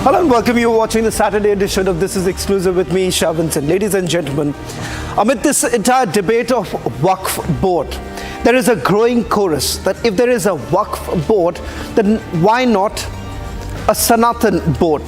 Hello and welcome. You're watching the Saturday edition of This Is Exclusive with me, Shavansan. Ladies and gentlemen, amid this entire debate of WAQF board, there is a growing chorus that if there is a WAQF board, then why not a Sanatan board?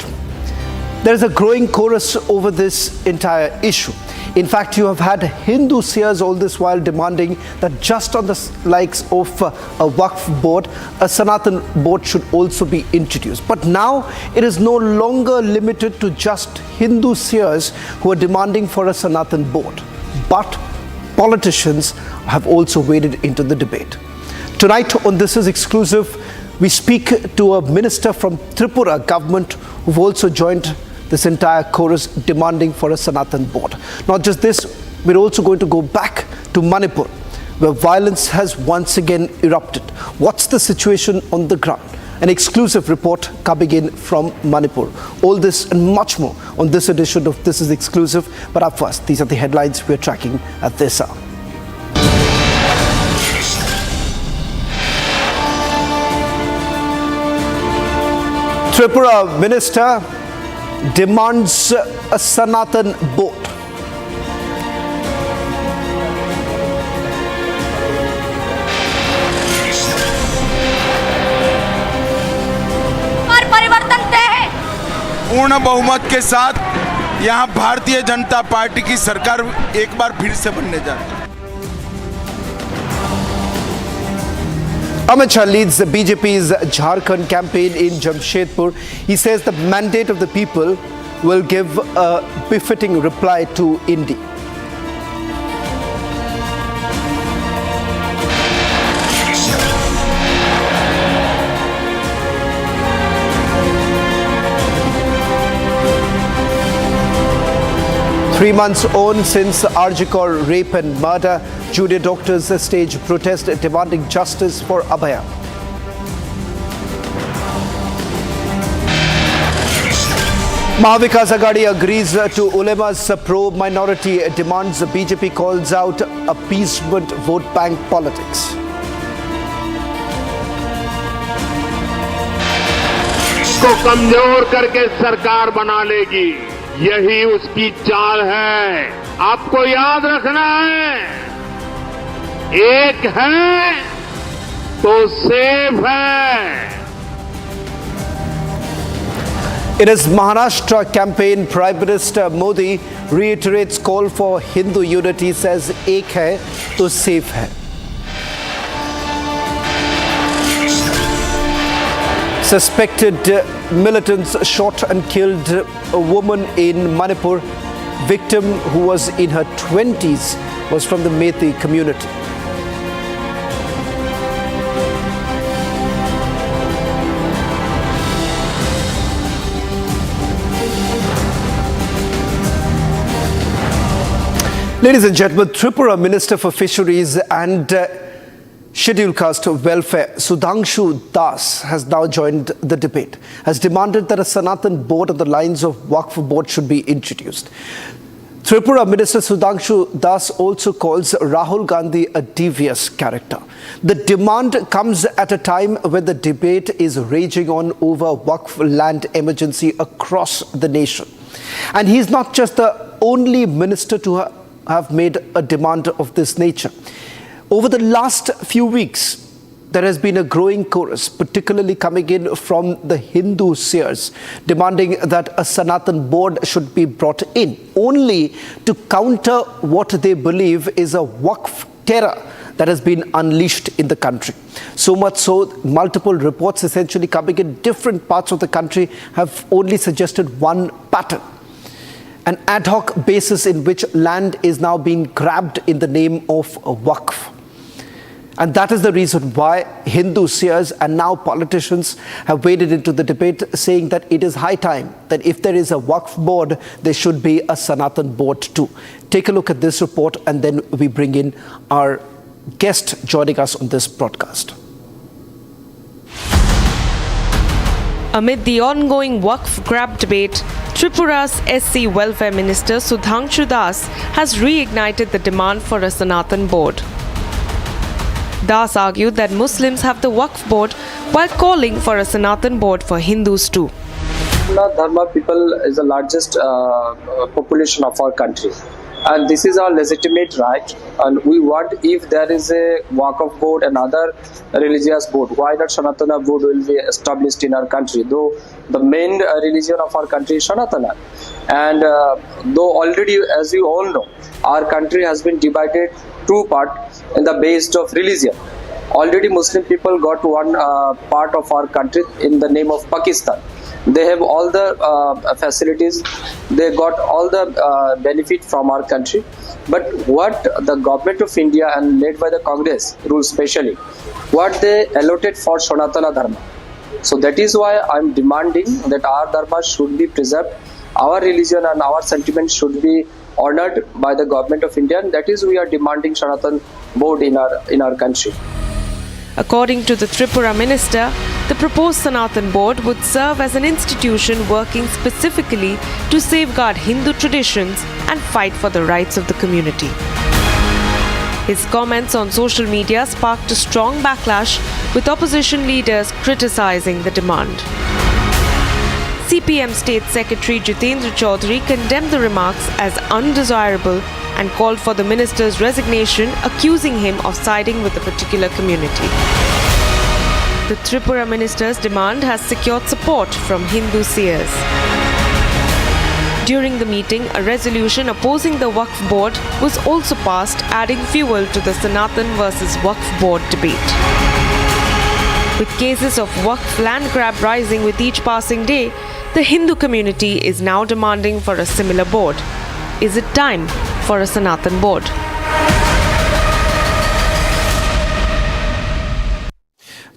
There is a growing chorus over this entire issue. In fact, you have had Hindu seers all this while demanding that just on the likes of a WAQF board, a Sanatan board should also be introduced. But now it is no longer limited to just Hindu seers who are demanding for a Sanatan board. But politicians have also waded into the debate. Tonight on This Is Exclusive, we speak to a minister from Tripura government who've also joined this entire chorus demanding for a Sanatan board. Not just this, we're also going to go back to Manipur, where violence has once again erupted. What's the situation on the ground? An exclusive report coming in from Manipur. All this and much more on this edition of This Is Exclusive. But up first, these are the headlines we're tracking at this hour. Tripura minister demands a Sanatan board. परिवर्तन तय है। पूर्ण बहुमत के साथ यहां Bharatiya Janata party की सरकार एक बार फिर से बनने जा रही है। Amit Shah leads the BJP's Jharkhand campaign in Jamshedpur. He says the mandate of the people will give a befitting reply to India. Three months on since Arjikor rape and murder, junior doctors stage protest demanding justice for Abhaya. Mahavikas Agadi agrees to Ulema's pro-minority demands. BJP calls out appeasement vote bank politics. को कमजोर करके सरकार बना लेगी, यही उसकी चाल है। आपको याद रखना है, एक है तो सेफ है। In his Maharashtra campaign, Prime Minister Modi reiterates call for Hindu unity, says ek hai to safe hai. Suspected militants shot and killed a woman in Manipur. Victim, who was in her 20s, was from the Methi community. Ladies and gentlemen, Tripura Minister for Fisheries and Scheduled Caste Welfare, Sudhangshu Das, has now joined the debate, has demanded that a Sanatan board on the lines of WAQF board should be introduced. Tripura Minister Sudhangshu Das also calls Rahul Gandhi a devious character. The demand comes at a time when the debate is raging on over WAQF land emergency across the nation. And he's not just the only minister to have made a demand of this nature. Over the last few weeks, there has been a growing chorus, particularly coming in from the Hindu seers, demanding that a Sanatan board should be brought in, only to counter what they believe is a WAQF terror that has been unleashed in the country. So much so, multiple reports essentially coming in different parts of the country have only suggested one pattern. An ad hoc basis in which land is now being grabbed in the name of a WAQF. And that is the reason why Hindu seers and now politicians have waded into the debate, saying that it is high time that if there is a WAQF board, there should be a Sanatan board too. Take a look at this report and then we bring in our guest joining us on this broadcast. Amid the ongoing WAQF grab debate, Tripura's SC Welfare Minister Sudhangshu Das has reignited the demand for a Sanatan board. Das argued that Muslims have the WAQF board while calling for a Sanatan board for Hindus too. Sanatana Dharma people is the largest population of our country. And this is our legitimate right. And we want, if there is a WAQF board and other religious board, why not Sanatana board will be established in our country? Though the main religion of our country is Sanatana. And though already, as you all know, our country has been divided two parts in the base of religion. Already Muslim people got one part of our country in the name of Pakistan. They have all the facilities, they got all the benefit from our country. But what the government of India and led by the Congress rule specially, what they allotted for Sanatana Dharma. So that is why I am demanding that our Dharma should be preserved, our religion and our sentiments should be honored by the government of India. And that is we are demanding Sanatan board in our country. According to the Tripura minister, the proposed Sanatan board would serve as an institution working specifically to safeguard Hindu traditions and fight for the rights of the community. His comments on social media sparked a strong backlash, with opposition leaders criticizing the demand. CPM State Secretary Jitendra Chaudhary condemned the remarks as undesirable and called for the minister's resignation, accusing him of siding with a particular community. The Tripura minister's demand has secured support from Hindu seers. During the meeting, a resolution opposing the WAQF board was also passed, adding fuel to the Sanatan versus WAQF board debate. With cases of WAQF land grab rising with each passing day, the Hindu community is now demanding for a similar board. Is it time for a Sanatan board?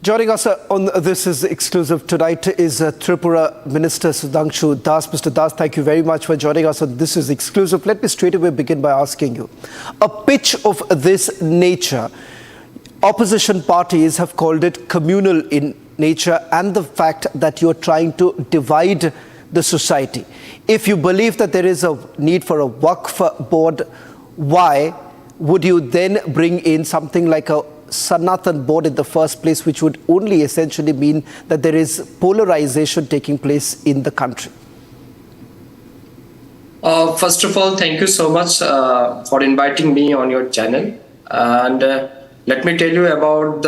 Joining us on This Is Exclusive tonight is Tripura Minister Sudhangshu Das. Mr. Das, thank you very much for joining us on This Is Exclusive. Let me straight away begin by asking you, a pitch of this nature, opposition parties have called it communal in nature and the fact that you're trying to divide the society. If you believe that there is a need for a WAQF board, why would you then bring in something like a Sanatan board in the first place, which would only essentially mean that there is polarization taking place in the country? First of all, thank you so much for inviting me on your channel. And let me tell you about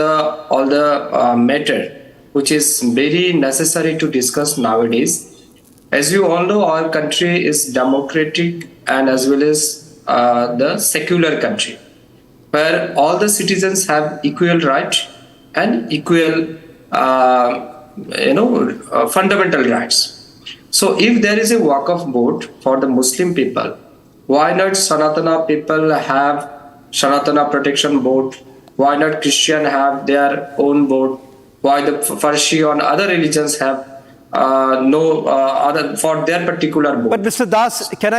all the matter which is very necessary to discuss nowadays. As you all know, our country is democratic and as well as the secular country, where all the citizens have equal right and equal fundamental rights. So if there is a WAQF board for the Muslim people, why not Sanatana people have Sanatana protection board? Why not Christian have their own board? Why the Farsi and other religions have other for their particular board? But Mr. Das, can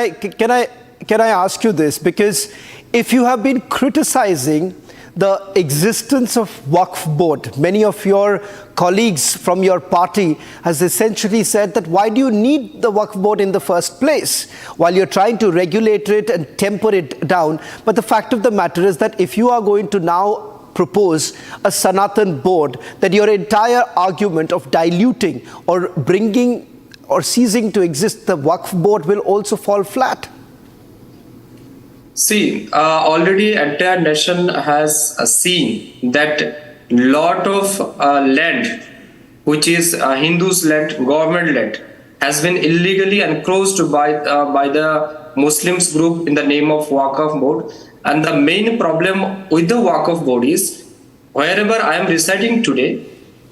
I ask you this? Because if you have been criticizing the existence of WAQF board, many of your colleagues from your party has essentially said that why do you need the WAQF board in the first place while you're trying to regulate it and temper it down? But the fact of the matter is that if you are going to now propose a Sanatan board, that your entire argument of diluting or bringing or ceasing to exist the WAQF board will also fall flat. See, already entire nation has seen that lot of land, which is Hindus' land, government land, has been illegally encroached by the Muslims group in the name of WAQF board. And the main problem with the WAQF board is, wherever I am residing today,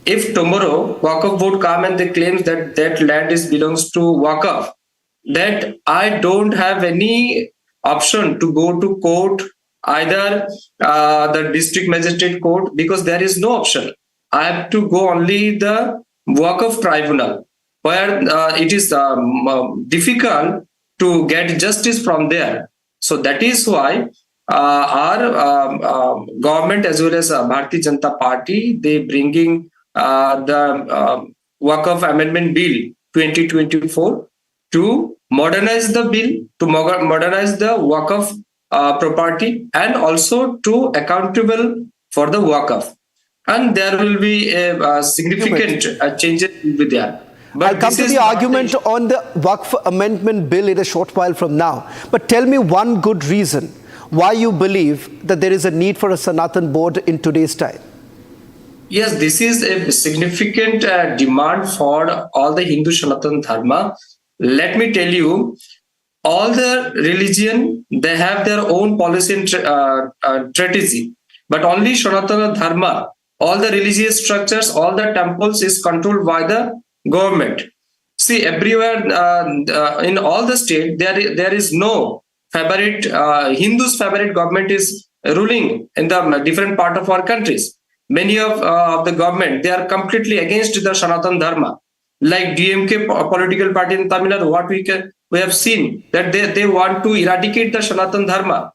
if tomorrow WAQF board come and they claim that that land belongs to WAQF, that I don't have any option to go to court, either the district magistrate court, because there is no option. I have to go only the WAQF tribunal, where it is difficult to get justice from there. So that is why our government as well as Bharatiya Janata Party, they bringing the WAQF Amendment Bill 2024 to modernize the bill, to modernize the WAQF property, and also to accountable for the WAQF. And there will be a significant changes will be there. But I'll come this to is the not argument on the WAQF amendment bill in a short while from now. But tell me one good reason why you believe that there is a need for a Sanatan board in today's time. Yes, this is a significant demand for all the Hindu Sanatan Dharma. Let me tell you, all the religion, they have their own policy and strategy. But only Sanatana Dharma, all the religious structures, all the temples is controlled by the government. See, everywhere in all the state, there is no favorite, Hindus' favorite government is ruling in the different part of our countries. Many of the government, they are completely against the Sanatan Dharma. Like DMK political party in Tamil Nadu, what we have seen that they want to eradicate the Sanatan Dharma.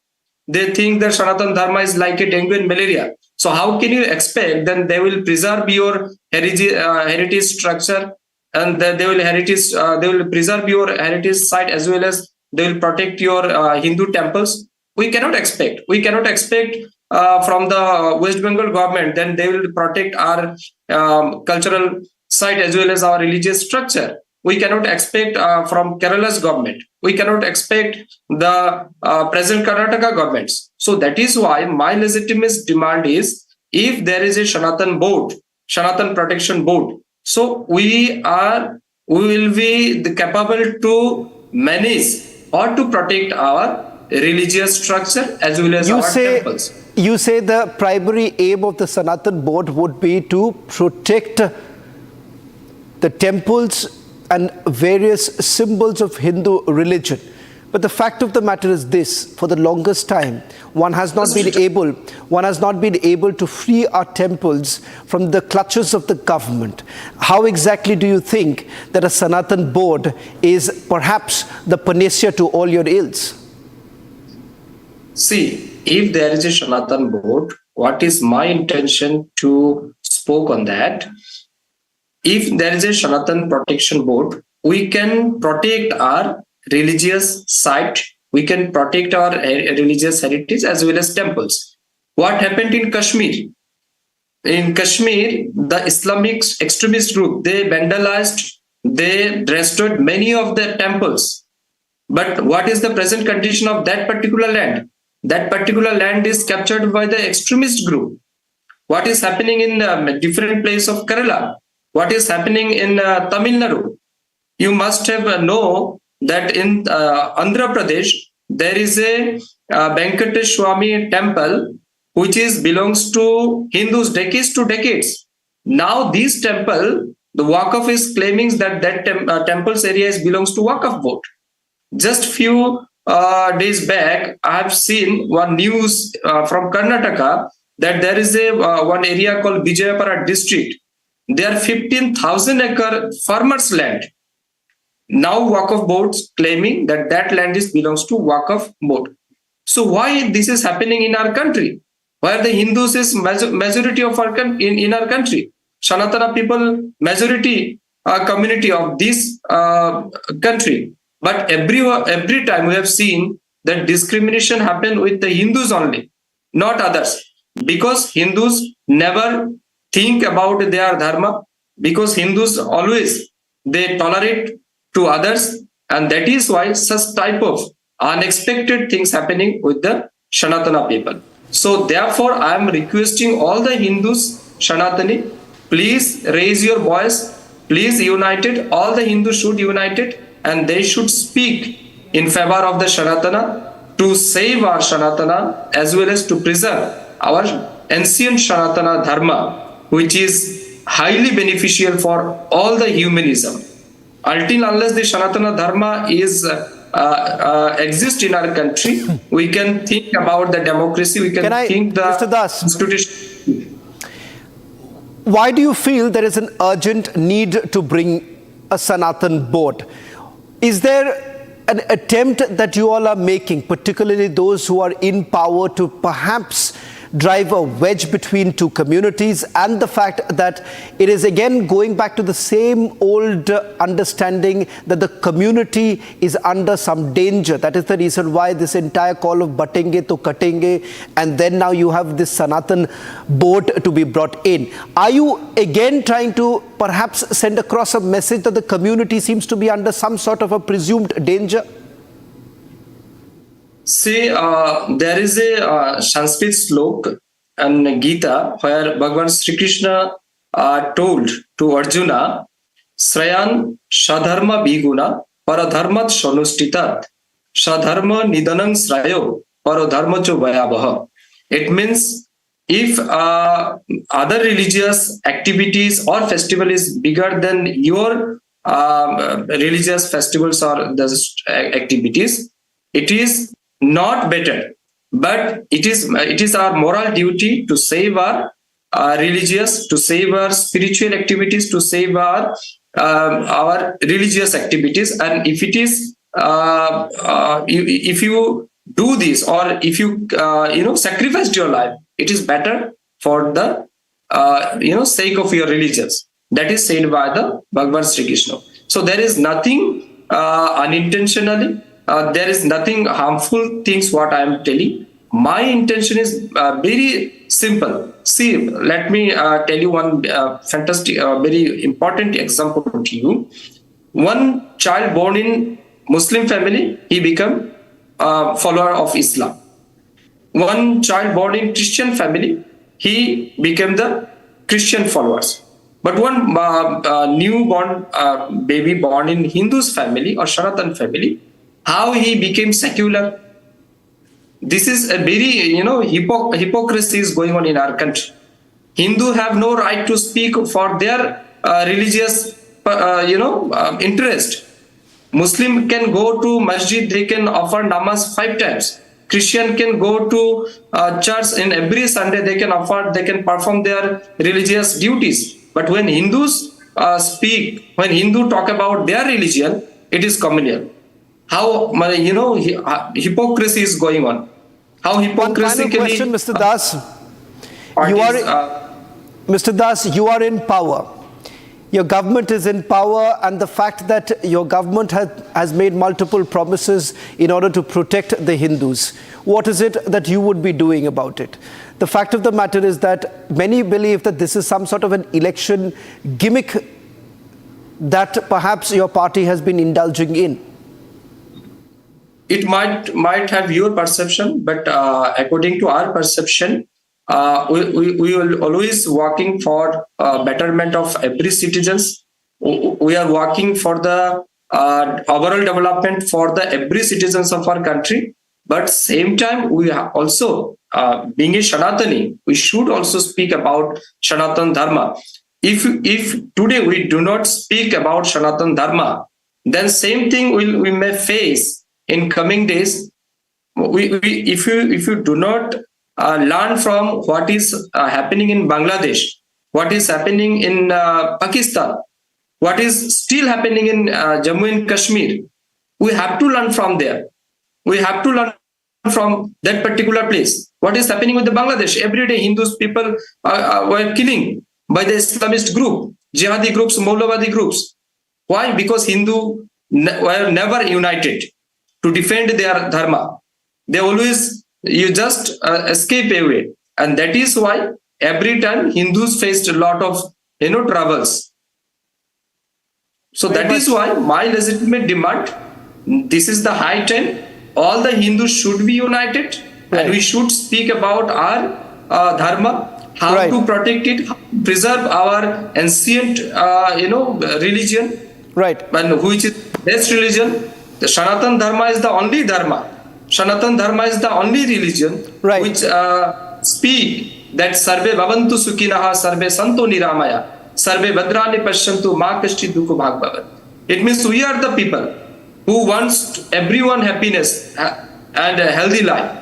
They think that Sanatan Dharma is like a dengue and malaria. So how can you expect then they will preserve your heritage structure, and they will preserve your heritage site, as well as they will protect your Hindu temples? We cannot expect. We cannot expect from the West Bengal government, then they will protect our cultural site as well as our religious structure. We cannot expect from Kerala's government. We cannot expect the present Karnataka governments. So that is why my legitimate demand is, if there is a Sanatan board, Sanatan protection board, so we will be capable to manage or to protect our religious structure as well as our temples. You say the primary aim of the Sanatan board would be to protect the temples and various symbols of Hindu religion. But the fact of the matter is this: for the longest time, one has not been able to free our temples from the clutches of the government. How exactly do you think that a Sanatan board is perhaps the panacea to all your ills? See, if there is a Sanatan board, what is my intention to spoke on that? If there is a Sanatan protection board, we can protect our religious site, we can protect our religious heritage as well as temples. What happened in Kashmir? In Kashmir, the Islamic extremist group, they vandalized, they destroyed many of the temples. But what is the present condition of that particular land? That particular land is captured by the extremist group. What is happening in different places of Kerala? What is happening in Tamil Nadu? You must have know that in Andhra Pradesh, there is a Venkatesh Swami temple which belongs to Hindus decades to decades. Now this temple, the WAQF is claiming that temple's area belongs to WAQF board. Just few days back, I have seen one news from Karnataka that there is one area called Vijayapara district. There are 15,000 acre farmers' land. Now WAQF boards claiming that land belongs to WAQF board. So why this is happening in our country? Where the Hindus is majority of our in our country? Sanatana people majority community of this country. But every time we have seen that discrimination happen with the Hindus only, not others. Because Hindus never think about their dharma, because Hindus always they tolerate to others, and that is why such type of unexpected things happening with the Sanatana people. So therefore I am requesting all the Hindus, Sanatani, please raise your voice, please unite it. All the Hindus should unite it, and they should speak in favor of the Sanatana to save our Sanatana as well as to preserve our ancient Sanatana Dharma, which is highly beneficial for all the humanism. Until unless the Sanatana Dharma is exist in our country, we can think about the democracy, we can think the Mr. Das, constitution. why do you feel there is an urgent need to bring a Sanatan board? Is there an attempt that you all are making, particularly those who are in power, to perhaps drive a wedge between two communities, and the fact that it is again going back to the same old understanding that the community is under some danger. That is the reason why this entire call of batenge to katenge, and then now you have this Sanatan board to be brought in. Are you again trying to perhaps send across a message that the community seems to be under some sort of a presumed danger? See, there is a Sanskrit slok in Gita where Bhagavan Sri Krishna told to Arjuna, Srayan Shadharma Bhiguna Paradharmat Shanustitat Shadharma Nidanang Srayo Paradharma Cho Vayabaha. It means if other religious activities or festival is bigger than your religious festivals or the activities, it is not better, but it is our moral duty to save our religious, to save our spiritual activities, to save our religious activities. And if it is if you do this, or if you sacrificed your life, it is better for the sake of your religions. That is said by the Bhagavan Sri Krishna. So there is nothing unintentionally. There is nothing harmful things what I am telling. My intention is very simple. See, let me tell you one fantastic, very important example to you. One child born in Muslim family, he become a follower of Islam. One child born in Christian family, he became the Christian followers. But one newborn baby born in Hindu's family or Sanatan family, how he became secular. This is a very, hypocrisy is going on in our country. Hindu have no right to speak for their religious, interest. Muslim can go to masjid, they can offer namaz 5 times. Christian can go to church in every Sunday, they can perform their religious duties. But when Hindus speak, when Hindu talk about their religion, it is communal. How hypocrisy is going on. How hypocrisy. One final question, Mr. Das. Mr. Das, you are in power. Your government is in power, and the fact that your government has made multiple promises in order to protect the Hindus. What is it that you would be doing about it? The fact of the matter is that many believe that this is some sort of an election gimmick that perhaps your party has been indulging in. It might have your perception, but according to our perception, we will always working for betterment of every citizens. We are working for the overall development for the every citizens of our country. But same time, we are also being a Sanatani, we should also speak about Sanatan Dharma. If today we do not speak about Sanatan Dharma, then same thing we may face in coming days. If you do not learn from what is happening in Bangladesh, what is happening in Pakistan, what is still happening in Jammu and Kashmir, we have to learn from there. We have to learn from that particular place. What is happening with the Bangladesh? Every day Hindus people were killing by the Islamist group, jihadi groups, Maulawadi groups. Why? Because Hindu were never united to defend their dharma. They always, you just escape away. And that is why every time Hindus faced a lot of, troubles. So that is why my legitimate demand, this is the high time, all the Hindus should be united, and we should speak about our dharma, how to protect it, preserve our ancient, religion, and which is best religion. The Sanatan Dharma is the only Dharma. Sanatan Dharma is the only religion which speak that Sarve Bhavantu Sukhinaha, Sarve Santo Niramaya, Sarve Bhadrani Pashyantu Ma Kashti Dukhu Bhag Bhavat. It means we are the people who wants everyone happiness and a healthy life.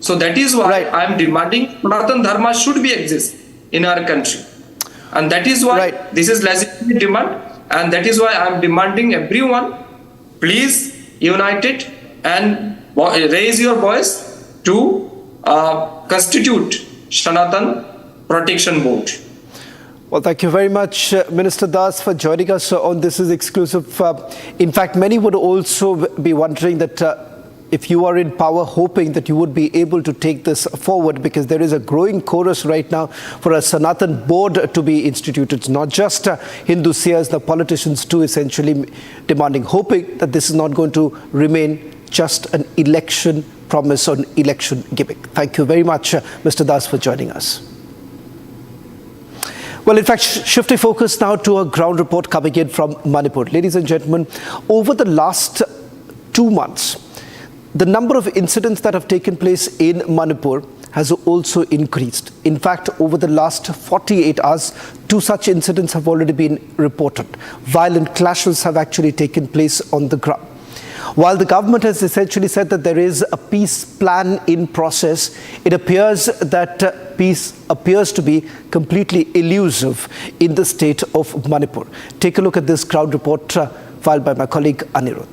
So that is why I am demanding Sanatan Dharma should be exist in our country. And that is why this is legitimate demand, and that is why I am demanding everyone, please unite it and raise your voice to constitute Sanatan Protection Board. Well, thank you very much, Minister Das, for joining us on This Is Exclusive. In fact, many would also be wondering that if you are in power, hoping that you would be able to take this forward, because there is a growing chorus right now for a Sanatan board to be instituted. It's not just Hindu seers, the politicians too, essentially demanding, hoping that this is not going to remain just an election promise or an election gimmick. Thank you very much, Mr. Das, for joining us. Well, in fact, shifting focus now to a ground report coming in from Manipur. Ladies and gentlemen, over the last 2 months, the number of incidents that have taken place in Manipur has also increased. In fact, over the last 48 hours, 2 such incidents have already been reported. Violent clashes have actually taken place on the ground. While the government has essentially said that there is a peace plan in process, it appears that peace appears to be completely elusive in the state of Manipur. Take a look at this ground report filed by my colleague Anirudh.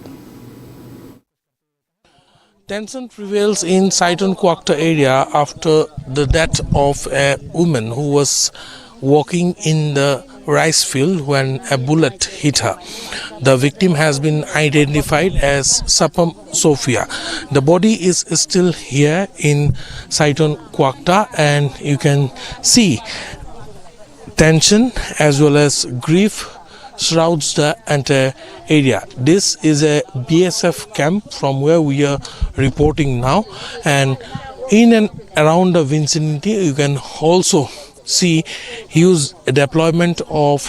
Tension prevails in Saiton Kwakta area after the death of a woman who was walking in the rice field when a bullet hit her. The victim has been identified as Sapam Sophia. The body is still here in Saiton Kwakta, and you can see tension as well as grief shrouds the entire area. This is a BSF camp from where we are reporting now, and in and around the vicinity you can also see huge deployment of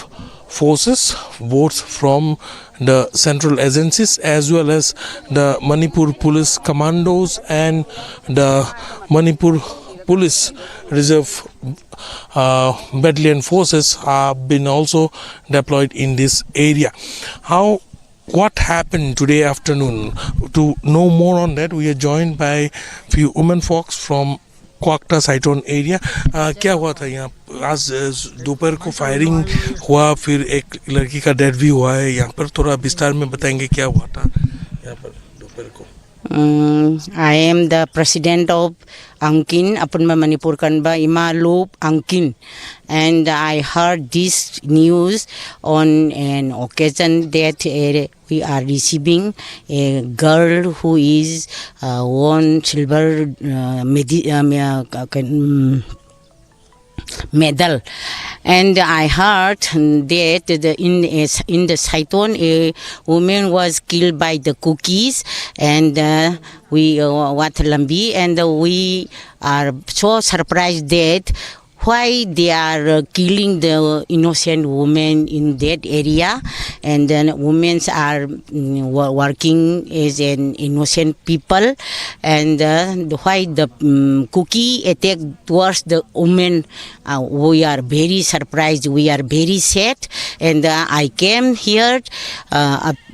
forces, both from the central agencies as well as the Manipur police commandos and the Manipur police reserve battalion forces have been also deployed in this area. What happened today afternoon? To know more on that, we are joined by few women folks from क्वाक्टा साइटोन area. क्या हुआ था यहाँ? आज दोपहर को firing हुआ, फिर एक लड़की का डेथ भी हुआ है. यहाँ पर थोड़ा विस्तार में बताएंगे क्या हुआ था यहाँ पर दोपहर को? I am the president of Angkin, Apunma Manipur Kanba Imalup Angkin, and I heard this news on an occasion that we are receiving a girl who is won silver medal, and I heard that in the Saiton a woman was killed by the cookies, and we Watlambi, and we are so surprised that why they are killing the innocent women in that area, and then women are working as an innocent people, and why the cookie attack towards the women. We are very surprised, we are very sad, and I came here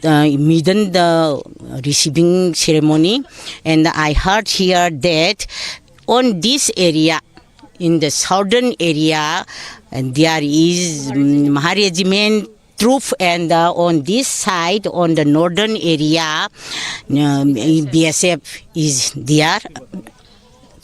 midden the receiving ceremony, and I heard here that on this area, in the southern area, there is Maharashtra troop, and on this side, on the northern area, BSF is there.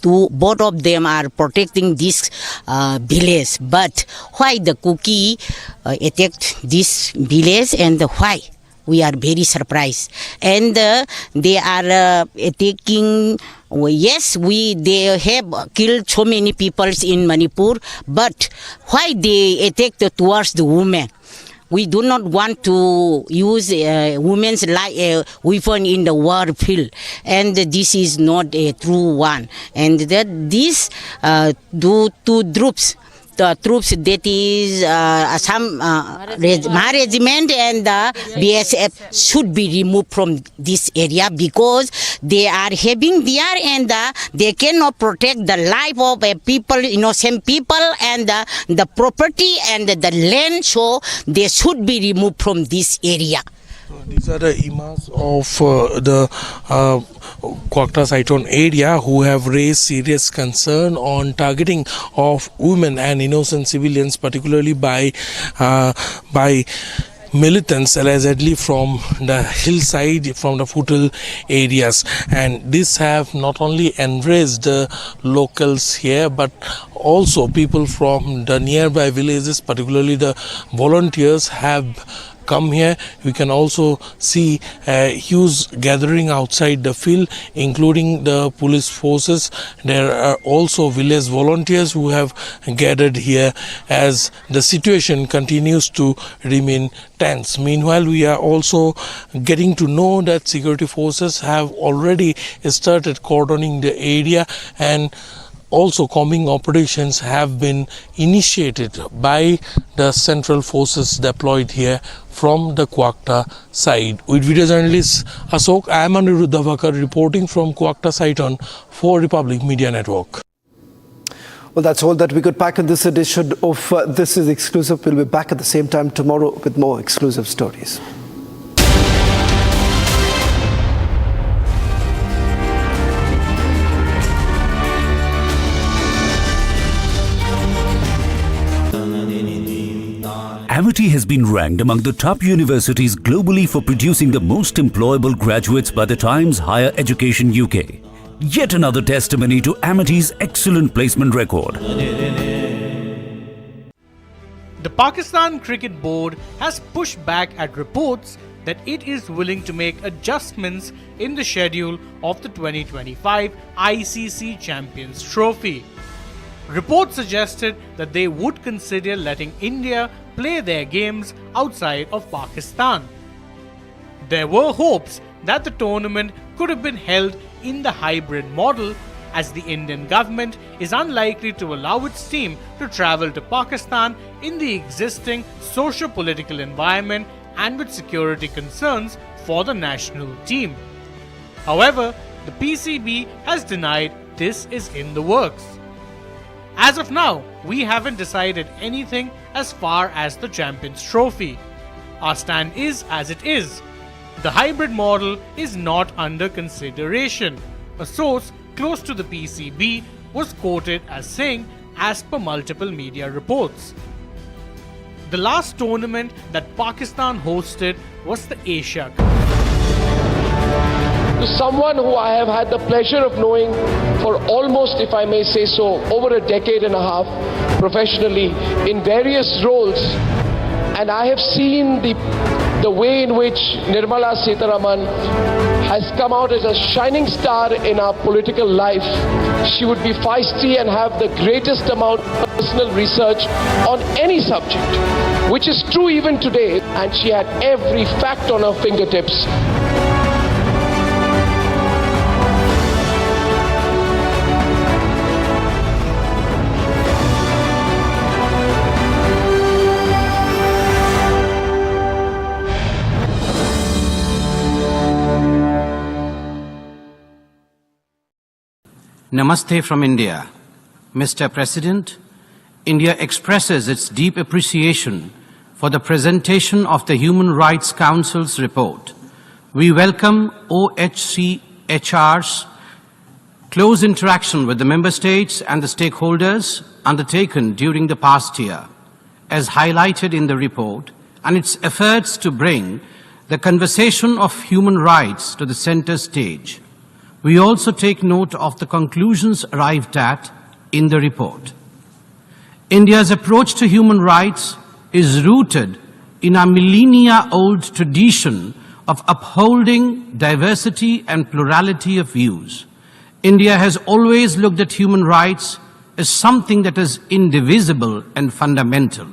Both of them are protecting this village. But why the cookie attacked this village, and why? We are very surprised, and they are attacking. Yes, they have killed so many people in Manipur, but why they attack towards the women? We do not want to use women's like a weapon in the war field, and this is not a true one. And that these two groups, the troops that is Assam Regiment and the BSF should be removed from this area, because they are having there, and they cannot protect the life of people, innocent people, and the property and the land, so they should be removed from this area. These are the imams of the Kwakta Saiton area who have raised serious concern on targeting of women and innocent civilians, particularly by militants allegedly from the hillside, from the foothill areas, and this have not only enraged the locals here but also people from the nearby villages, particularly the volunteers have come here. We can also see a huge gathering outside the field, including the police forces. There are also village volunteers who have gathered here as the situation continues to remain tense. Meanwhile, we are also getting to know that security forces have already started cordoning the area, and also combing operations have been initiated by the central forces deployed here from the Quokta side. With video journalist Ashok, I am Aniruddha reporting from Quokta Saiton for Republic Media Network. Well, that's all that we could pack in this edition of This is Exclusive. We'll be back at the same time tomorrow with more exclusive stories. Amity has been ranked among the top universities globally for producing the most employable graduates by the Times Higher Education UK. Yet another testimony to Amity's excellent placement record. The Pakistan Cricket Board has pushed back at reports that it is willing to make adjustments in the schedule of the 2025 ICC Champions Trophy. Reports suggested that they would consider letting India play their games outside of Pakistan. There were hopes that the tournament could have been held in the hybrid model, as the Indian government is unlikely to allow its team to travel to Pakistan in the existing socio-political environment and with security concerns for the national team. However, the PCB has denied this is in the works. As of now, we haven't decided anything as far as the Champions Trophy. Our stand is as it is. The hybrid model is not under consideration. A source close to the PCB was quoted as saying, as per multiple media reports. The last tournament that Pakistan hosted was the Asia Cup. To someone who I have had the pleasure of knowing for almost, if I may say so, over a decade and a half professionally in various roles, and I have seen the way in which Nirmala Sitharaman has come out as a shining star in our political life. She would be feisty and have the greatest amount of personal research on any subject, which is true even today, and she had every fact on her fingertips. Namaste from India. Mr. President, India expresses its deep appreciation for the presentation of the Human Rights Council's report. We welcome OHCHR's close interaction with the member states and the stakeholders undertaken during the past year, as highlighted in the report, and its efforts to bring the conversation of human rights to the center stage. We also take note of the conclusions arrived at in the report. India's approach to human rights is rooted in a millennia-old tradition of upholding diversity and plurality of views. India has always looked at human rights as something that is indivisible and fundamental.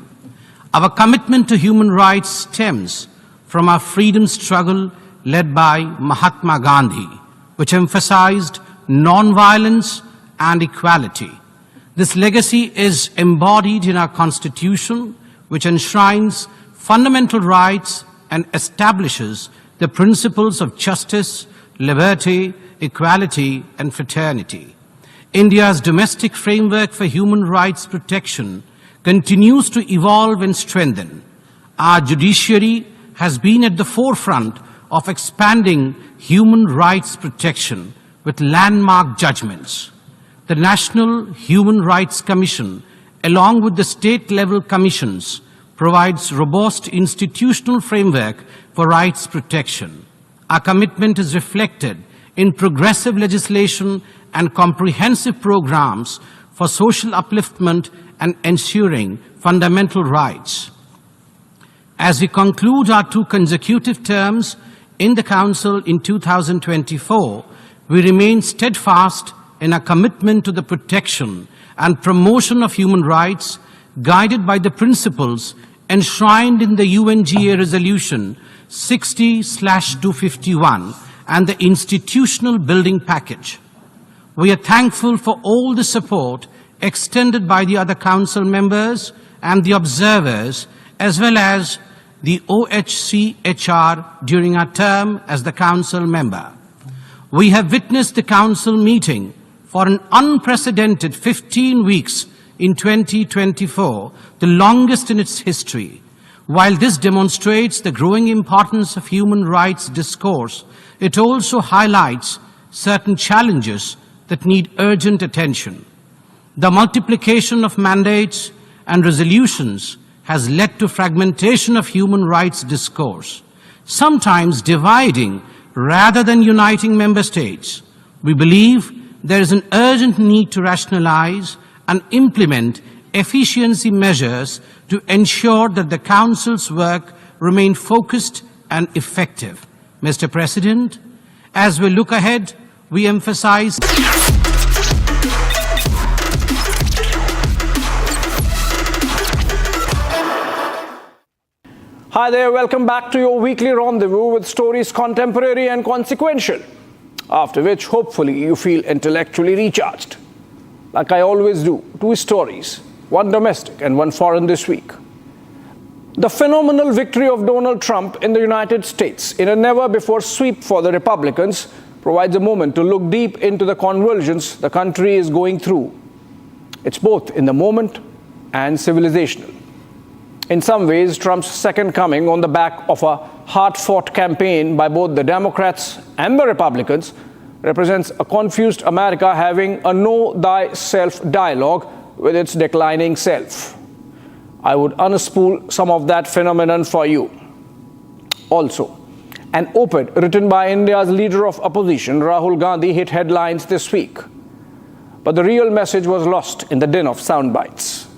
Our commitment to human rights stems from our freedom struggle led by Mahatma Gandhi, which emphasized non-violence and equality. This legacy is embodied in our Constitution, which enshrines fundamental rights and establishes the principles of justice, liberty, equality, and fraternity. India's domestic framework for human rights protection continues to evolve and strengthen. Our judiciary has been at the forefront of expanding human rights protection with landmark judgments. The National Human Rights Commission, along with the state-level commissions, provides robust institutional framework for rights protection. Our commitment is reflected in progressive legislation and comprehensive programs for social upliftment and ensuring fundamental rights. As we conclude our 2 consecutive terms in the Council in 2024, we remain steadfast in our commitment to the protection and promotion of human rights, guided by the principles enshrined in the UNGA Resolution 60/251 and the Institutional Building Package. We are thankful for all the support extended by the other Council members and the observers, as well as the OHCHR during our term as the Council member. We have witnessed the Council meeting for an unprecedented 15 weeks in 2024, the longest in its history. While this demonstrates the growing importance of human rights discourse, it also highlights certain challenges that need urgent attention. The multiplication of mandates and resolutions has led to fragmentation of human rights discourse, sometimes dividing rather than uniting member states. We believe there is an urgent need to rationalize and implement efficiency measures to ensure that the Council's work remain focused and effective. Mr. President, as we look ahead, we emphasize Hi there, welcome back to your weekly rendezvous with stories contemporary and consequential, after which hopefully you feel intellectually recharged. Like I always do, 2 stories, one domestic and one foreign this week. The phenomenal victory of Donald Trump in the United States in a never-before sweep for the Republicans provides a moment to look deep into the convulsions the country is going through. It's both in the moment and civilizational. In some ways, Trump's second coming on the back of a hard-fought campaign by both the Democrats and the Republicans represents a confused America having a know thyself dialogue with its declining self. I would unspool some of that phenomenon for you. Also, an op-ed written by India's leader of opposition, Rahul Gandhi, hit headlines this week. But the real message was lost in the din of sound bites.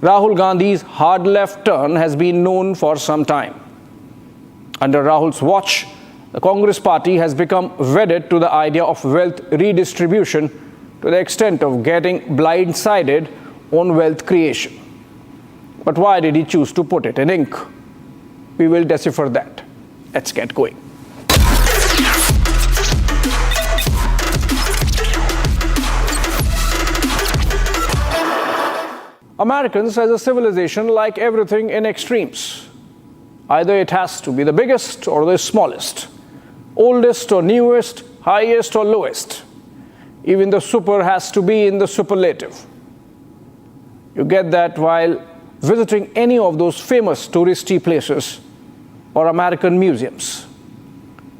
Rahul Gandhi's hard left turn has been known for some time. Under Rahul's watch, the Congress party has become wedded to the idea of wealth redistribution to the extent of getting blindsided on wealth creation. But why did he choose to put it in ink? We will decipher that. Let's get going. Americans as a civilization like everything in extremes. Either it has to be the biggest or the smallest, oldest or newest, highest or lowest. Even the super has to be in the superlative. You get that while visiting any of those famous touristy places or American museums.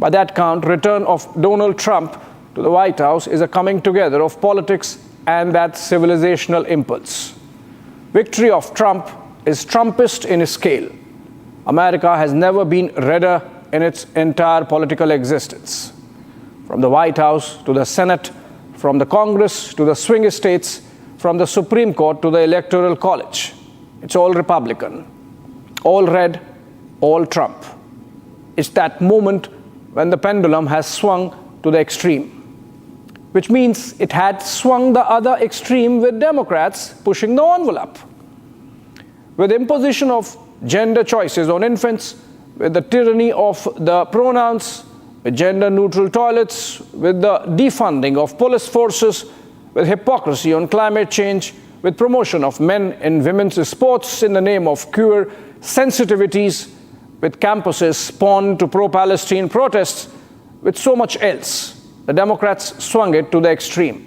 By that count, return of Donald Trump to the White House is a coming together of politics and that civilizational impulse. Victory of Trump is Trumpist in scale. America has never been redder in its entire political existence. From the White House to the Senate, from the Congress to the swing states, from the Supreme Court to the Electoral College. It's all Republican, all red, all Trump. It's that moment when the pendulum has swung to the extreme, which means it had swung the other extreme with Democrats pushing the envelope. With imposition of gender choices on infants, with the tyranny of the pronouns, with gender-neutral toilets, with the defunding of police forces, with hypocrisy on climate change, with promotion of men and women's sports in the name of queer sensitivities, with campuses spawned to pro-Palestine protests, with so much else, the Democrats swung it to the extreme.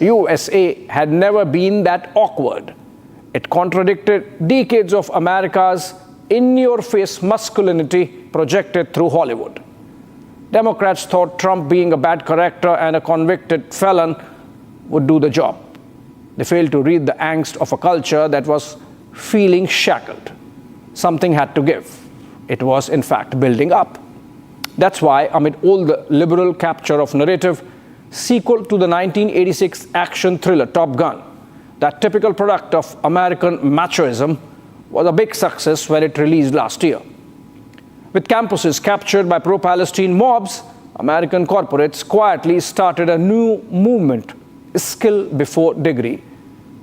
USA had never been that awkward. It contradicted decades of America's in-your-face masculinity projected through Hollywood. Democrats thought Trump, being a bad character and a convicted felon, would do the job. They failed to read the angst of a culture that was feeling shackled. Something had to give. It was, in fact, building up. That's why, amid all the liberal capture of narrative, sequel to the 1986 action thriller Top Gun, that typical product of American machoism, was a big success when it released last year. With campuses captured by pro-Palestine mobs, American corporates quietly started a new movement, skill before degree.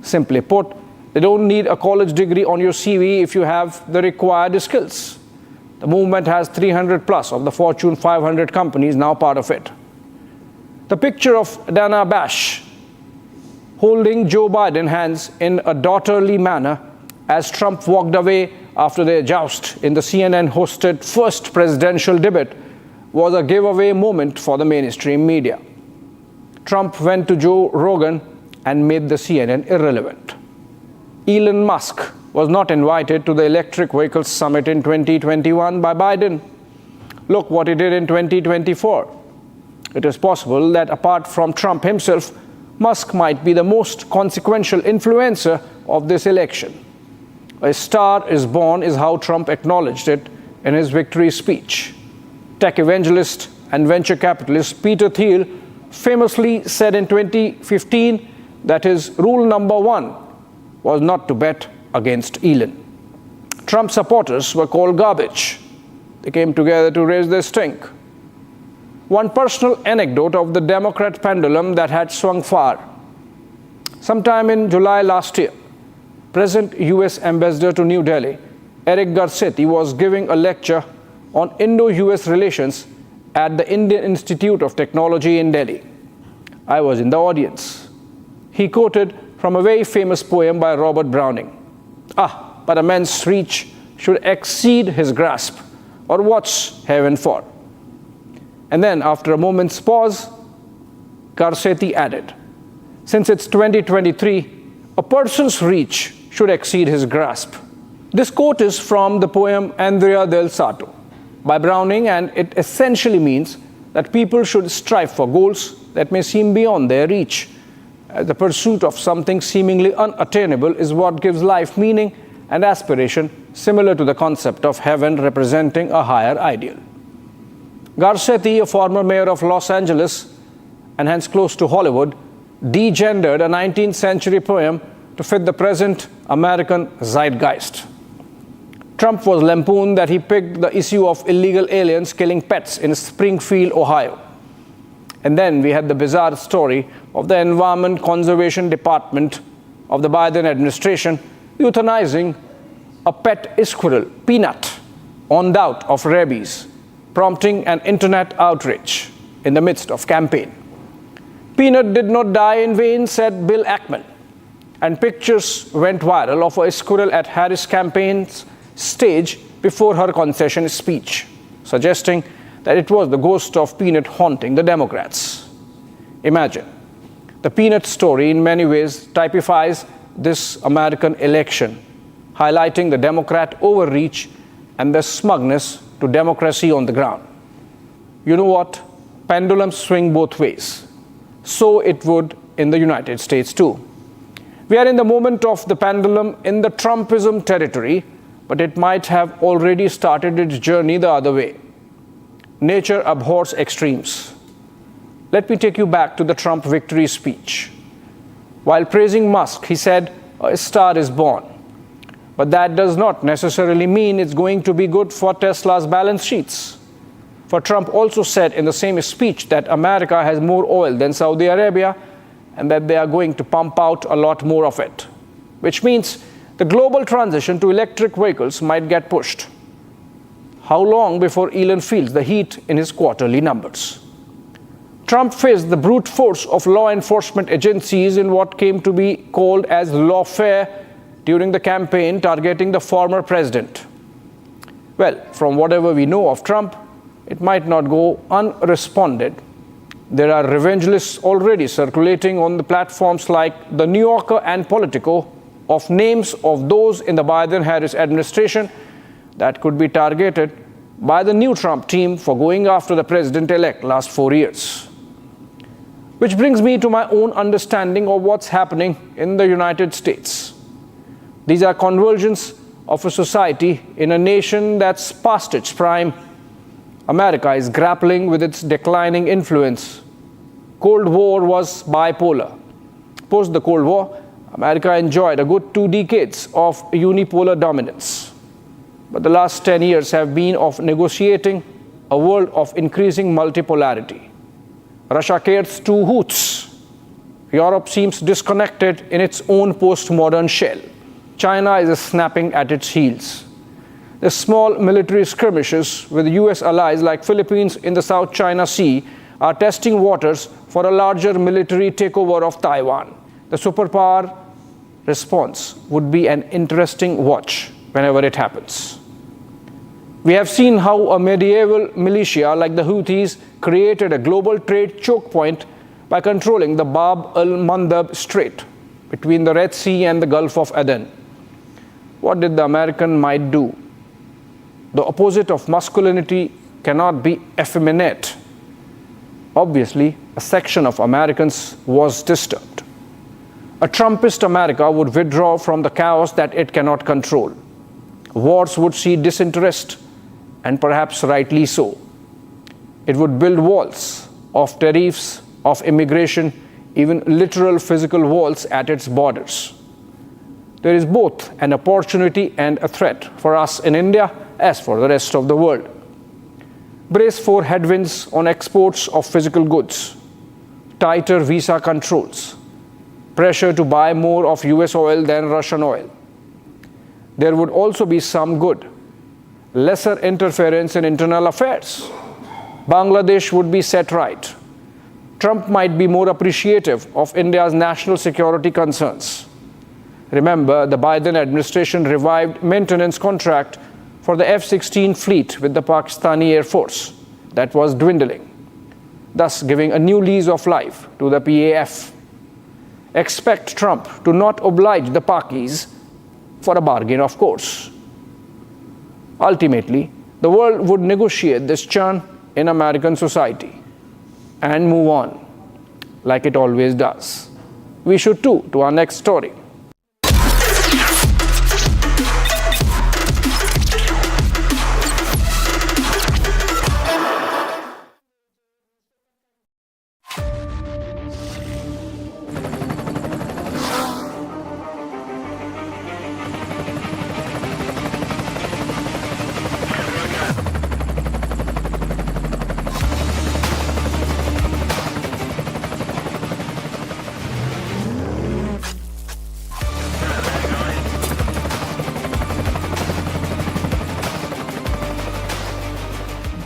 Simply put, they don't need a college degree on your CV if you have the required skills. The movement has 300 plus of the Fortune 500 companies now part of it. The picture of Dana Bash holding Joe Biden hands in a daughterly manner as Trump walked away after their joust in the CNN-hosted first presidential debate was a giveaway moment for the mainstream media. Trump went to Joe Rogan and made the CNN irrelevant. Elon Musk was not invited to the Electric Vehicles Summit in 2021 by Biden. Look what he did in 2024. It is possible that apart from Trump himself, Musk might be the most consequential influencer of this election. A star is born is how Trump acknowledged it in his victory speech. Tech evangelist and venture capitalist Peter Thiel famously said in 2015 that his rule number one was not to bet against Elon. Trump supporters were called garbage. They came together to raise their stink. One personal anecdote of the Democrat pendulum that had swung far. Sometime in July last year, present US Ambassador to New Delhi, Eric Garcetti, was giving a lecture on Indo-US relations at the Indian Institute of Technology in Delhi. I was in the audience. He quoted from a very famous poem by Robert Browning. But a man's reach should exceed his grasp, or what's heaven for? And then, after a moment's pause, Garcetti added, since it's 2023, a person's reach should exceed his grasp. This quote is from the poem Andrea del Sarto by Browning, and it essentially means that people should strive for goals that may seem beyond their reach. The pursuit of something seemingly unattainable is what gives life meaning and aspiration, similar to the concept of heaven representing a higher ideal. Garcetti, a former mayor of Los Angeles and hence close to Hollywood, degendered a 19th century poem to fit the present American zeitgeist. Trump was lampooned that he picked the issue of illegal aliens killing pets in Springfield, Ohio. And then we had the bizarre story of the Environment Conservation Department of the Biden administration euthanizing a pet squirrel, Peanut, on doubt of rabies, prompting an internet outrage in the midst of campaign. Peanut did not die in vain, said Bill Ackman, and pictures went viral of a squirrel at Harris' campaign's stage before her concession speech, suggesting that it was the ghost of Peanut haunting the Democrats. Imagine, the Peanut story in many ways typifies this American election, highlighting the Democrat overreach and the smugness to democracy on the ground. You know what? Pendulums swing both ways. So it would in the United States too. We are in the moment of the pendulum in the Trumpism territory, but it might have already started its journey the other way. Nature abhors extremes. Let me take you back to the Trump victory speech. While praising Musk, he said, a star is born. But that does not necessarily mean it's going to be good for Tesla's balance sheets. For Trump also said in the same speech that America has more oil than Saudi Arabia and that they are going to pump out a lot more of it, which means the global transition to electric vehicles might get pushed. How long before Elon feels the heat in his quarterly numbers? Trump faced the brute force of law enforcement agencies in what came to be called as lawfare during the campaign targeting the former president. Well, from whatever we know of Trump, it might not go unresponded. There are revenge lists already circulating on the platforms like The New Yorker and Politico of names of those in the Biden-Harris administration that could be targeted by the new Trump team for going after the president-elect last 4 years. Which brings me to my own understanding of what's happening in the United States. These are convergence of a society in a nation that's past its prime. America is grappling with its declining influence. Cold War was bipolar. Post the Cold War, America enjoyed a good 2 decades of unipolar dominance. But the last 10 years have been of negotiating a world of increasing multipolarity. Russia cares 2 hoots. Europe seems disconnected in its own postmodern shell. China is snapping at its heels. The small military skirmishes with US allies like Philippines in the South China Sea are testing waters for a larger military takeover of Taiwan. The superpower response would be an interesting watch whenever it happens. We have seen how a medieval militia like the Houthis created a global trade choke point by controlling the Bab al-Mandab Strait between the Red Sea and the Gulf of Aden. What did the American might do? The opposite of masculinity cannot be effeminate. Obviously, a section of Americans was disturbed. A Trumpist America would withdraw from the chaos that it cannot control. Wars would see disinterest, and perhaps rightly so. It would build walls of tariffs, of immigration, even literal physical walls at its borders. There is both an opportunity and a threat for us in India as for the rest of the world. Brace for headwinds on exports of physical goods, tighter visa controls, pressure to buy more of US oil than Russian oil. There would also be some good. Lesser interference in internal affairs. Bangladesh would be set right. Trump might be more appreciative of India's national security concerns. Remember, the Biden administration revived maintenance contract for the F-16 fleet with the Pakistani Air Force that was dwindling, thus giving a new lease of life to the PAF. Expect Trump to not oblige the Pakis for a bargain, of course. Ultimately, the world would negotiate this churn in American society and move on, like it always does. We should too, to our next story.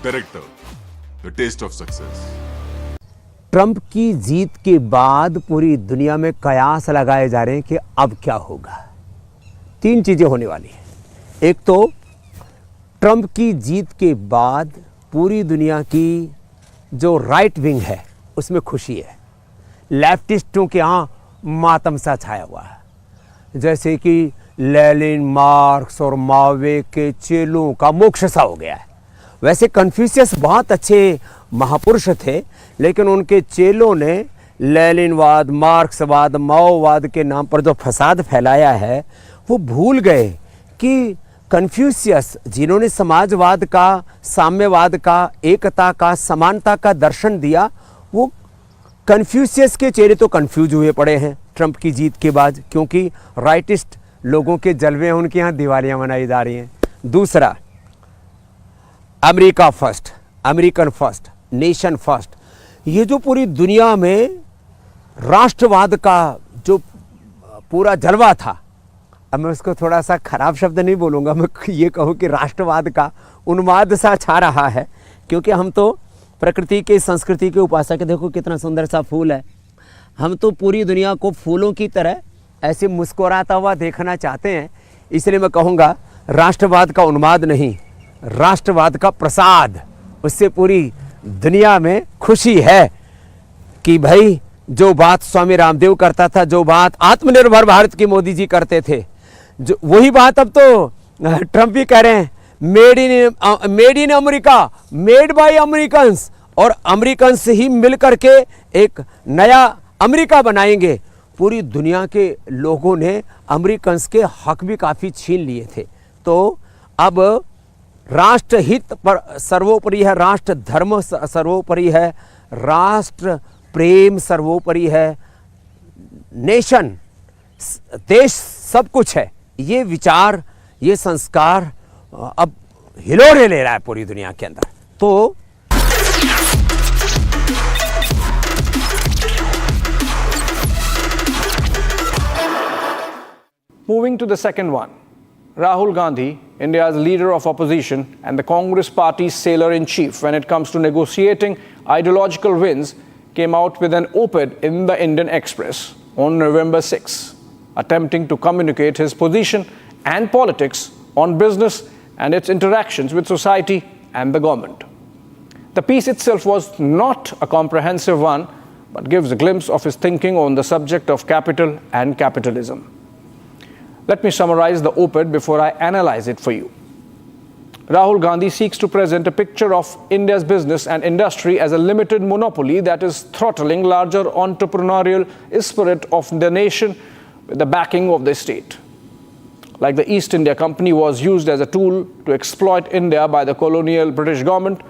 Director, the taste of success. Trump की जीत के बाद पूरी दुनिया में कयास लगाए जा रहे हैं कि अब क्या होगा। 3 चीजें होने वाली हैं। एक तो ट्रंप की जीत के बाद पूरी दुनिया की जो राइट विंग है उसमें खुशी है। लेफ्टिस्टों के यहाँ मातम सा छाया हुआ है, जैसे कि लेनिन, मार्क्स और मावे के चेलों का मोक्ष सा हो गया है। वैसे कन्फ्यूशियस बहुत अच्छे महापुरुष थे, लेकिन उनके चेलों ने लेनिनवाद, मार्क्सवाद, माओवाद के नाम पर जो फसाद फैलाया है वो भूल गए कि कन्फ्यूशियस जिन्होंने समाजवाद का, साम्यवाद का, एकता का, समानता का दर्शन दिया, वो कन्फ्यूशियस के चेहरे तो कन्फ्यूज हुए पड़े हैं ट्रंप की जीत के बाद, क्योंकि राइटिस्ट लोगों के जलवे हैं, उनके यहाँ दिवालियाँ मनाई जा रही हैं। दूसरा, America first, American first, nation first, ये जो पूरी दुनिया में राष्ट्रवाद का जो पूरा जलवा था, अब मैं उसको थोड़ा सा खराब शब्द नहीं बोलूँगा, मैं ये कहूँ कि राष्ट्रवाद का उन्माद सा छा रहा है, क्योंकि हम तो प्रकृति के, संस्कृति के उपासक है। देखो कितना सुंदर सा फूल है, हम तो पूरी दुनिया को फूलों की तरह ऐसे मुस्कुराता हुआ देखना चाहते हैं। इसलिए मैं कहूँगा राष्ट्रवाद का उन्माद नहीं, राष्ट्रवाद का प्रसाद, उससे पूरी दुनिया में खुशी है कि भाई जो बात स्वामी रामदेव करता था, जो बात आत्मनिर्भर भारत की मोदी जी करते थे, जो वही बात अब तो ट्रंप भी कह रहे हैं, made in America, made by Americans, और अमेरिकन्स ही मिल करके एक नया अमेरिका बनाएंगे। पूरी दुनिया के लोगों ने अमेरिकन्स के हक भी काफ़ी छीन लिए थे, तो अब राष्ट्र हित पर सर्वोपरि है, राष्ट्र धर्म सर्वोपरि है, राष्ट्र प्रेम सर्वोपरि है, नेशन देश सब कुछ है। ये विचार, ये संस्कार अब हिलोरे ले रहा है पूरी दुनिया के अंदर। तो Moving to the second one, Rahul Gandhi, India's leader of opposition and the Congress party's sailor-in-chief when it comes to negotiating ideological wins, came out with an op-ed in the Indian Express on November 6, attempting to communicate his position and politics on business and its interactions with society and the government. The piece itself was not a comprehensive one, but gives a glimpse of his thinking on the subject of capital and capitalism. Let me summarize the op-ed before I analyze it for you. Rahul Gandhi seeks to present a picture of India's business and industry as a limited monopoly that is throttling larger entrepreneurial spirit of the nation with the backing of the state. Like the East India Company was used as a tool to exploit India by the colonial British government,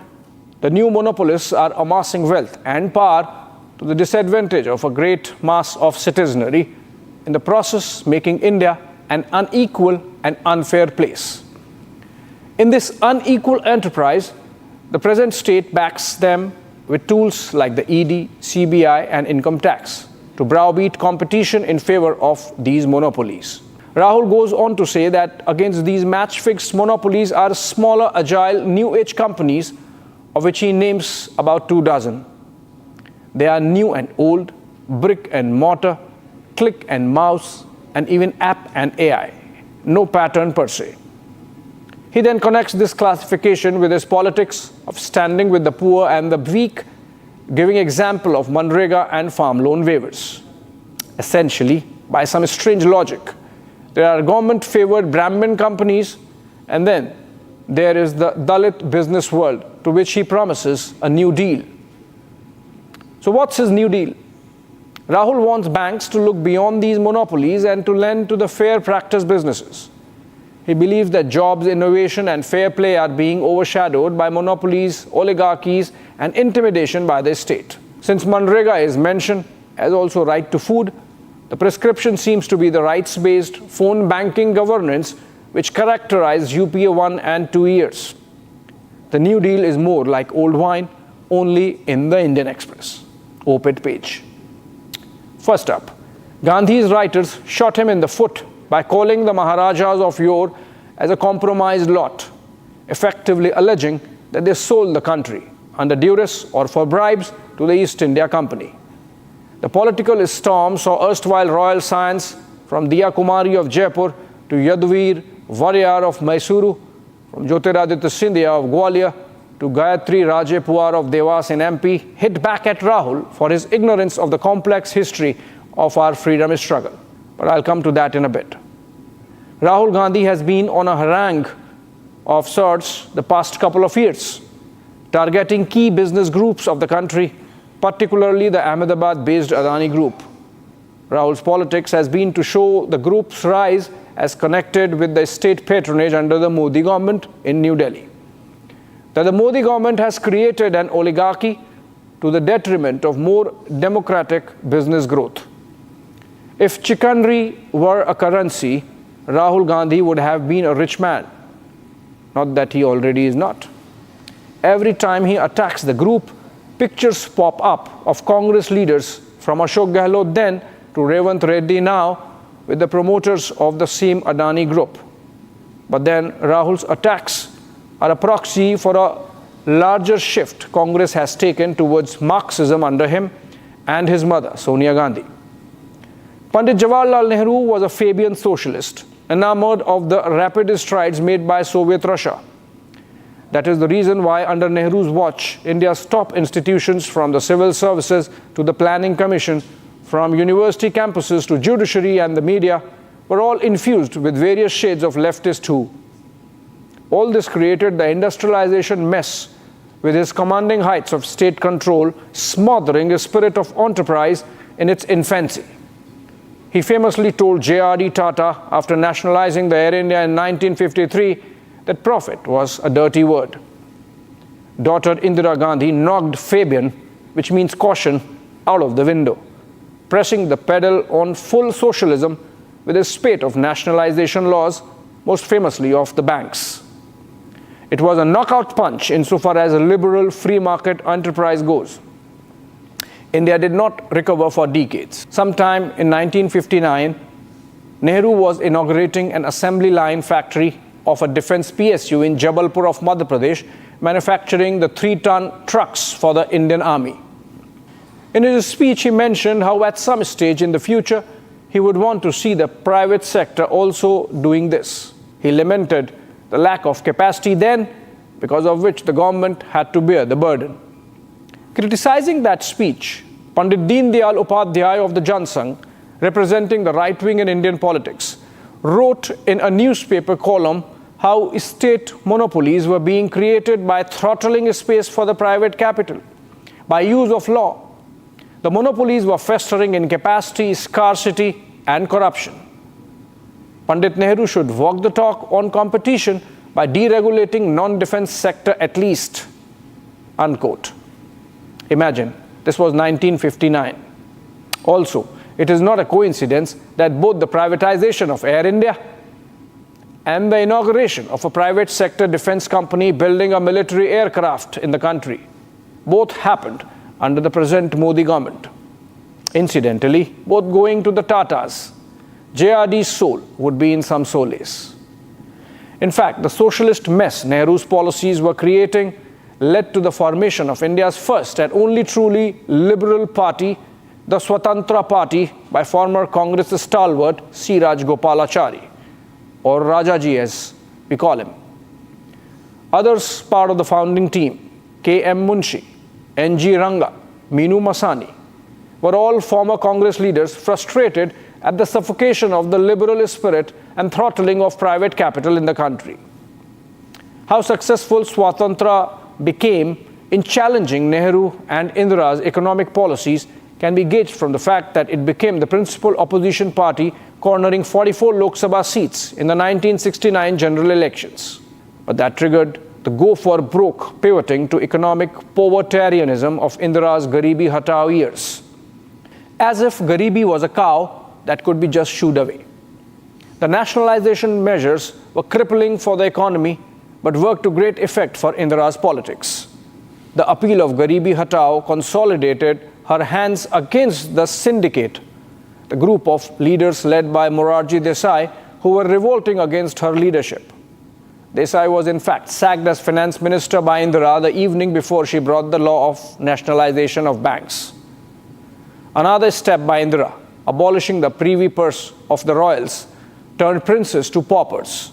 the new monopolists are amassing wealth and power to the disadvantage of a great mass of citizenry, in the process making India an unequal and unfair place. In this unequal enterprise, the present state backs them with tools like the ED, CBI and income tax to browbeat competition in favor of these monopolies. Rahul goes on to say that against these match-fixed monopolies are smaller, agile, new age companies, of which he names about 24. They are new and old, brick and mortar, click and mouse, and even app and AI. No pattern per se. He then connects this classification with his politics of standing with the poor and the weak, giving example of Manrega and farm loan waivers. Essentially, by some strange logic, there are government-favored Brahmin companies, and then there is the Dalit business world, to which he promises a new deal. So what's his new deal? Rahul wants banks to look beyond these monopolies and to lend to the fair practice businesses. He believes that jobs, innovation and fair play are being overshadowed by monopolies, oligarchies and intimidation by the state. Since Manrega is mentioned as also right to food, the prescription seems to be the rights-based phone banking governance which characterized UPA 1 and 2 years. The new deal is more like old wine, only in the Indian Express op-ed page. First up, Gandhi's writers shot him in the foot by calling the Maharajas of yore as a compromised lot, effectively alleging that they sold the country under duress or for bribes to the East India Company. The political storm saw erstwhile royal scions from Diya Kumari of Jaipur to Yaduvir Varyar of Mysuru, from Jyotiraditya Scindia of Gwalior to Gayatri Raje Puar of Devas in MP, hit back at Rahul for his ignorance of the complex history of our freedom struggle. But I'll come to that in a bit. Rahul Gandhi has been on a harangue of sorts the past couple of years, targeting key business groups of the country, particularly the Ahmedabad-based Adani Group. Rahul's politics has been to show the group's rise as connected with the state patronage under the Modi government in New Delhi. That the Modi government has created an oligarchy to the detriment of more democratic business growth. If chicanry were a currency, Rahul Gandhi would have been a rich man. Not that he already is not. Every time he attacks the group, pictures pop up of Congress leaders from Ashok Gehlot then to Revant Reddy now with the promoters of the same Adani group. But then Rahul's attacks are a proxy for a larger shift Congress has taken towards Marxism under him and his mother, Sonia Gandhi. Pandit Jawaharlal Nehru was a Fabian socialist, enamored of the rapid strides made by Soviet Russia. That is the reason why under Nehru's watch, India's top institutions from the civil services to the planning commission, from university campuses to judiciary and the media, were all infused with various shades of leftist who. All this created the industrialization mess with his commanding heights of state control, smothering a spirit of enterprise in its infancy. He famously told J.R.D. Tata after nationalizing the Air India in 1953 that profit was a dirty word. Daughter Indira Gandhi knocked Fabian, which means caution, out of the window, pressing the pedal on full socialism with a spate of nationalization laws, most famously of the banks. It was a knockout punch insofar as a liberal free market enterprise goes. India did not recover for decades. Sometime in 1959, Nehru was inaugurating an assembly line factory of a defense PSU in Jabalpur of Madhya Pradesh, manufacturing the 3-ton trucks for the Indian Army. In his speech, he mentioned how at some stage in the future, he would want to see the private sector also doing this. He lamented the lack of capacity then, because of which the government had to bear the burden. Criticizing that speech, Pandit Deen Dayal Upadhyay of the Jansangh, representing the right wing in Indian politics, wrote in a newspaper column how state monopolies were being created by throttling space for the private capital. By use of law, the monopolies were festering in capacity, scarcity, and corruption. Pandit Nehru should walk the talk on competition by deregulating non-defense sector at least, unquote. Imagine, this was 1959. Also, it is not a coincidence that both the privatization of Air India and the inauguration of a private sector defense company building a military aircraft in the country both happened under the present Modi government. Incidentally, both going to the Tatas, JRD's soul would be in some solace. In fact, the socialist mess Nehru's policies were creating led to the formation of India's first and only truly liberal party, the Swatantra Party, by former Congress stalwart C. Rajagopalachari, or Rajaji as we call him. Others part of the founding team, K.M. Munshi, N.G. Ranga, Meenu Masani, were all former Congress leaders frustrated at the suffocation of the liberal spirit and throttling of private capital in the country. How successful Swatantra became in challenging Nehru and Indira's economic policies can be gauged from the fact that it became the principal opposition party, cornering 44 Lok Sabha seats in the 1969 general elections. But that triggered the go for broke pivoting to economic povertarianism of Indira's Garibi Hatao years. As if Garibi was a cow that could be just shooed away. The nationalization measures were crippling for the economy, but worked to great effect for Indira's politics. The appeal of Garibi Hatao consolidated her hands against the syndicate, the group of leaders led by Morarji Desai, who were revolting against her leadership. Desai was in fact sacked as finance minister by Indira the evening before she brought the law of nationalization of banks. Another step by Indira, abolishing the privy purse of the royals, turned princes to paupers.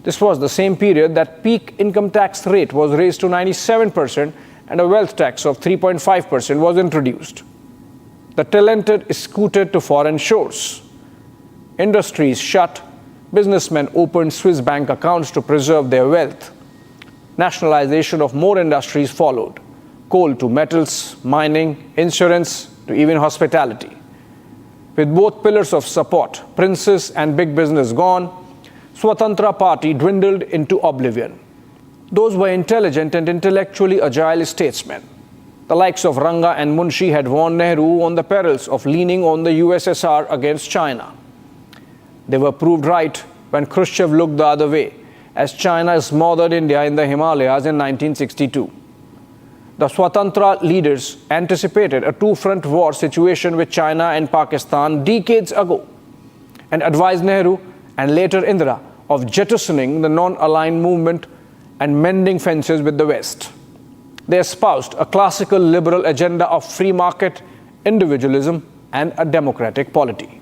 This was the same period that peak income tax rate was raised to 97% and a wealth tax of 3.5% was introduced. The talented scooted to foreign shores. Industries shut. Businessmen opened Swiss bank accounts to preserve their wealth. Nationalization of more industries followed. Coal to metals, mining, insurance, to even hospitality. With both pillars of support, princes and big business gone, Swatantra Party dwindled into oblivion. Those were intelligent and intellectually agile statesmen. The likes of Ranga and Munshi had warned Nehru on the perils of leaning on the USSR against China. They were proved right when Khrushchev looked the other way, as China smothered India in the Himalayas in 1962. The Swatantra leaders anticipated a two-front war situation with China and Pakistan decades ago and advised Nehru and later Indira of jettisoning the non-aligned movement and mending fences with the West. They espoused a classical liberal agenda of free market, individualism, and a democratic polity.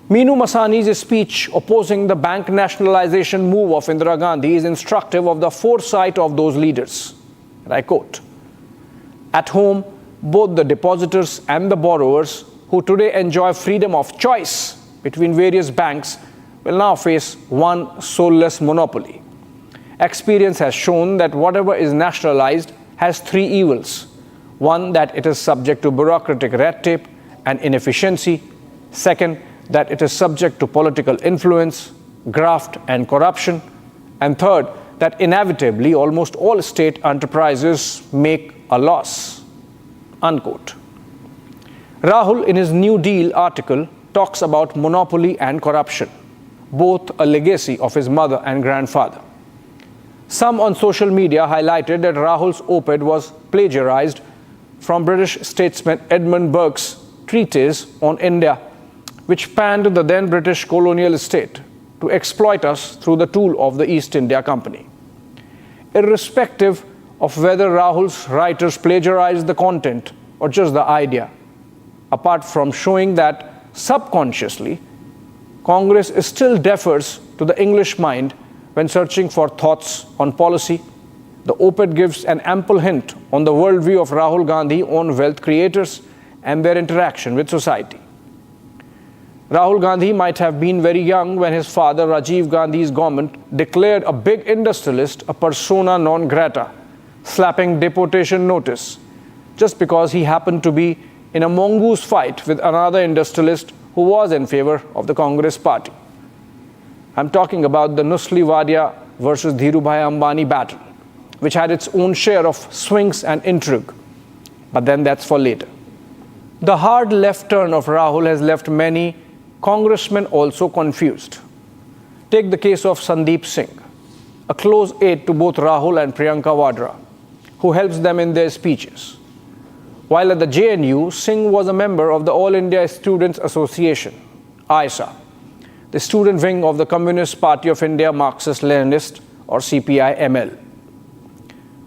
Meenu Masani's speech opposing the bank nationalization move of Indira Gandhi is instructive of the foresight of those leaders. And I quote, "At home, both the depositors and the borrowers who today enjoy freedom of choice between various banks will now face one soulless monopoly. Experience has shown that whatever is nationalized has three evils. One, that it is subject to bureaucratic red tape and inefficiency. Second, that it is subject to political influence, graft, and corruption. And third, that inevitably almost all state enterprises make a loss. Unquote. Rahul, in his New Deal article, talks about monopoly and corruption, both a legacy of his mother and grandfather. Some on social media highlighted that Rahul's op-ed was plagiarized from British statesman Edmund Burke's treatise on India, which panned the then British colonial state to exploit us through the tool of the East India Company. Irrespective of whether Rahul's writers plagiarized the content or just the idea, apart from showing that subconsciously, Congress still defers to the English mind when searching for thoughts on policy, the op-ed gives an ample hint on the worldview of Rahul Gandhi on wealth creators and their interaction with society. Rahul Gandhi might have been very young when his father, Rajiv Gandhi's government, declared a big industrialist a persona non grata, slapping deportation notice, just because he happened to be in a mongoose fight with another industrialist who was in favor of the Congress party. I'm talking about the Nusli Wadia versus Dhirubhai Ambani battle, which had its own share of swings and intrigue. But then that's for later. The hard left turn of Rahul has left many congressmen also confused. Take the case of Sandeep Singh, a close aide to both Rahul and Priyanka Vadra, who helps them in their speeches. While at the JNU, Singh was a member of the All India Students Association, AISA, the student wing of the Communist Party of India Marxist-Leninist or CPI-ML.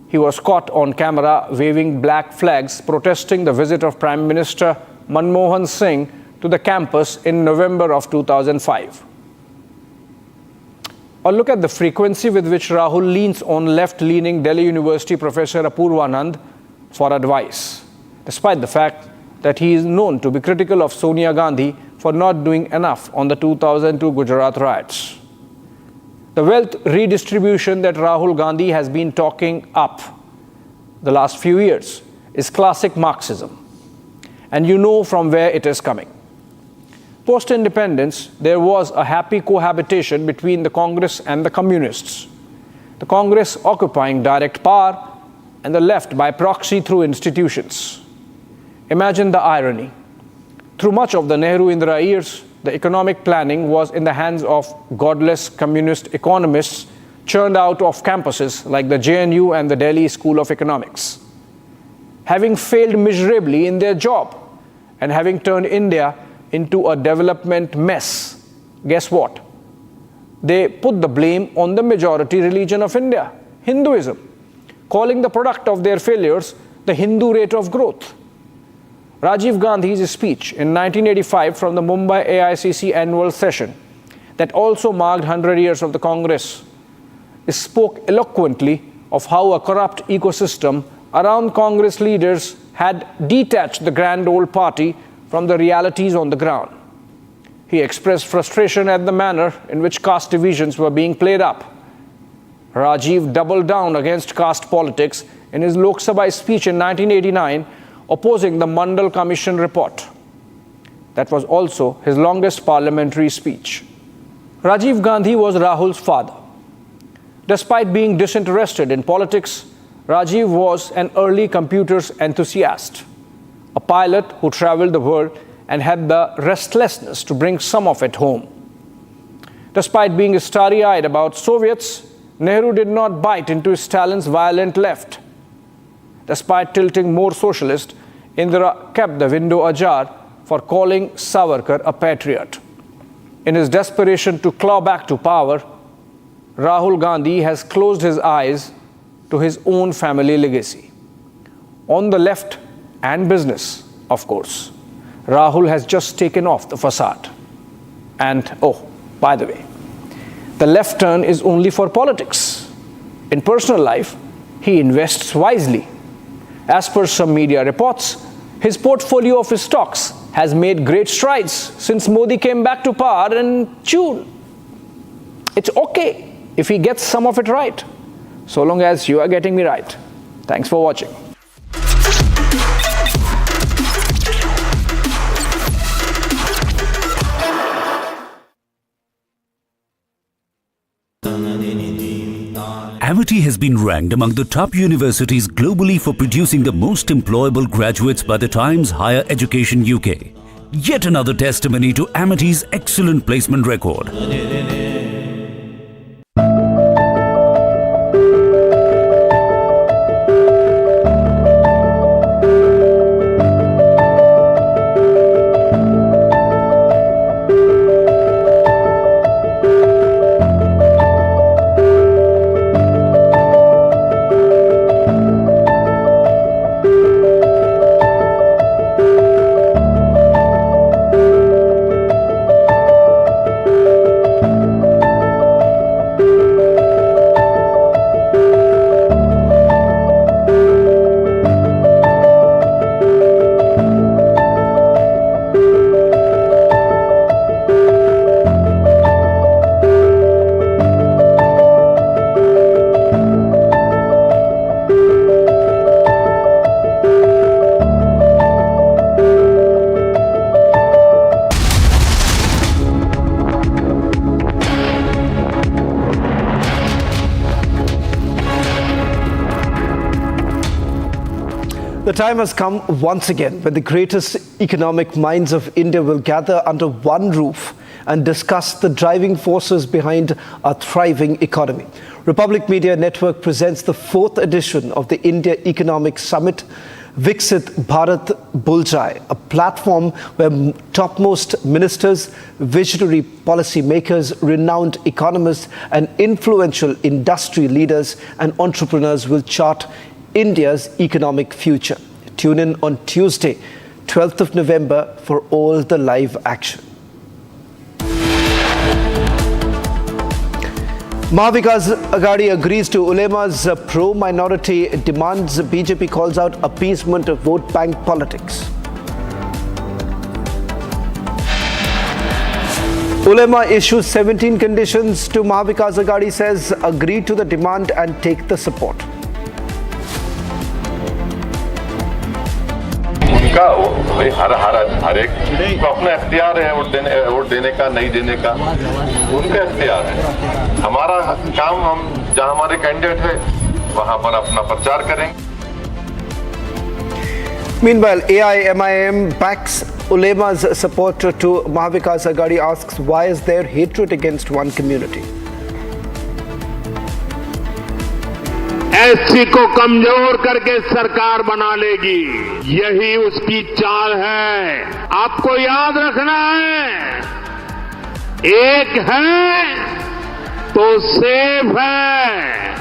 He was caught on camera waving black flags protesting the visit of Prime Minister Manmohan Singh to the campus in November of 2005. Or look at the frequency with which Rahul leans on left-leaning Delhi University Professor Apurvanand for advice, despite the fact that he is known to be critical of Sonia Gandhi for not doing enough on the 2002 Gujarat riots. The wealth redistribution that Rahul Gandhi has been talking up the last few years is classic Marxism, and you know from where it is coming. Post-independence, there was a happy cohabitation between the Congress and the Communists, the Congress occupying direct power and the left by proxy through institutions. Imagine the irony. Through much of the Nehru-Indira years, the economic planning was in the hands of godless communist economists churned out of campuses like the JNU and the Delhi School of Economics. Having failed miserably in their job and having turned India into a development mess, guess what? They put the blame on the majority religion of India, Hinduism, calling the product of their failures the Hindu rate of growth. Rajiv Gandhi's speech in 1985 from the Mumbai AICC annual session that also marked 100 years of the Congress spoke eloquently of how a corrupt ecosystem around Congress leaders had detached the grand old party from the realities on the ground. He expressed frustration at the manner in which caste divisions were being played up. Rajiv doubled down against caste politics in his Lok Sabha speech in 1989, opposing the Mandal Commission report. That was also his longest parliamentary speech. Rajiv Gandhi was Rahul's father. Despite being disinterested in politics, Rajiv was an early computers enthusiast, a pilot who traveled the world and had the restlessness to bring some of it home. Despite being starry-eyed about Soviets, Nehru did not bite into Stalin's violent left. Despite tilting more socialist, Indira kept the window ajar for calling Savarkar a patriot. In his desperation to claw back to power, Rahul Gandhi has closed his eyes to his own family legacy. On the left and business, of course, Rahul has just taken off the facade. And, oh, by the way, the left turn is only for politics. In personal life, he invests wisely. As per some media reports, his portfolio of stocks has made great strides since Modi came back to power in June. It's okay if he gets some of it right, so long as you are getting me right. Thanks for watching. Amity has been ranked among the top universities globally for producing the most employable graduates by the Times Higher Education UK. Yet another testimony to Amity's excellent placement record. The time has come once again when the greatest economic minds of India will gather under one roof and discuss the driving forces behind a thriving economy. Republic Media Network presents the 4th edition of the India Economic Summit, Viksit Bharat Bullseye, a platform where topmost ministers, visionary policymakers, renowned economists and influential industry leaders and entrepreneurs will chart India's economic future. Tune in on Tuesday, 12th of November for all the live action. Mahavikas Aghadi agrees to Ulema's pro-minority demands. BJP calls out appeasement of vote bank politics. Ulema issues 17 conditions to Mahavikas Aghadi, says agree to the demand and take the support. हर एक को अपना इख्तियार है vote देने का नहीं देने का उनका इख्तियार है हमारा काम हम जहां हमारे कैंडिडेट है वहां पर अपना प्रचार करेंगे Meanwhile, AIMIM backs Ulema's support to Mahavikas Aghadi, asks why is there hatred against one community? SC को कमजोर करके सरकार बना लेगी, यही उसकी चाल है। आपको याद रखना है, एक है तो सेफ है।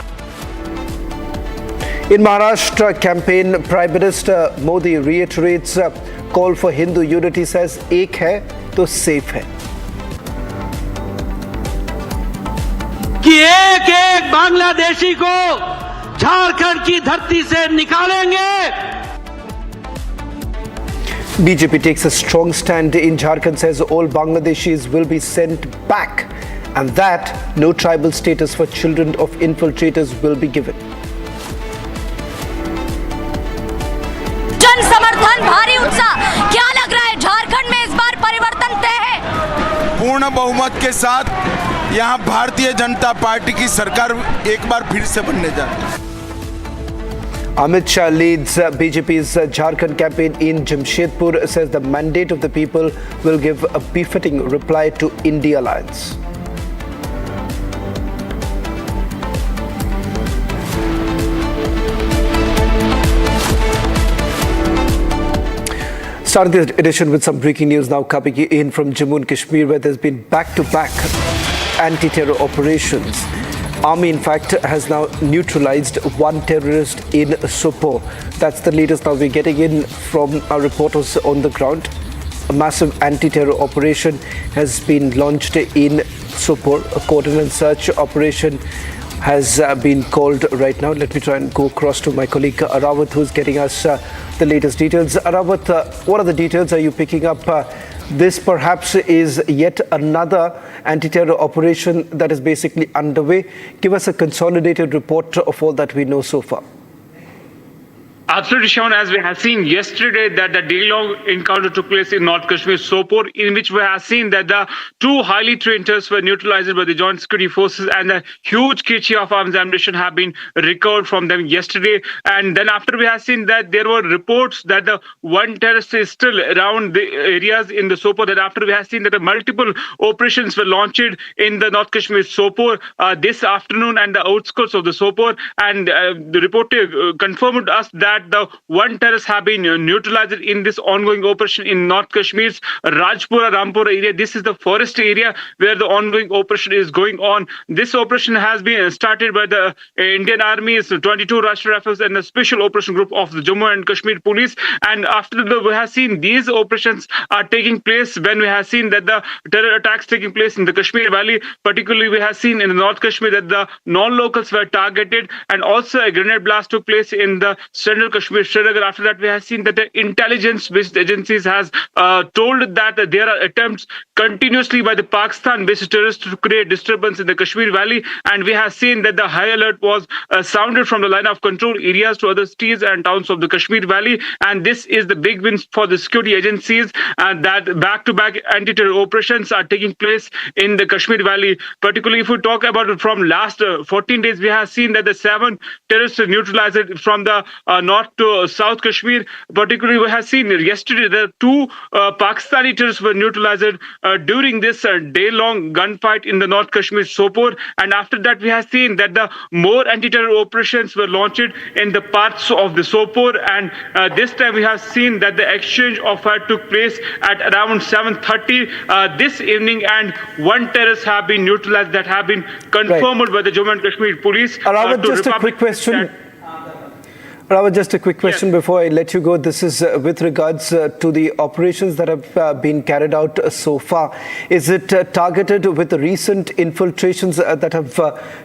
In Maharashtra campaign, Prime Minister Modi reiterates call for Hindu unity, says एक है तो safe है। कि एक एक बांग्लादेशी को झारखंड की धरती से निकालेंगे। BJP takes a strong stand in Jharkhand, says all Bangladeshis will be sent back and that no tribal status for children of infiltrators will be given. जन समर्थन भारी उत्साह, क्या लग रहा है झारखंड में इस बार परिवर्तन तय है? पूर्ण बहुमत के साथ यहाँ भारतीय जनता पार्टी की सरकार एक बार फिर से बनने जा रही है। Amit Shah leads BJP's Jharkhand campaign in Jamshedpur, says the mandate of the people will give a befitting reply to India Alliance. Starting the edition with some breaking news now coming in from Jammu and Kashmir, where there's been back-to-back anti-terror operations. Army, in fact, has now neutralized one terrorist in Sopore. That's the latest now we're getting in from our reporters on the ground. A massive anti-terror operation has been launched in Sopore. A cordon and search operation has been called right now. Let me try and go across to my colleague Arawat, who's getting us the latest details. Arawat, what are the details are you picking up? This perhaps is yet another anti-terror operation that is basically underway. Give us a consolidated report of all that we know so far. Absolutely, Shawn. As we have seen yesterday that the day-long encounter took place in North Kashmir, Sopore, in which we have seen that the two highly trained terrorists were neutralized by the joint security forces, and a huge kg of arms ammunition have been recovered from them yesterday. And then after we have seen that there were reports that the one terrorist is still around the areas in the Sopore. Then after we have seen that the multiple operations were launched in the North Kashmir Sopore this afternoon and the outskirts of the Sopore, and the report confirmed us that the one terrorist have been neutralized in this ongoing operation in North Kashmir's Rajpura Rampura area. This is the forest area where the ongoing operation is going on. This operation has been started by the Indian Army's 22 Rashtriya Rifles and the Special Operation Group of the Jammu and Kashmir Police. And after we have seen these operations are taking place when we have seen that the terror attacks taking place in the Kashmir Valley, particularly we have seen in the North Kashmir that the non-locals were targeted, and also a grenade blast took place in the central Kashmir, Srinagar. After that, we have seen that the intelligence-based agencies has told that there are attempts continuously by the Pakistan-based terrorists to create disturbance in the Kashmir Valley, and we have seen that the high alert was sounded from the line of control areas to other cities and towns of the Kashmir Valley, and this is the big win for the security agencies, and that back-to-back anti-terror operations are taking place in the Kashmir Valley. Particularly, if we talk about it from last 14 days, we have seen that the 7 terrorists neutralized from the north to South Kashmir. Particularly, we have seen yesterday the 2 Pakistani terrorists were neutralized during this day-long gunfight in the North Kashmir Sopore. And after that, we have seen that the more anti-terror operations were launched in the parts of the Sopore. And this time, we have seen that the exchange of fire took place at around 7:30 this evening, and 1 terrorist have been neutralized that have been confirmed by the Jammu and Kashmir Police. Just a quick question. Rahul, just a quick question before I let you go. This is with regards to the operations that have been carried out so far. Is it targeted with the recent infiltrations that have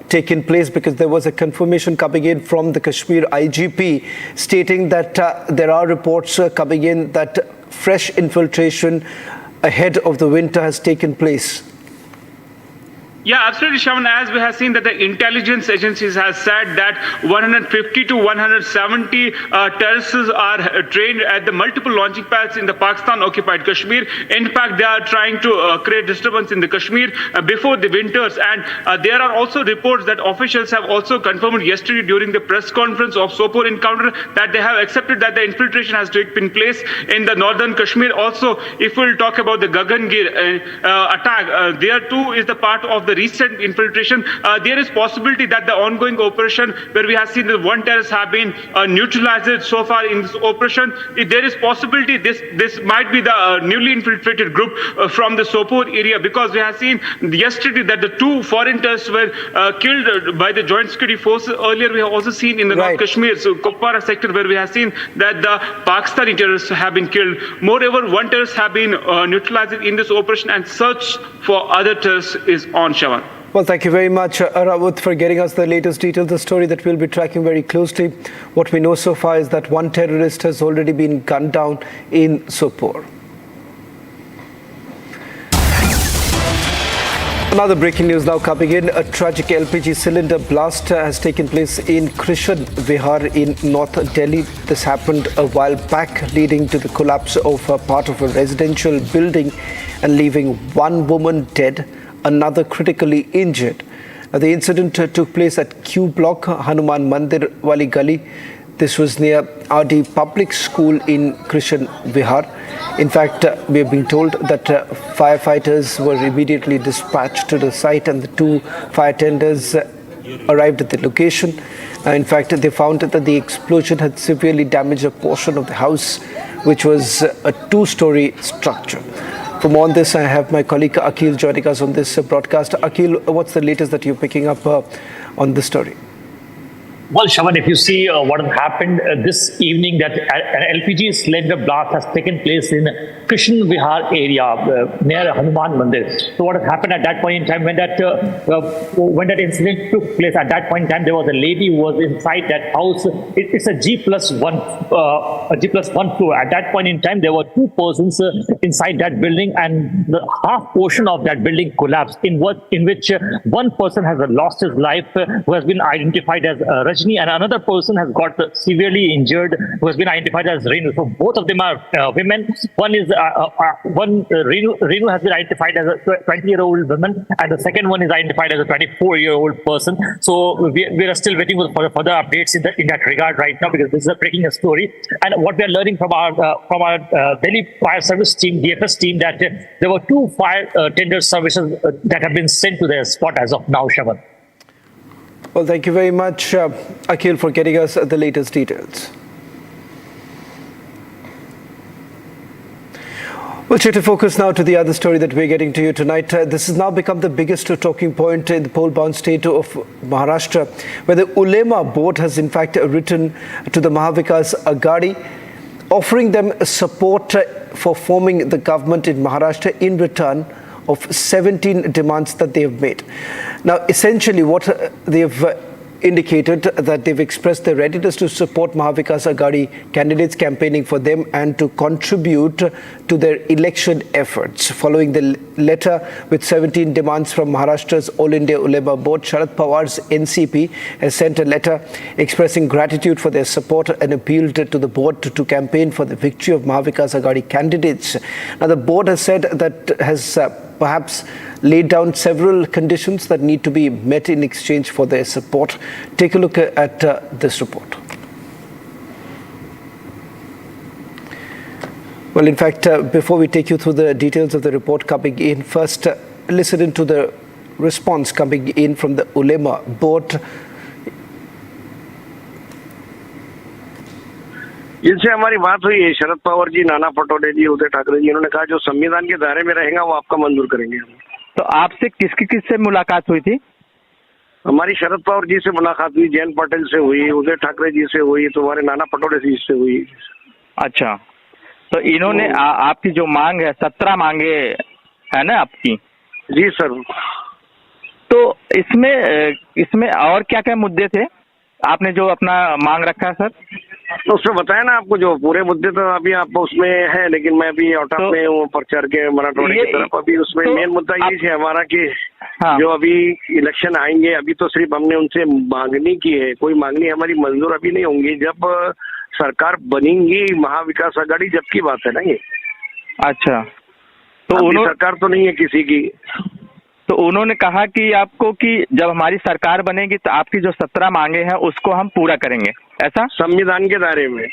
taken place? Because there was a confirmation coming in from the Kashmir IGP stating that there are reports coming in that fresh infiltration ahead of the winter has taken place. Yeah, absolutely, Shaman. As we have seen that the intelligence agencies have said that 150 to 170 terrorists are trained at the multiple launching pads in the Pakistan-occupied Kashmir. In fact, they are trying to create disturbance in the Kashmir before the winters. And there are also reports that officials have also confirmed yesterday during the press conference of Sopore encounter that they have accepted that the infiltration has taken place in the northern Kashmir. Also, if we'll talk about the Gagangir attack, there too is the part of the recent infiltration. There is possibility that the ongoing operation where we have seen that 1 terrorist have been neutralized so far in this operation, there is possibility this might be the newly infiltrated group from the Sopore area, because we have seen yesterday that the 2 foreign terrorists were killed by the joint security forces. Earlier we have also seen in the North Kashmir, so Kupwara sector, where we have seen that the Pakistani terrorists have been killed. Moreover, 1 terrorist have been neutralized in this operation, and search for other terrorists is on. Shawan. Well, thank you very much, Rawat, for getting us the latest details, the story that we'll be tracking very closely. What we know so far is that 1 terrorist has already been gunned down in Sopore. Another breaking news now coming in. A tragic LPG cylinder blast has taken place in Krishan Vihar in North Delhi. This happened a while back, leading to the collapse of a part of a residential building and leaving 1 woman dead, another critically injured. The incident took place at Q Block, Hanuman Mandir Wali Gali. This was near RD Public School in Krishan Vihar. In fact, we have been told that firefighters were immediately dispatched to the site, and the 2 fire tenders arrived at the location. In fact, they found that the explosion had severely damaged a portion of the house, which was a 2-story structure. For more on this, I have my colleague Akhil joining us on this broadcast. Akhil, what's the latest that you're picking up on this story? Well, Shaman, if you see what has happened this evening, that an LPG cylinder blast has taken place in Krishan Vihar area near Hanuman Mandir. So what has happened at that point in time, when that incident took place, at that point in time, there was a lady who was inside that house. It's a G+1 floor. At that point in time, there were 2 persons inside that building, and the half portion of that building collapsed, in which 1 person has lost his life, who has been identified as Rajat Rajni, and another person has got severely injured, who has been identified as Renu. So both of them are women. One is Renu has been identified as a 20-year-old woman, and the second one is identified as a 24-year-old person. So we are still waiting for further updates in that regard right now, because this is a breaking story. And what we are learning from our Delhi Fire Service team, DFS team, that there were 2 fire tender services that have been sent to their spot as of now, Shaban. Well, thank you very much, Akhil, for getting us the latest details. We'll shift to focus now to the other story that we're getting to you tonight. This has now become the biggest talking point in the poll-bound state of Maharashtra, where the Ulema board has in fact written to the Mahavikas Aghadi, offering them support for forming the government in Maharashtra in return of 17 demands that they have made. Now, essentially what they have indicated that they've expressed their readiness to support Mahavikas Aghadi candidates campaigning for them and to contribute to their election efforts. Following the letter with 17 demands from Maharashtra's All India Ulema Board, Sharad Pawar's NCP has sent a letter expressing gratitude for their support and appealed to the board to campaign for the victory of Mahavikas Aghadi candidates. Now, the board has said that has perhaps laid down several conditions that need to be met in exchange for their support. Take a look at this report. Well, in fact, before we take you through the details of the report coming in, first listen into the response coming in from the Ulema board. जिनसे हमारी बात हुई है, शरद पवार जी, नाना पटोले जी, उदय ठाकरे जी, इन्होंने कहा जो संविधान के दायरे में रहेगा वो आपका मंजूर करेंगे। तो आपसे किससे मुलाकात हुई थी? हमारी शरद पवार जी से मुलाकात हुई, जयंत पाटिल से हुई, उदय ठाकरे जी से हुई, तुम्हारे नाना पटोले जी से हुई। अच्छा, तो इन्होंने आपकी जो मांग है 17 मांगे है ना आपकी? जी सर। तो इसमें और क्या क्या मुद्दे थे आपने जो अपना मांग रखा है सर? तो उसमें बताया ना आपको, जो पूरे मुद्दे तो अभी आप उसमें है, लेकिन मैं अभी आउट ऑफ में हूँ प्रचार के मराठवाड़े की तरफ। अभी उसमें मेन मुद्दा ये है हमारा कि जो अभी इलेक्शन आएंगे, अभी तो सिर्फ हमने उनसे मांगनी की है, कोई मांगनी हमारी मंजूर अभी नहीं होंगी। जब सरकार बनेंगी महाविकास आघाड़ी, जब की बात है ना ये। अच्छा, तो सरकार तो नहीं है किसी की। तो उन्होंने कहा कि आपको कि जब हमारी सरकार बनेगी तो आपकी जो 17 मांगे हैं उसको हम पूरा करेंगे, ऐसा? संविधान के दायरे में।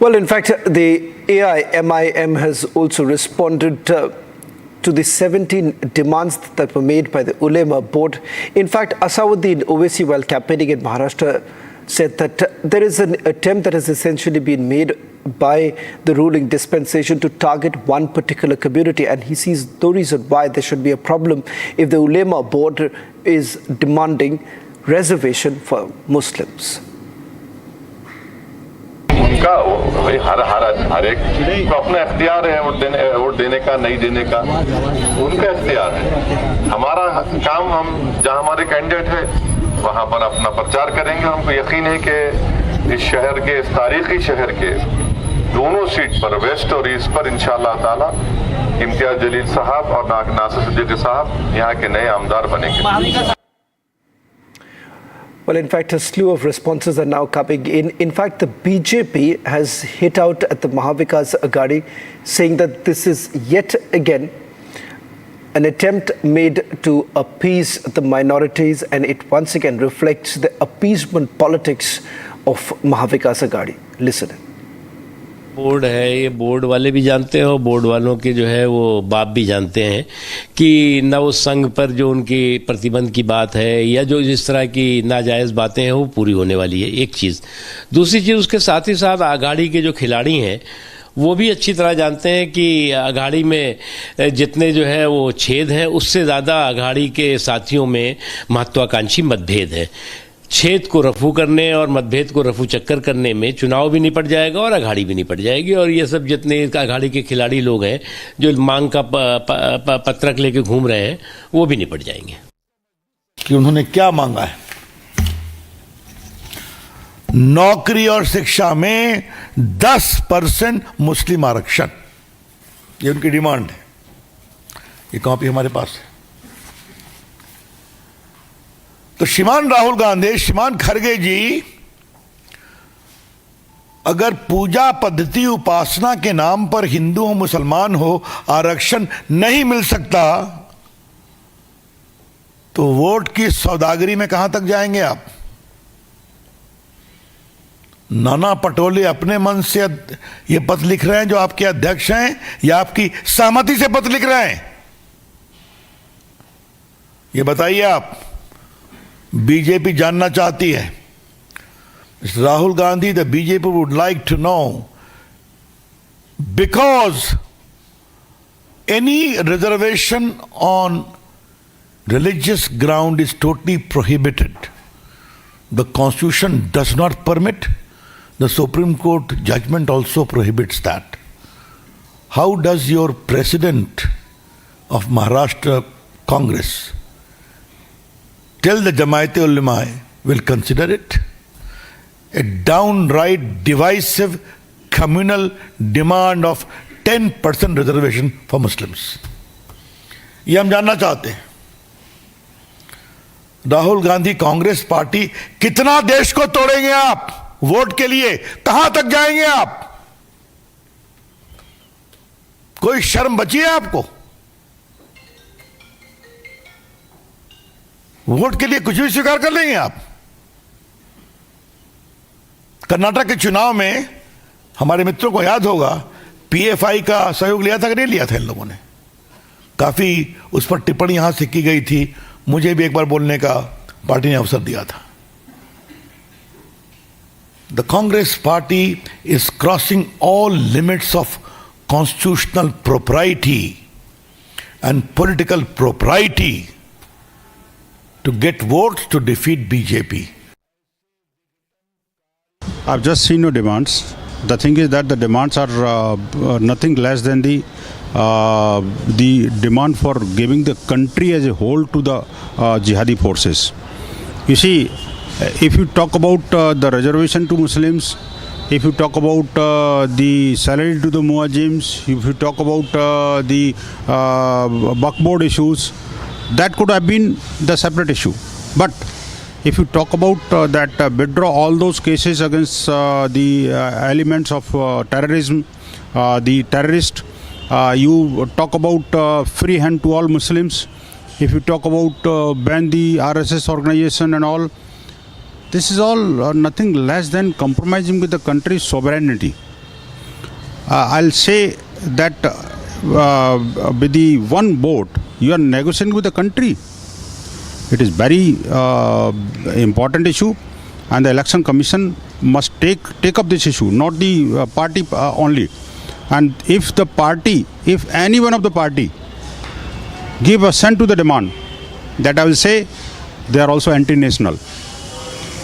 Well, in fact, the AIMIM has also responded to the 17 demands that were made by the Ulema board. In fact, Asawuddin Owaisi, while campaigning in Maharashtra, said that there is an attempt that has essentially been made by the ruling dispensation to target one particular community, and he sees no reason why there should be a problem if the Ulema board is demanding reservation for Muslims. उनका हर एक को अपना इख्तियार है vote देने का, नहीं देने का उनका इख्तियार है। हमारा काम, हम जहां हमारे कैंडिडेट है वहां पर अपना प्रचार करेंगे। हमको यकीन है कि इस शहर के, इस तारीखी शहर के दोनों सीट पर, वेस्ट और ईस्ट पर, इंशाअल्लाह ताला इम्तियाज जलील साहब और नासिर सिद्दीकी साहब यहाँ के नए आमदार बनेंगे। Well, in fact, a slew of responses are now coming in. In fact, the BJP has hit out at the Mahavikas Aghadi, saying that this is yet again an attempt made to appease the minorities, and it once again reflects the appeasement politics of Mahavikas Aghadi. Listen. Board है, ये board वाले भी जानते हैं और board वालों के जो है वो बाप भी जानते हैं कि नव संघ पर जो उनकी प्रतिबंध की बात है या जो जिस तरह की नाजायज़ बातें हैं वो पूरी होने वाली है, एक चीज़। दूसरी चीज़, उसके साथ ही साथ अघाड़ी के जो खिलाड़ी हैं वो भी अच्छी तरह जानते हैं कि अघाड़ी में जितने जो है वो छेद हैं, उससे ज़्यादा अघाड़ी के साथियों में महत्वाकांक्षी मतभेद है। छेद को रफू करने और मतभेद को रफू चक्कर करने में चुनाव भी निपट जाएगा और अघाड़ी भी निपट जाएगी, और ये सब जितने अघाड़ी के खिलाड़ी लोग हैं जो मांग का पत्रक लेके घूम रहे हैं वो भी निपट जाएंगे। कि उन्होंने क्या मांगा है? नौकरी और शिक्षा में 10% मुस्लिम आरक्षण, ये उनकी डिमांड है। ये कॉपी हमारे पास है। तो श्रीमान राहुल गांधी, श्रीमान खड़गे जी, अगर पूजा पद्धति उपासना के नाम पर हिंदू हो मुसलमान हो आरक्षण नहीं मिल सकता, तो वोट की सौदागरी में कहां तक जाएंगे आप? नाना पटोले अपने मन से ये पत्र लिख रहे हैं जो आपके अध्यक्ष हैं, या आपकी सहमति से पत्र लिख रहे हैं? ये बताइए आप। बीजेपी जानना चाहती है। Rahul Gandhi, the BJP would like to know, because any reservation on religious ground is totally prohibited. The Constitution does not permit. The Supreme Court judgment also prohibits that. How does your president of Maharashtra Congress tell the Jamaat-e-Ulema will consider it? A downright divisive communal demand of 10% reservation for Muslims. ये हम जानना चाहते हैं। Rahul Gandhi Congress party कितना देश को तोड़ेंगे आप वोट के लिए? कहां तक जाएंगे आप? कोई शर्म बची है आपको? वोट के लिए कुछ भी स्वीकार कर लेंगे आप? कर्नाटक के चुनाव में हमारे मित्रों को याद होगा, पीएफआई का सहयोग लिया था कि नहीं लिया था इन लोगों ने? काफी उस पर टिप्पणी यहां से की गई थी, मुझे भी एक बार बोलने का पार्टी ने अवसर दिया था। The Congress party is crossing all limits of constitutional propriety and political propriety to get votes to defeat BJP. I've just seen your demands. The thing is that the demands are nothing less than the demand for giving the country as a whole to the jihadi forces. You see, if you talk about the reservation to Muslims, if you talk about the salary to the muajims, if you talk about the baord issues, that could have been the separate issue. But if you talk about that withdraw all those cases against the elements of terrorism, the terrorist, you talk about free hand to all Muslims, if you talk about ban the RSS organization and all, this is all nothing less than compromising with the country's sovereignty. I'll say that with the one vote, you are negotiating with the country. It is very important issue, and the election commission must take up this issue, not the party only. And if the party, if any one of the party give assent to the demand, that I will say they are also anti-national,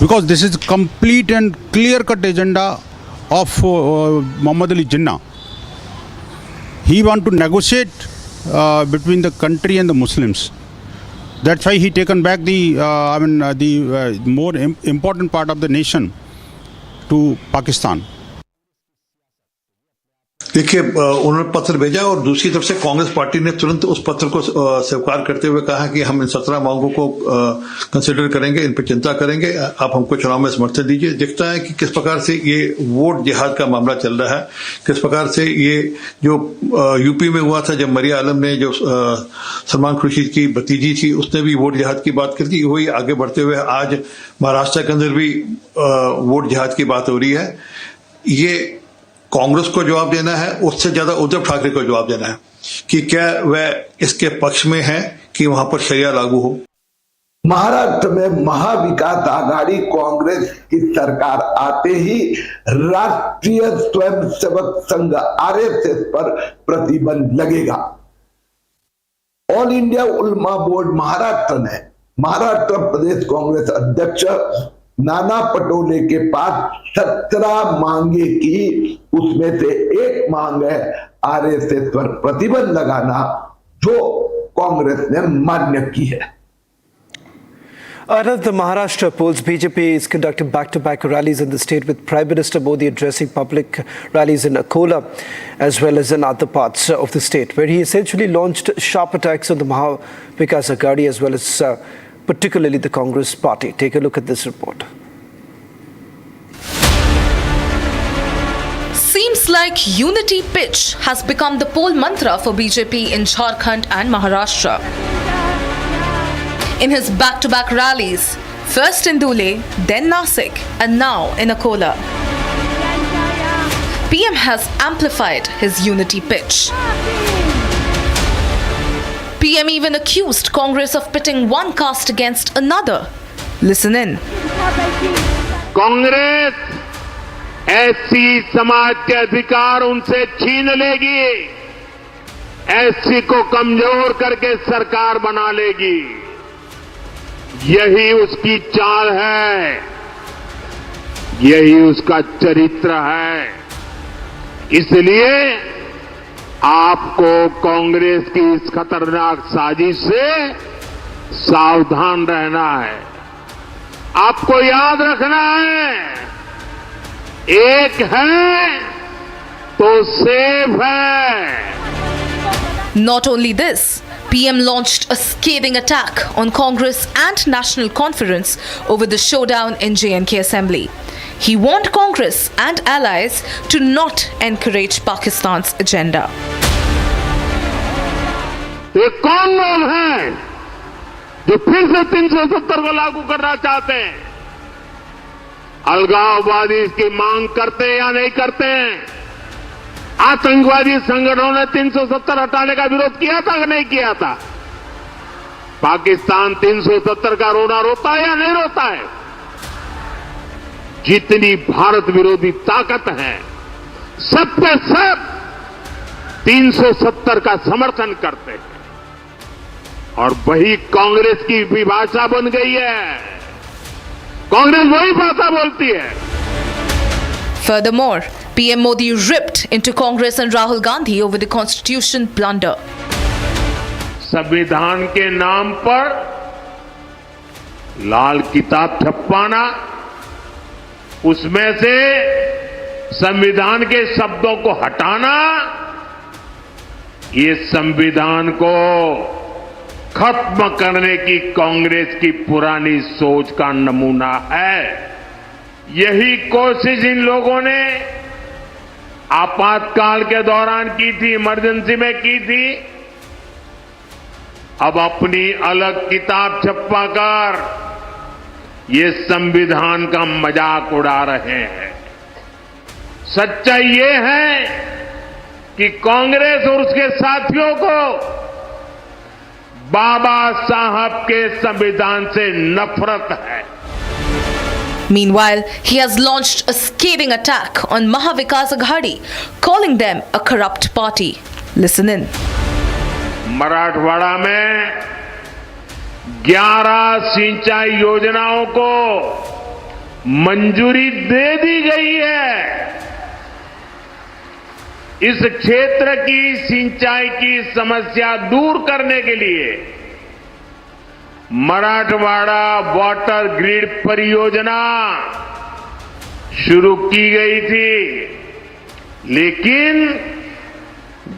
because this is complete and clear-cut agenda of Muhammad Ali Jinnah. He want to negotiate between the country and the Muslims. That's why he taken back the more important part of the nation to Pakistan. देखिए, उन्होंने पत्र भेजा और दूसरी तरफ से Congress party ने तुरंत उस पत्र को स्वीकार करते हुए कहा कि हम इन 17 मांगों को कंसिडर करेंगे, इन पर चिंता करेंगे, आप हमको चुनाव में समर्थन दीजिए। दिखता है कि किस प्रकार से ये वोट जिहाद का मामला चल रहा है, किस प्रकार से ये जो यूपी में हुआ था जब मरिया आलम ने जो सलमान खुर्शीद की भतीजी थी उसने भी वोट जिहाद की बात कर दी, वही आगे बढ़ते हुए आज महाराष्ट्र के अंदर भी वोट जिहाद की बात हो रही है। ये कांग्रेस को जवाब देना है, उससे ज्यादा उद्धव ठाकरे को जवाब देना है कि क्या वह इसके पक्ष में है कि वहां पर शरिया लागू हो। महाराष्ट्र में महाविकास आघाड़ी कांग्रेस की सरकार आते ही राष्ट्रीय स्वयंसेवक संघ आरएसएस पर प्रतिबंध लगेगा। ऑल इंडिया उलमा बोर्ड महाराष्ट्र ने महाराष्ट्र प्रदेश कांग्रेस अध्यक्ष नाना पटोले के पास 17 मांगे की, उसमें से एक मांग है आरएसएस पर प्रतिबंध लगाना, जो कांग्रेस ने मान्य की है। Out of the Maharashtra polls, BJP is conducting back-to-back rallies in the state, with Prime Minister Modi addressing public rallies in Akola as well as in other parts of the state, where he essentially launched sharp attacks on the Mahavikas Aghadi as well as particularly the Congress party. Take a look at this report. Seems like unity pitch has become the poll mantra for BJP in Jharkhand and Maharashtra. In his back-to-back rallies, first in Dhule, then Nasik, and now in Akola, PM has amplified his unity pitch. PM even accused Congress of pitting one caste against another. Listen in. Congress SC समाज के अधिकार उनसे छीन लेगी, SC को कमजोर करके सरकार बना लेगी। यही उसकी चाल है, यही उसका चरित्र है। इसलिए आपको कांग्रेस की इस खतरनाक साजिश से सावधान रहना है। आपको याद रखना है, एक है तो सेफ है। Not only this, PM launched a scathing attack on Congress and National Conference over the showdown in J&K Assembly. He warned Congress and allies to not encourage Pakistan's agenda. ये कौन लोग हैं जो फिर से 370 को लागू करना चाहते हैं? अलगाववादी इसकी मांग करते हैं या नहीं करते हैं? आतंकवादी संगठनों ने 370 हटाने का विरोध किया था कि नहीं किया था? पाकिस्तान 370 का रोना रोता है या नहीं रोता है? जितनी भारत विरोधी ताकत है, सब पे सब 370 का समर्थन करते हैं, और वही कांग्रेस की विभाषा बन गई है। कांग्रेस वही भाषा बोलती है। Furthermore, PM Modi ripped into Congress and Rahul Gandhi over the constitution blunder. संविधान के नाम पर लाल किताब छपवाना, उसमें से संविधान के शब्दों को हटाना, ये संविधान को खत्म करने की कांग्रेस की पुरानी सोच का नमूना है। यही कोशिश इन लोगों ने आपातकाल के दौरान की थी, इमरजेंसी में की थी। अब अपनी अलग किताब छपवाकर ये संविधान का मजाक उड़ा रहे हैं। सच्चाई ये है कि कांग्रेस और उसके साथियों को बाबा साहब के संविधान से नफरत है। Meanwhile, he has launched a scathing attack on Maha Vikas Aghadi, calling them a corrupt party. Listen in. Marathwada में 11 सिंचाई योजनाओं को मंजूरी दे दी गई है। इस क्षेत्र की सिंचाई की समस्या दूर करने के लिए मराठवाड़ा वाटर ग्रिड परियोजना शुरू की गई थी, लेकिन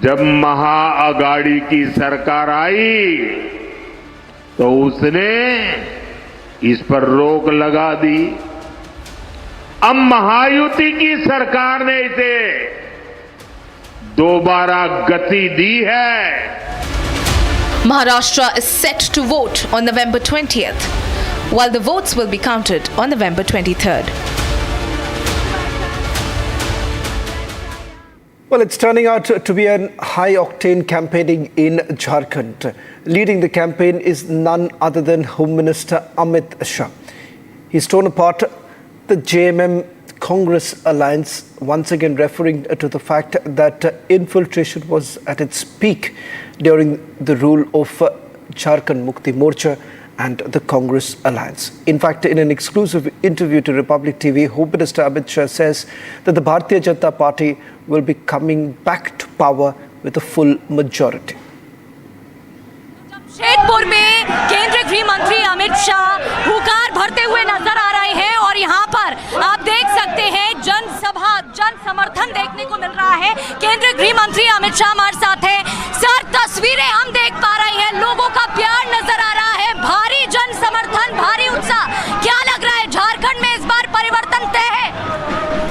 जब महाअगाड़ी की सरकार आई तो उसने इस पर रोक लगा दी। अब महायुति की सरकार ने इसे दोबारा गति दी है। Maharashtra is set to vote on November 20th, while the votes will be counted on November 23rd. Well, it's turning out to be a high-octane campaigning in Jharkhand. Leading the campaign is none other than Home Minister Amit Shah. He's torn apart the JMM Congress alliance, once again referring to the fact that infiltration was at its peak during the rule of Jharkhand Mukti Morcha and the Congress alliance. In fact, in an exclusive interview to Republic TV, Home Minister Amit Shah says that the Bharatiya Janata Party will be coming back to power with a full majority. Jamshedpur में केंद्रीय गृह मंत्री अमित शाह हुकार भरते हुए नजर आ रहे हैं और यहाँ पर आप देख सकते हैं जनसभा, जन समर्थन देखने को मिल रहा है। केंद्रीय गृह मंत्री अमित शाह हमारे साथ हैं। सर, तस्वीरें हम देख पा रहे हैं, लोगों का प्यार नजर आ रहा है, भारी जन समर्थन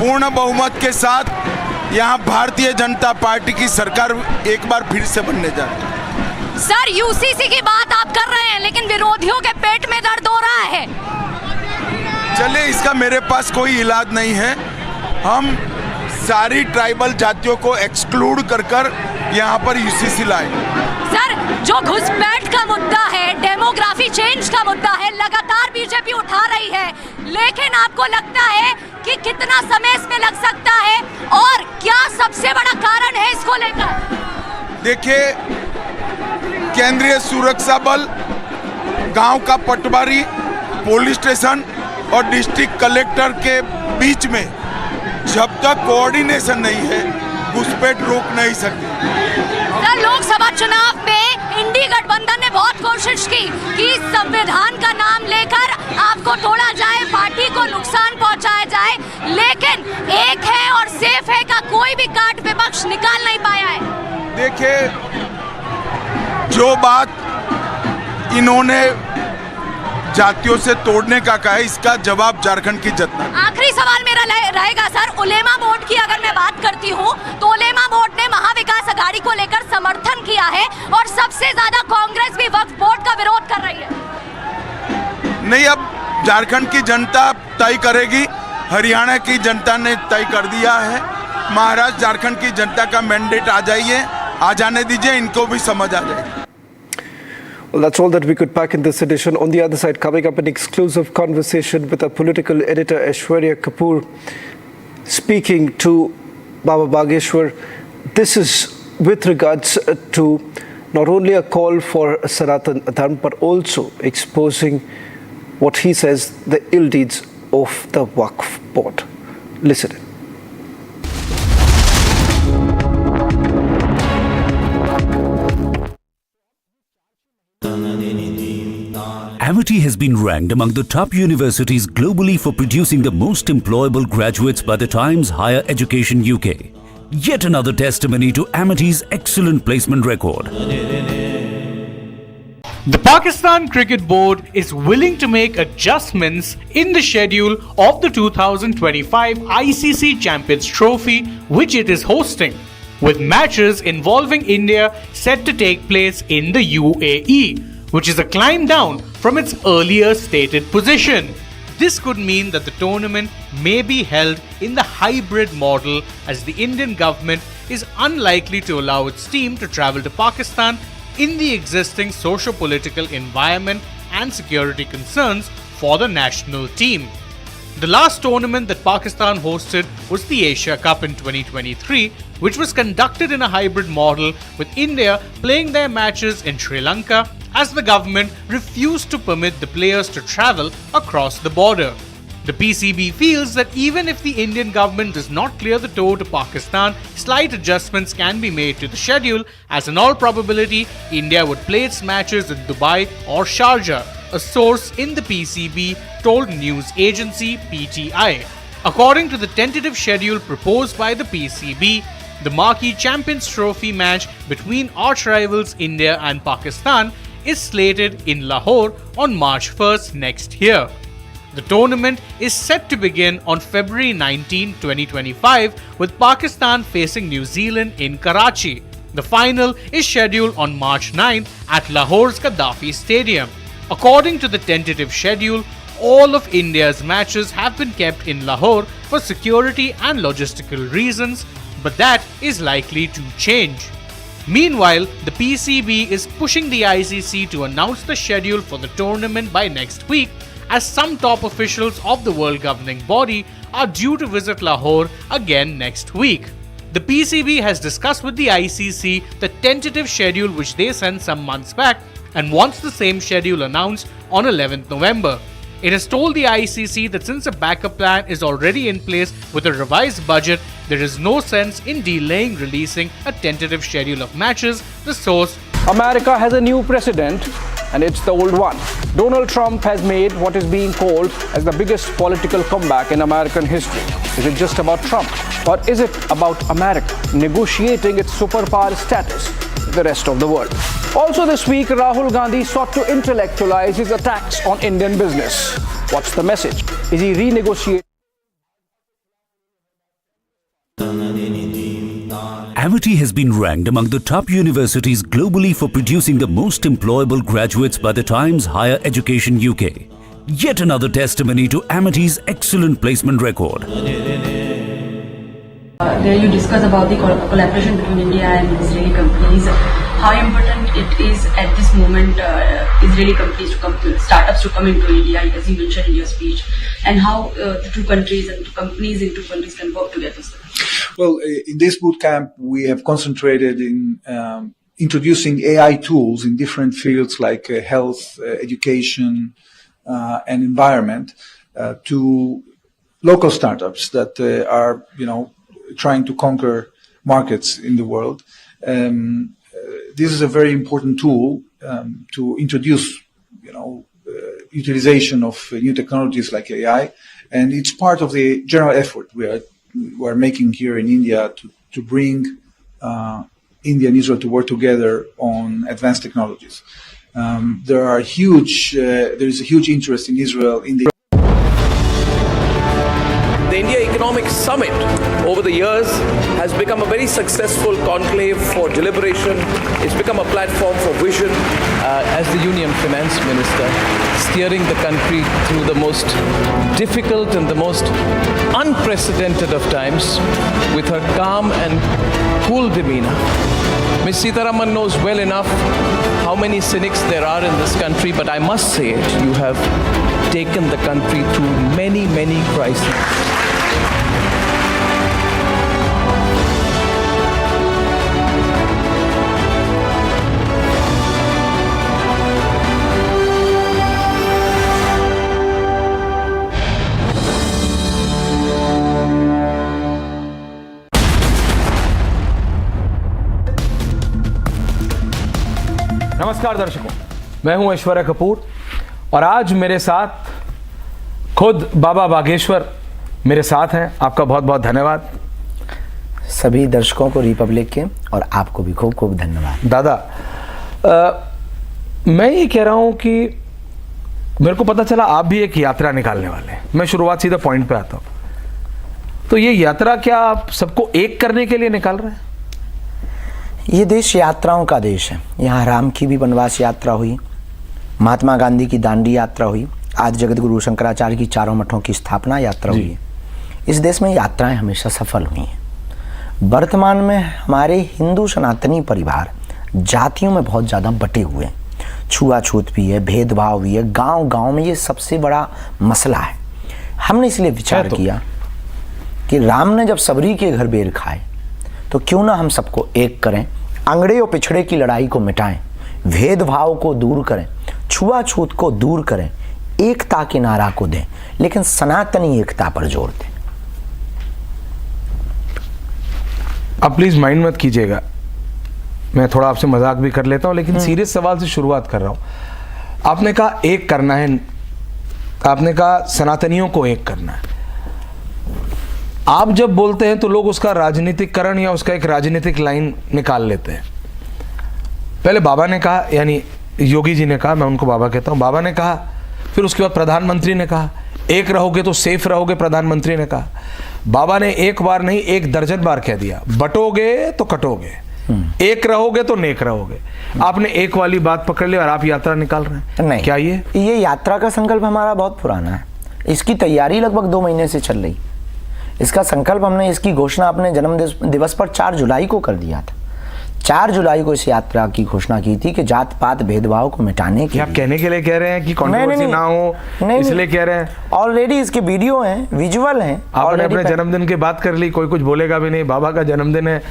पूर्ण बहुमत के साथ यहाँ भारतीय जनता पार्टी की सरकार एक बार फिर से बनने जा रही है। सर, यूसीसी की बात आप कर रहे हैं, लेकिन विरोधियों के पेट में दर्द हो रहा है। चलिए, इसका मेरे पास कोई इलाज नहीं है। हम सारी ट्राइबल जातियों को एक्सक्लूड कर यहाँ पर यूसीसी लाए। सर, जो घुसपैठ का मुद्दा है, डेमोग्राफी चेंज का मुद्दा है, लगातार बीजेपी उठा रही है, लेकिन आपको लगता है कि कितना समय इसमें लग सकता है और क्या सबसे बड़ा कारण है इसको लेकर? देखिए, केंद्रीय सुरक्षा बल, गांव का पटवारी, पुलिस स्टेशन और डिस्ट्रिक्ट कलेक्टर के बीच में जब तक कोऑर्डिनेशन नहीं है, घुसपैठ रोक नहीं सकते। सर, लोकसभा चुनाव में इंडी गठबंधन ने बहुत कोशिश की कि संविधान का नाम लेकर आपको तोड़ा जाए, पार्टी को नुकसान पहुंचाया जाए, लेकिन एक है और सेफ है का कोई भी कार्ड विपक्ष निकाल नहीं पाया है। देखिए, जो बात इन्होंने जातियों से तोड़ने का कहा है, इसका जवाब झारखंड की जनता। आखिरी सवाल मेरा रहेगा सर, उलेमा बोर्ड की अगर मैं बात करती हूँ तो उलेमा बोर्ड ने महाविकास अघाड़ी को लेकर समर्थन किया है और सबसे ज्यादा कांग्रेस भी वक्फ बोर्ड का विरोध कर रही है। नहीं, अब झारखंड की जनता तय करेगी। हरियाणा की जनता ने तय कर दिया है। महाराष्ट्र, झारखंड की जनता का मैंडेट आ जाने दीजिए, इनको भी समझ आ जाएगी। Well, that's all that we could pack in this edition. On the other side, coming up, an exclusive conversation with our political editor, Aishwarya Kapoor, speaking to Baba Bageshwar. This is with regards to not only a call for Sanatan Dharma, but also exposing what he says the ill deeds of the WAQF board. Listen in. Amity has been ranked among the top universities globally for producing the most employable graduates by the Times Higher Education UK. Yet another testimony to Amity's excellent placement record. The Pakistan Cricket Board is willing to make adjustments in the schedule of the 2025 ICC Champions Trophy, which it is hosting, with matches involving India set to take place in the UAE, which is a climb down from its earlier stated position. This could mean that the tournament may be held in the hybrid model, as the Indian government is unlikely to allow its team to travel to Pakistan in the existing socio-political environment and security concerns for the national team. The last tournament that Pakistan hosted was the Asia Cup in 2023, which was conducted in a hybrid model, with India playing their matches in Sri Lanka, as the government refused to permit the players to travel across the border. The PCB feels that even if the Indian government does not clear the door to Pakistan, slight adjustments can be made to the schedule, as in all probability, India would play its matches in Dubai or Sharjah, a source in the PCB told news agency PTI. According to the tentative schedule proposed by the PCB, the marquee Champions Trophy match between arch rivals India and Pakistan is slated in Lahore on March 1st next year. The tournament is set to begin on February 19, 2025, with Pakistan facing New Zealand in Karachi. The final is scheduled on March 9th at Lahore's Gaddafi Stadium. According to the tentative schedule, all of India's matches have been kept in Lahore for security and logistical reasons, but that is likely to change. Meanwhile, the PCB is pushing the ICC to announce the schedule for the tournament by next week, as some top officials of the world governing body are due to visit Lahore again next week. The PCB has discussed with the ICC the tentative schedule which they sent some months back and wants the same schedule announced on 11th November. It has told the ICC that since a backup plan is already in place with a revised budget, there is no sense in delaying releasing a tentative schedule of matches, the source. America has a new president, and it's the old one. Donald Trump has made what is being called as the biggest political comeback in American history. Is it just about Trump, or is it about America negotiating its superpower status with the rest of the world? Also this week, Rahul Gandhi sought to intellectualize his attacks on Indian business. What's the message? Is he renegotiating Amity has been ranked among the top universities globally for producing the most employable graduates by the Times Higher Education UK. Yet another testimony to Amity's excellent placement record. There you discuss about the collaboration between India and Israeli companies. How important it is at this moment Israeli companies startups to come into India, as you mentioned in your speech, and how the two countries and companies in two countries can work together. Well, in this bootcamp, we have concentrated in introducing AI tools in different fields like health, education, and environment to local startups that are, trying to conquer markets in the world. This is a very important tool to introduce, utilization of new technologies like AI, and it's part of the general effort we are making here in India to bring India and Israel to work together on advanced technologies. There is a huge interest in Israel in the India Economic Summit over the years has become a very successful conclave for deliberation. It's become a platform for vision. As the Union Finance Minister, steering the country through the most difficult and the most unprecedented of times with her calm and cool demeanor. Ms. Sitharaman knows well enough how many cynics there are in this country, but I must say it, you have taken the country through many, many crises. नमस्कार दर्शकों, मैं हूं ऐश्वर्या कपूर और आज मेरे साथ खुद बाबा बागेश्वर मेरे साथ हैं। आपका बहुत बहुत धन्यवाद। सभी दर्शकों को रिपब्लिक के और आपको भी खूब खूब धन्यवाद। दादा, मैं ये कह रहा हूं कि मेरे को पता चला आप भी एक यात्रा निकालने वाले हैं। मैं शुरुआत सीधा पॉइंट पे आता हूं। तो ये यात्रा क्या आप सबको एक करने के लिए निकाल रहे हैं? ये देश यात्राओं का देश है। यहाँ राम की भी वनवास यात्रा हुई, महात्मा गांधी की दांडी यात्रा हुई, आज जगत गुरु शंकराचार्य की चारों मठों की स्थापना यात्रा हुई है। इस देश में यात्राएं हमेशा सफल हुई हैं। वर्तमान में हमारे हिंदू सनातनी परिवार जातियों में बहुत ज़्यादा बटे हुए हैं। छुआछूत भी है, भेदभाव भी है, गांव गांव में ये सबसे बड़ा मसला है। हमने इसलिए विचार किया कि राम ने जब सबरी के घर बेर खाए तो क्यों ना हम सबको एक करें, अंगड़े और पिछड़े की लड़ाई को मिटाएं, भेदभाव को दूर करें, छुआछूत को दूर करें, एकता के नारा को दें, लेकिन सनातनी एकता पर जोर दें। अब प्लीज माइंड मत कीजिएगा, मैं थोड़ा आपसे मजाक भी कर लेता हूं, लेकिन सीरियस सवाल से शुरुआत कर रहा हूं। आपने कहा एक करना है, आपने कहा सनातनियों को एक करना है। आप जब बोलते हैं तो लोग उसका राजनीतिकरण या उसका एक राजनीतिक लाइन निकाल लेते हैं। पहले बाबा ने कहा, यानी योगी जी ने कहा, मैं उनको बाबा कहता हूं, बाबा ने कहा, फिर उसके बाद प्रधानमंत्री ने कहा एक रहोगे तो सेफ रहोगे। प्रधानमंत्री ने कहा, बाबा ने एक बार नहीं एक दर्जन बार कह दिया, बटोगे तो कटोगे, एक रहोगे तो नेक रहोगे। आपने एक वाली बात पकड़ ली और आप यात्रा निकाल रहे हैं। नहीं, क्या ये यात्रा का संकल्प हमारा बहुत पुराना है। इसकी तैयारी लगभग 2 महीने से चल रही। इसका संकल्प हमने, इसकी घोषणा अपने जन्म दिवस पर 4 जुलाई को कर दिया था। 4 जुलाई को इस यात्रा की घोषणा की थी कि जात पात भेदभाव को मिटाने के लिए। कहने के लिए कह रहे हैं कि कंट्रोवर्सी ना हो इसलिए कह रहे हैं? ऑलरेडी इसके वीडियो हैं, विजुअल हैं। आपने अपने जन्मदिन की बात कर ली, कोई कुछ बोलेगा भी नहीं, बाबा का जन्मदिन है,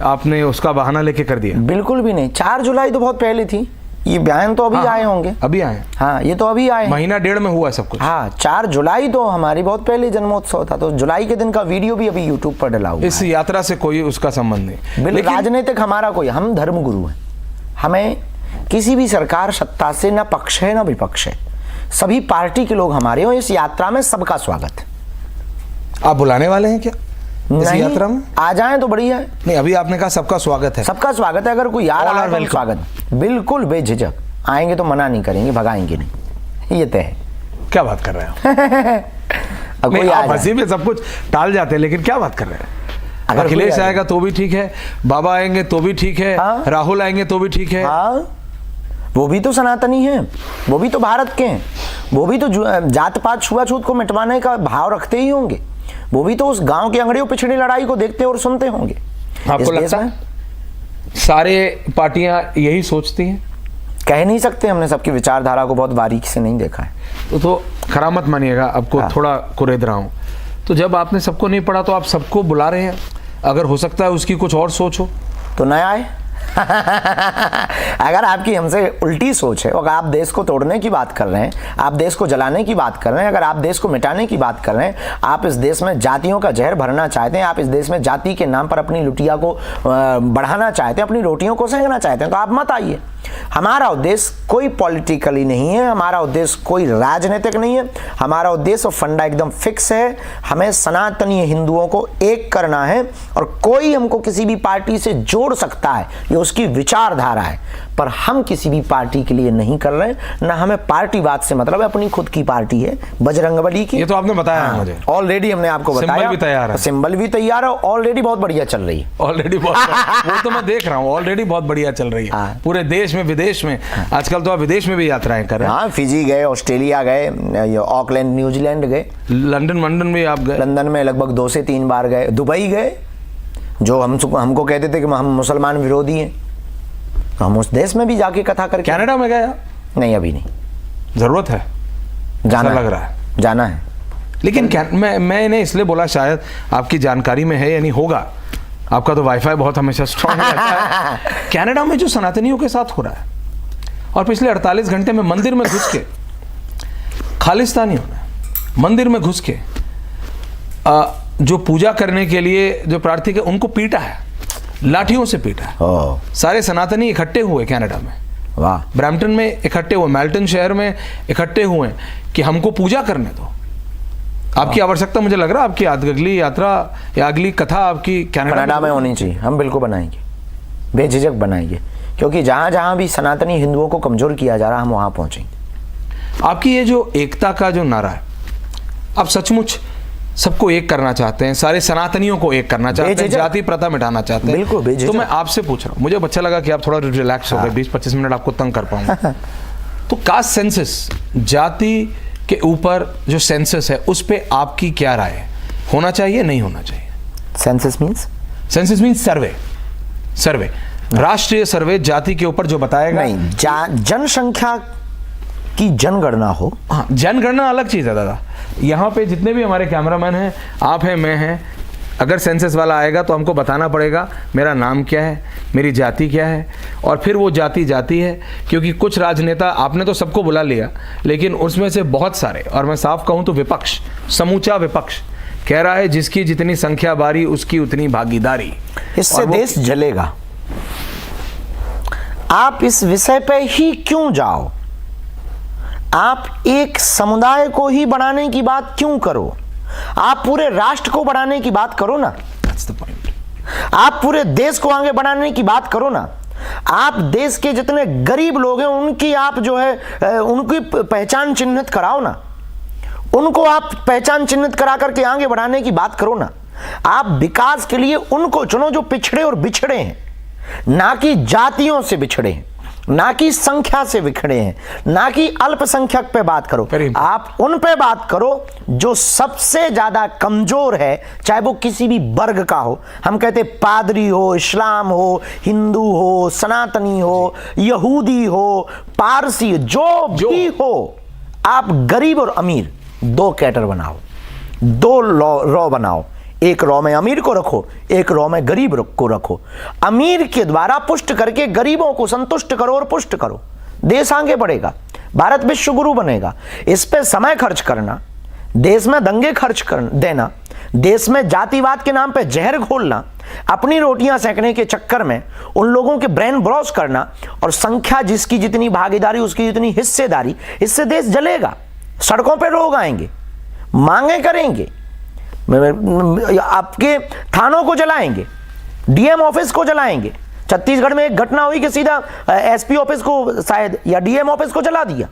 आपने उसका बहाना लेके कर दिया। बिल्कुल भी नहीं, 4 जुलाई तो बहुत पहले थी। ये बयान तो अभी आए होंगे, अभी आए। हाँ, ये तो अभी आए, महीना 1.5 में हुआ सब कुछ। हाँ, 4 जुलाई तो हमारी बहुत पहले जन्मोत्सव था, तो जुलाई के दिन का वीडियो भी अभी यूट्यूब पर डला हुआ है। इस यात्रा से कोई उसका संबंध नहीं। लेकिन राजनीतिक हमारा कोई, हम धर्म गुरु हैं। हमें किसी भी सरकार सत्ता से न पक्ष है न विपक्ष है। सभी पार्टी के लोग हमारे हो। इस यात्रा में सबका स्वागत है। आप बुलाने वाले हैं क्या इस यात्रा में? आ जाएं तो बढ़िया है। नहीं, अभी आपने कहा सबका स्वागत है। सबका स्वागत है। अगर कोई यार आ रहा है, स्वागत, बिल्कुल बेझिझक आएंगे तो मना नहीं करेंगे, भगाएंगे नहीं, ये तय है। क्या बात कर रहे हैं? आप हंसी में सब कुछ टाल जाते हैं, लेकिन क्या बात कर रहे हैं? अगर अखिलेश आएगा तो भी ठीक है, बाबा आएंगे तो भी ठीक है, राहुल आएंगे तो भी ठीक है। वो भी तो सनातनी हैं, वो भी तो भारत के हैं, वो भी तो जात पात छुआछूत को मिटवाने का भाव रखते ही होंगे, वो भी तो उस गांव के अंगड़ियों पिछड़ी लड़ाई को देखते और सुनते होंगे। आपको लगता है सारे पार्टियां यही सोचती हैं? कह नहीं सकते, हमने सबकी विचारधारा को बहुत बारीकी से नहीं देखा है। तो खरा मत मानिएगा, आपको थोड़ा कुरेद रहा हूं। तो जब आपने सबको नहीं पढ़ा तो आप सबको बुला रहे हैं, अगर हो सकता है उसकी कुछ और सोच हो तो नया आए। अगर आपकी हमसे उल्टी सोच है और आप देश को तोड़ने की बात कर रहे हैं, आप देश को जलाने की बात कर रहे हैं, अगर आप देश को मिटाने की बात कर रहे हैं, आप इस देश में जातियों का जहर भरना चाहते हैं, आप इस देश में जाति के नाम पर अपनी लुटिया को बढ़ाना चाहते हैं, अपनी रोटियों को सेंकना चाहते हैं, तो आप मत आइए। हमारा उद्देश्य कोई पॉलिटिकली नहीं है, हमारा उद्देश्य कोई राजनीतिक नहीं है, हमारा उद्देश्य और फंडा एकदम फिक्स है। हमें सनातनी हिंदुओं को एक करना है और कोई हमको किसी भी पार्टी से जोड़ सकता है, ये उसकी विचारधारा है, पर हम किसी भी पार्टी के लिए नहीं कर रहे हैं, ना हमें पार्टीवाद से मतलब है। अपनी खुद की पार्टी है बजरंगबली की। ये तो आपने बताया मुझे, ऑलरेडी हमने आपको बताया, सिंबल भी तैयार है, सिंबल भी तैयार है, ऑलरेडी बहुत बढ़िया चल रही है, ऑलरेडी बहुत वो तो मैं देख रहा हूँ, ऑलरेडी बहुत बढ़िया चल रही है पूरे देश में, विदेश में। आजकल तो आप विदेश में भी यात्राएं कर रहे हैं। हाँ, फिजी गए, ऑस्ट्रेलिया गए, ऑकलैंड न्यूजीलैंड गए, लंदन भी आप गए। लंदन में लगभग 2 से 3 बार गए, दुबई गए। जो हमको कहते थे कि हम मुसलमान विरोधी हैं, तो हम उस देश में भी जाके कथा करके। कनाडा में गए? नहीं, अभी नहीं। जरूरत है, जाना लग रहा है, जाना है। लेकिन मैंने इसलिए बोला, शायद आपकी जानकारी में है या नहीं होगा, आपका तो वाईफाई बहुत हमेशा स्ट्रांग रहता है। कनाडा में जो सनातनियों के साथ हो रहा है, और पिछले 48 घंटे में मंदिर में घुस के खालिस्तानियों ने मंदिर में घुस के जो पूजा करने के लिए जो प्रार्थी के उनको पीटा है, लाठियों से पीटा है। सारे सनातनी इकट्ठे हुए कनाडा में, वाह, ब्रैम्पटन में इकट्ठे हुए, मेल्टन शहर में इकट्ठे हुए कि हमको पूजा करने दो। आपकी आवश्यकता, मुझे लग रहा है आपकी अगली यात्रा या अगली कथा आपकी कनाडा में होनी चाहिए। हम बिल्कुल बनाएंगे, बेझिझक बनाएंगे, क्योंकि जहां जहां भी सनातनी हिंदुओं को कमजोर किया जा रहा है, हम वहां पहुंचेंगे। आपकी ये जो एकता का जो नारा है, आप सचमुच सबको एक करना चाहते हैं, सारे सनातनियों को एक करना चाहते हैं, जाति प्रथा मिटाना चाहते हैं। बिल्कुल। तो मैं आपसे पूछ रहा हूँ, मुझे अच्छा लगा कि आप थोड़ा रिलैक्स हो गए, 20-25 मिनट आपको तंग कर पाऊंगा। तो कास्ट सेंसस, जाति के ऊपर जो सेंसस है, उस पे आपकी क्या राय है? होना चाहिए, नहीं होना चाहिए? Census means? सेंसस मीन्स सर्वे, राष्ट्रीय सर्वे जाति के ऊपर जो बताएगा। नहीं, जनसंख्या की जनगणना हो। हाँ, जनगणना अलग चीज है दादा। यहाँ पे जितने भी हमारे कैमरामैन हैं, आप हैं, मैं हैं, अगर सेंसस वाला आएगा तो हमको बताना पड़ेगा मेरा नाम क्या है, मेरी जाति क्या है, और फिर वो जाति है। क्योंकि कुछ राजनेता, आपने तो सबको बुला लिया, लेकिन उसमें से बहुत सारे, और मैं साफ कहूं तो विपक्ष, समूचा विपक्ष कह रहा है जिसकी जितनी संख्या बारी उसकी उतनी भागीदारी। इससे देश जलेगा। आप इस विषय पे ही क्यों जाओ? आप एक समुदाय को ही बढ़ाने की बात क्यों करो? आप पूरे राष्ट्र को बढ़ाने की बात करो ना। That's the point. आप पूरे देश को आगे बढ़ाने की बात करो ना। आप देश के जितने गरीब लोग हैं उनकी आप जो है उनकी पहचान चिन्हित कराओ ना, उनको आप पहचान चिन्हित करा करके आगे बढ़ाने की बात करो ना। आप विकास के लिए उनको चुनो जो पिछड़े और बिछड़े हैं, ना कि जातियों से बिछड़े हैं, ना कि संख्या से बिखड़े हैं, ना कि अल्पसंख्यक पे बात करो। आप उन पे बात करो जो सबसे ज्यादा कमजोर है, चाहे वो किसी भी वर्ग का हो। हम कहते पादरी हो, इस्लाम हो, हिंदू हो, सनातनी हो, यहूदी हो, पारसी, जो भी हो। आप गरीब और अमीर 2 कैटर बनाओ, 2 रॉ बनाओ। एक रॉ में अमीर को रखो, एक रॉ में गरीब को रखो। अमीर के द्वारा पुष्ट करके गरीबों को संतुष्ट करो और पुष्ट करो, देश आगे बढ़ेगा, भारत विश्व गुरु बनेगा। इस पे समय खर्च करना, देश में दंगे खर्च कर देना, देश में जातिवाद के नाम पे जहर घोलना, अपनी रोटियां सेकने के चक्कर में उन लोगों के ब्रेन ब्रॉश करना, और संख्या जिसकी जितनी भागीदारी उसकी जितनी हिस्सेदारी, इससे देश जलेगा। सड़कों पे लोग आएंगे, मांगे करेंगे, आपके थानों को जलाएंगे, डीएम ऑफिस को जलाएंगे। छत्तीसगढ़ में एक घटना हुई कि सीधा एसपी ऑफिस को शायद या डीएम ऑफिस को जला दिया।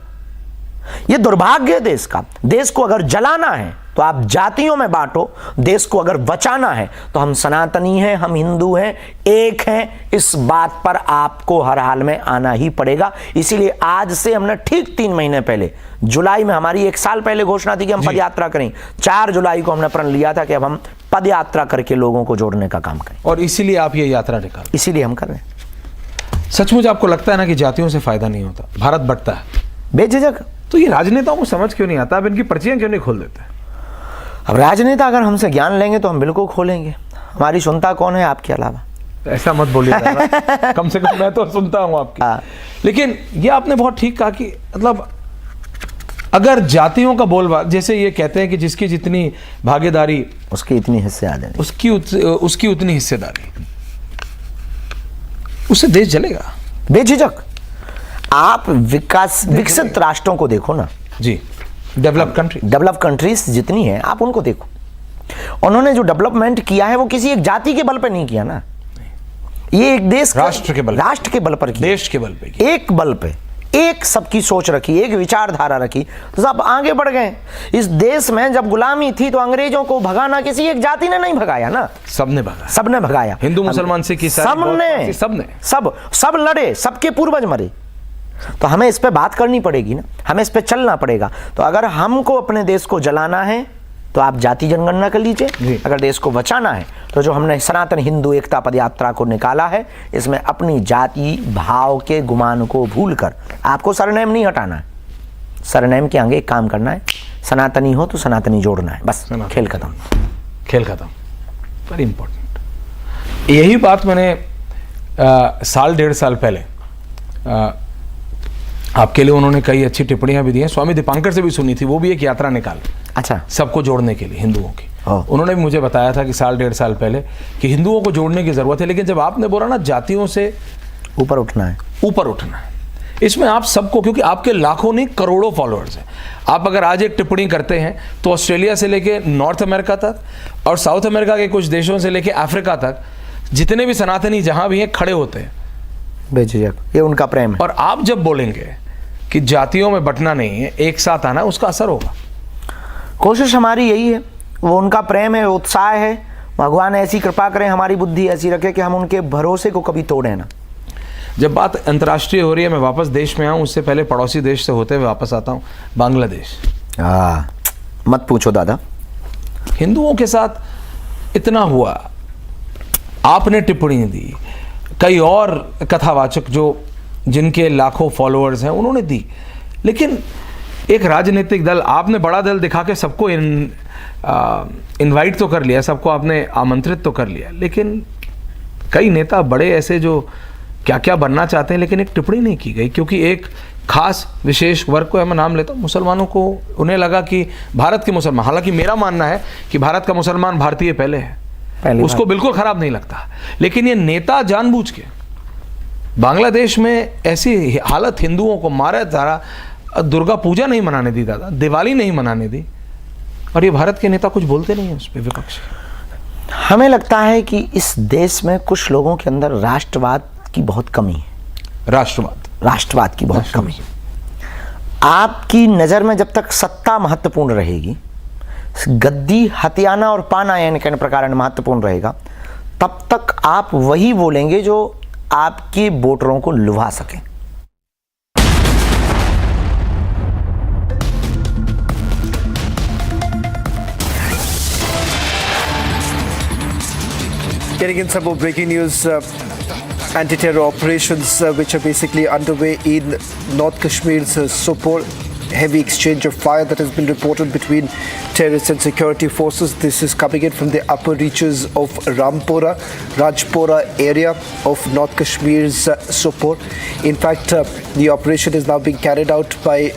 ये दुर्भाग्य है देश का। देश को अगर जलाना है तो आप जातियों में बांटो। देश को अगर बचाना है तो हम सनातनी हैं, हम हिंदू हैं, एक हैं, इस बात पर आपको हर हाल में आना ही पड़ेगा। इसीलिए आज से हमने ठीक 3 महीने पहले, जुलाई में हमारी 1 साल पहले घोषणा थी कि हम पद यात्रा करें। 4 जुलाई को हमने प्रण लिया था कि अब हम पद यात्रा करके लोगों को जोड़ने का काम करें। और इसीलिए आप ये यात्रा निकाल, इसीलिए हम कर रहे हैं। सचमुच आपको लगता है ना कि जातियों से फायदा नहीं होता, भारत बढ़ता है बेझिझक? तो ये राजनेताओं को समझ क्यों नहीं आता? अब इनकी पर्चियां क्यों नहीं खोल देते? अब राजनेता अगर हमसे ज्ञान लेंगे तो हम बिल्कुल खोलेंगे। हमारी सुनता कौन है आपके अलावा? ऐसा मत बोलिए कम से कम मैं तो सुनता हूं आपकी। लेकिन ये आपने बहुत ठीक कहा कि मतलब अगर जातियों का बोलबाला, जैसे ये कहते हैं कि जिसकी जितनी भागीदारी उसकी इतनी हिस्सेदारी, उसकी उतनी हिस्सेदारी, उससे देश जलेगा बेझिझक। आप विकसित राष्ट्रों को देखो ना जी, डेवलप कंट्रीज जितनी हैं आप उनको देखो। उन्होंने जो डेवलपमेंट किया है वो किसी एक जाति के बल पर नहीं किया ना, ये एक देश राष्ट्र के बल पर किया, देश के बल पे, एक बल पे, एक सबकी सोच रखी, एक विचारधारा रखी, तो सब आगे बढ़ गए। इस देश में जब गुलामी थी तो अंग्रेजों को भगाना किसी एक जाति ने नहीं भगाया ना, सबने भगाया। हिंदू मुसलमान से सब लड़े, सबके पूर्वज मरे। तो हमें इस पे बात करनी पड़ेगी ना, हमें इस पे चलना पड़ेगा। तो अगर हमको अपने देश को जलाना है तो आप जाति जनगणना कर लीजिए, अगर देश को बचाना है तो जो हमने सनातन हिंदू एकता पद यात्रा को निकाला है, इसमें अपनी जाति भाव के गुमान को भूलकर आपको सरनेम नहीं हटाना है, सरनेम के आगे एक काम करना है, सनातनी हो तो सनातनी जोड़ना है, बस खेल खत्म। Very important. यही बात मैंने 1.5 साल पहले आपके लिए उन्होंने कई अच्छी टिप्पणियां भी दी हैं, स्वामी दीपांकर से भी सुनी थी, वो भी एक यात्रा निकाल, अच्छा, सबको जोड़ने के लिए हिंदुओं की। उन्होंने भी मुझे बताया था कि 1.5 साल पहले कि हिंदुओं को जोड़ने की जरूरत है। लेकिन जब आपने बोला ना जातियों से ऊपर उठना है, इसमें आप सबको, क्योंकि आपके लाखों नहीं करोड़ों फॉलोअर्स हैं, आप अगर आज एक टिप्पणी करते हैं तो ऑस्ट्रेलिया से लेके नॉर्थ अमेरिका तक और साउथ अमेरिका के कुछ देशों से लेके अफ्रीका तक जितने भी सनातनी जहां भी हैं खड़े होते हैं बेझिझक, ये उनका प्रेम है। और आप जब बोलेंगे कि जातियों में बंटना नहीं है, एक साथ आना, उसका असर होगा। कोशिश हमारी यही है, वो उनका प्रेम है, उत्साह है। भगवान ऐसी कृपा करें, हमारी बुद्धि ऐसी रखे कि हम उनके भरोसे को कभी तोड़े ना। जब बात अंतर्राष्ट्रीय हो रही है, मैं वापस देश में आऊँ, उससे पहले पड़ोसी देश से होते हुए वापस आता हूँ, बांग्लादेश। मत पूछो दादा, हिंदुओं के साथ इतना हुआ, आपने टिप्पणी दी, कई और कथावाचक जो जिनके लाखों फॉलोअर्स हैं उन्होंने दी, लेकिन एक राजनीतिक दल, आपने बड़ा दल दिखा के सबको इनवाइट तो कर लिया, सबको आपने आमंत्रित तो कर लिया, लेकिन कई नेता बड़े ऐसे जो क्या क्या बनना चाहते हैं, लेकिन एक टिप्पणी नहीं की गई, क्योंकि एक खास विशेष वर्ग को, मैं नाम लेता हूँ, मुसलमानों को, उन्हें लगा कि भारत के मुसलमान, हालांकि मेरा मानना है कि भारत का मुसलमान भारतीय पहले है, उसको बिल्कुल खराब नहीं लगता, लेकिन ये नेता जानबूझ के बांग्लादेश में ऐसी हालत, हिंदुओं को मारा धारा, दुर्गा पूजा नहीं मनाने दी दादा, दिवाली नहीं मनाने दी, और ये भारत के नेता कुछ बोलते नहीं है उस पर, विपक्ष। हमें लगता है कि इस देश में कुछ लोगों के अंदर राष्ट्रवाद की बहुत कमी है, राष्ट्रवाद की बहुत कमी है। आपकी नज़र में जब तक सत्ता महत्वपूर्ण रहेगी, गद्दी हथियाना और पाना यानी कहने प्रकार महत्वपूर्ण रहेगा, तब तक आप वही बोलेंगे जो आपके वोटरों को लुभा सकें। Getting in some more breaking news, anti-terror operations which are basically underway in North Kashmir's Sopore. Heavy exchange of fire that has been reported between terrorists and security forces. This is coming in from the upper reaches of Rajpora area of North Kashmir's Sopore. In fact, the operation is now being carried out by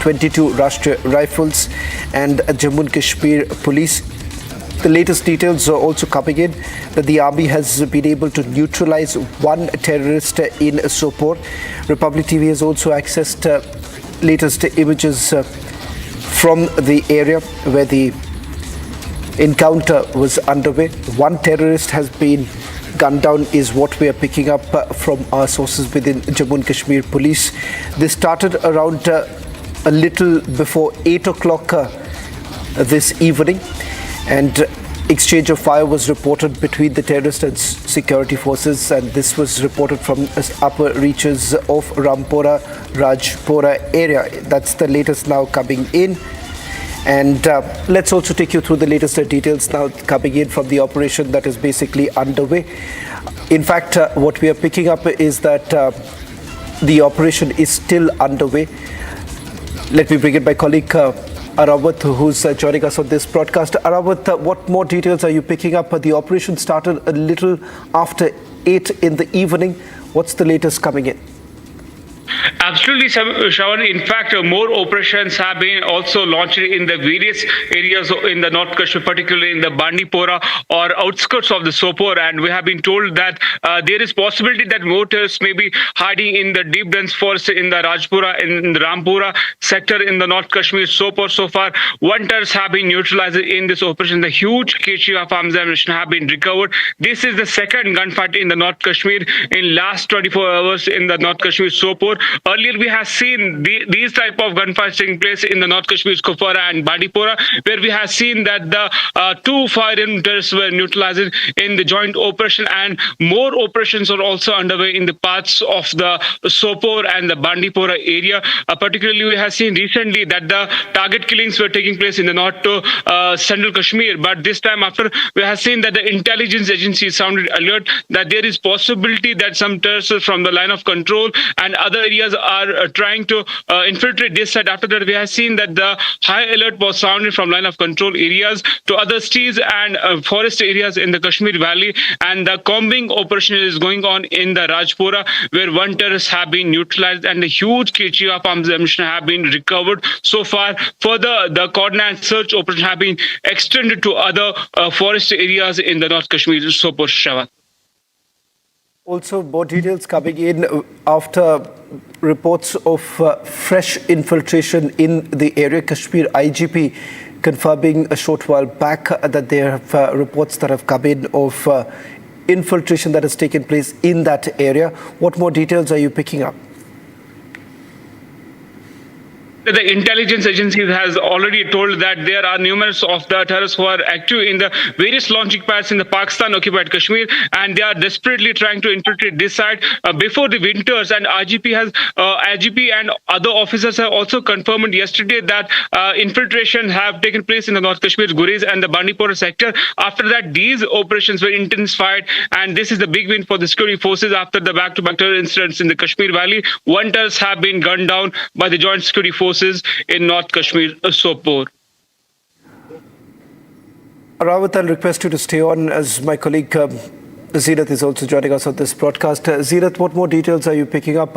22 Rashtriya Rifles and Jammu and Kashmir Police. The latest details are also coming in that the army has been able to neutralize one terrorist in Sopore. Republic TV has also accessed latest images from the area where the encounter was underway. One terrorist has been gunned down is what we are picking up from our sources within Jammu and Kashmir Police. This started around a little before 8 o'clock this evening, and exchange of fire was reported between the terrorist and security forces, and this was reported from upper reaches of Rampura, Rajpura area. That's the latest now coming in. And let's also take you through the latest details now coming in from the operation that is basically underway. In fact, what we are picking up is that the operation is still underway. Let me bring in my colleague Arawat, who's joining us on this broadcast. Arawat, what more details are you picking up? The operation started a little after 8 in the evening. What's the latest coming in? Absolutely, Shravan. In fact, more operations have been also launched in the various areas in the North Kashmir, particularly in the Bandipora or outskirts of the Sopore. And we have been told that there is possibility that more terrorists may be hiding in the deep dense forest in the Rajpura, in the Rampura sector in the North Kashmir, Sopore. So far, 1 terrorist have been neutralized in this operation. The huge kg of arms ammunition have been recovered. This is the second gunfight in the North Kashmir in last 24 hours in the North Kashmir, Sopore. Earlier, we have seen these type of gunfights taking place in the North Kashmir, Kupwara and Bandipora, where we have seen that the 2 firearm terrorists were neutralized in the joint operation, and more operations are also underway in the parts of the Sopore and the Bandipora area. Particularly, we have seen recently that the target killings were taking place in the North to Central Kashmir, but this time after, we have seen that the intelligence agencies sounded alert that there is possibility that some terrorists from the line of control and other areas are trying to infiltrate this side. After that, we have seen that the high alert was sounded from line of control areas to other cities and forest areas in the Kashmir Valley, and the combing operation is going on in the Rajpura, where 1 terrorist have been neutralized and a huge kg of arms ammunition have been recovered. So far, further the coordinated search operation have been extended to other forest areas in the North Kashmir, Sopore, Shravan. Also, more details coming in after reports of fresh infiltration in the area. Kashmir IGP confirming a short while back that there have reports that have come in of infiltration that has taken place in that area. What more details are you picking up? The intelligence agencies has already told that there are numerous of the terrorists who are active in the various launching pads in the Pakistan-occupied Kashmir, and they are desperately trying to infiltrate this side before the winters. And IGP and other officers have also confirmed yesterday that infiltration have taken place in the North Kashmir, Gurez and the Bandipora sector. After that, these operations were intensified, and this is the big win for the security forces after the back-to-back terror incidents in the Kashmir Valley. 1 terrorist have been gunned down by the joint security forces in North Kashmir, Sopore. Rawat, I'll request you to stay on as my colleague Zeenat is also joining us on this broadcast. Zeenat, what more details are you picking up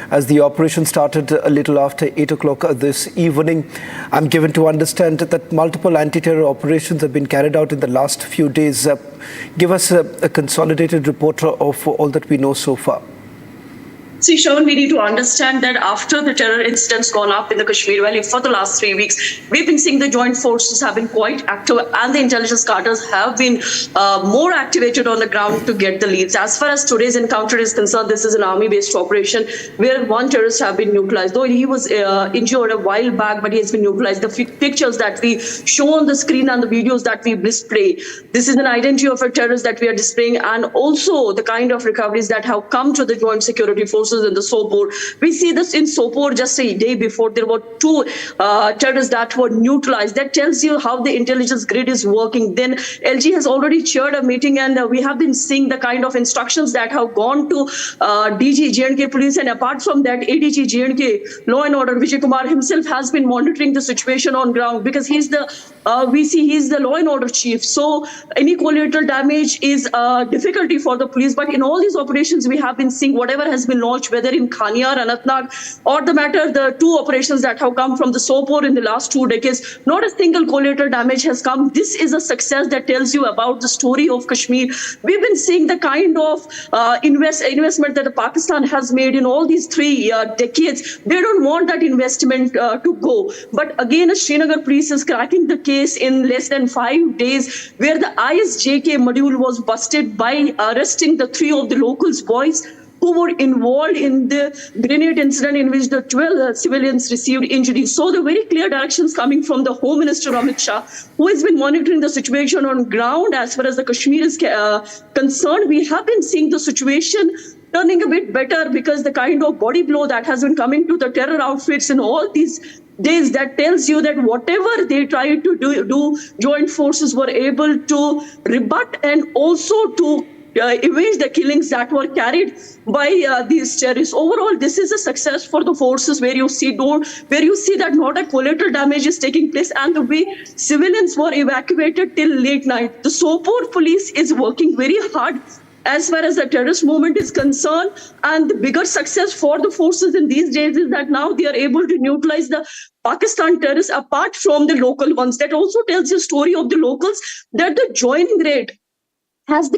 as the operation started a little after 8 o'clock this evening? I'm given to understand that multiple anti-terror operations have been carried out in the last few days. Give us a consolidated report of all that we know so far. See, Sean, we need to understand that after the terror incidents gone up in the Kashmir Valley for the last 3 weeks, we've been seeing the joint forces have been quite active, and the intelligence cadres have been more activated on the ground to get the leads. As far as today's encounter is concerned, this is an army-based operation where 1 terrorist have been neutralized. Though he was injured a while back, but he has been neutralized. The pictures that we show on the screen and the videos that we display, this is an identity of a terrorist that we are displaying, and also the kind of recoveries that have come to the joint security forces in the Sopore. We see this in Sopore just a day before. There were 2 terrorists that were neutralized. That tells you how the intelligence grid is working. Then LG has already chaired a meeting, and we have been seeing the kind of instructions that have gone to DG J&K police, and apart from that, ADG J&K Law and Order Vijay Kumar himself has been monitoring the situation on ground, because he's the he's the law and order chief. So any collateral damage is a difficulty for the police. But in all these operations, we have been seeing whatever has been launched, whether in Khaniar, Anantnag, or the 2 operations that have come from the Sopore in the last 2 decades, not a single collateral damage has come. This is a success that tells you about the story of Kashmir. We've been seeing the kind of investment that Pakistan has made in all these 3 decades. They don't want that investment to go. But again, Srinagar police is cracking the case in less than 5 days, where the ISJK module was busted by arresting the 3 of the locals' boys. who were involved in the grenade incident in which the 12 civilians received injuries. So the very clear directions coming from the Home Minister Amit Shah, who has been monitoring the situation on ground as far as the Kashmir is concerned. We have been seeing the situation turning a bit better because the kind of body blow that has been coming to the terror outfits in all these days, that tells you that whatever they tried to do, joint forces were able to rebut and also to avenge the killings that were carried by these terrorists. Overall, this is a success for the forces where you see that not a collateral damage is taking place, and the way civilians were evacuated till late night. The Sopore police is working very hard as far as the terrorist movement is concerned, and the bigger success for the forces in these days is that now they are able to neutralize the Pakistan terrorists apart from the local ones. That also tells the story of the locals, that the joining rate has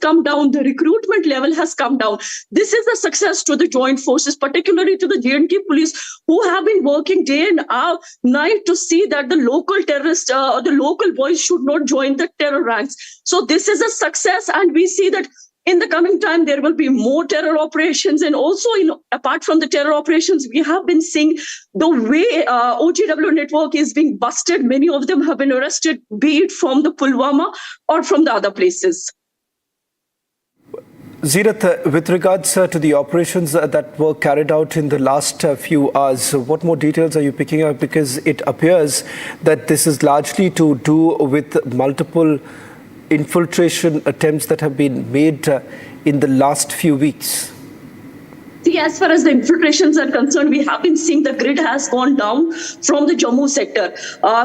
come down, the recruitment level has come down. This is a success to the joint forces, particularly to the J&K police, who have been working day and night to see that the local terrorists or the local boys should not join the terror ranks. So this is a success, and we see that in the coming time, there will be more terror operations. And also, apart from the terror operations, we have been seeing the way OGW network is being busted. Many of them have been arrested, be it from the Pulwama or from the other places. Zeerath, with regards to the operations that were carried out in the last few hours, what more details are you picking up? Because it appears that this is largely to do with multiple infiltration attempts that have been made in the last few weeks. See, as far as the infiltrations are concerned, we have been seeing the grid has gone down from the Jammu sector,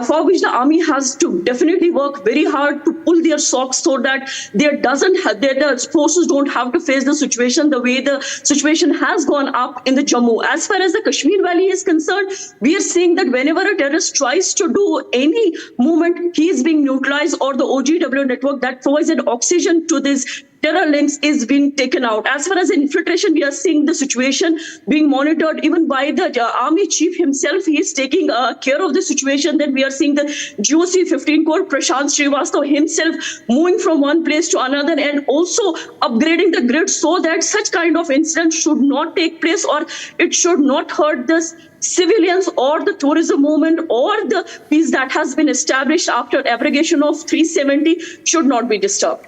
for which the army has to definitely work very hard to pull their socks so that the forces don't have to face the situation the way the situation has gone up in the Jammu. As far as the Kashmir Valley is concerned, we are seeing that whenever a terrorist tries to do any movement, he is being neutralized, or the OGW network that provides an oxygen to this terror links is being taken out. As far as infiltration, we are seeing the situation being monitored even by the army chief himself. He is taking care of the situation. Then we are seeing the GOC 15 Corps Prashant Srivastava himself moving from one place to another and also upgrading the grid so that such kind of incidents should not take place, or it should not hurt the civilians or the tourism movement, or the peace that has been established after abrogation of 370 should not be disturbed.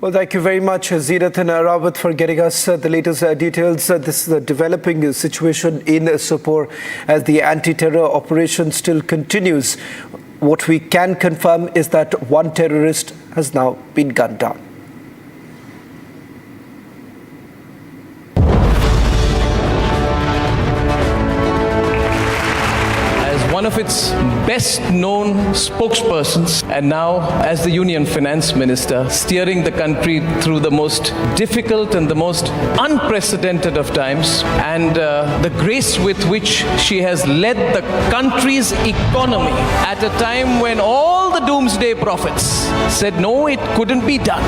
Well, thank you very much, Zeerath and Rawat, for getting us the latest details. This is a developing situation in Sopore as the anti-terror operation still continues. What we can confirm is that one terrorist has now been gunned down. One of its best known spokespersons, and now as the Union Finance Minister, steering the country through the most difficult and the most unprecedented of times, and the grace with which she has led the country's economy at a time when all the doomsday prophets said no, it couldn't be done.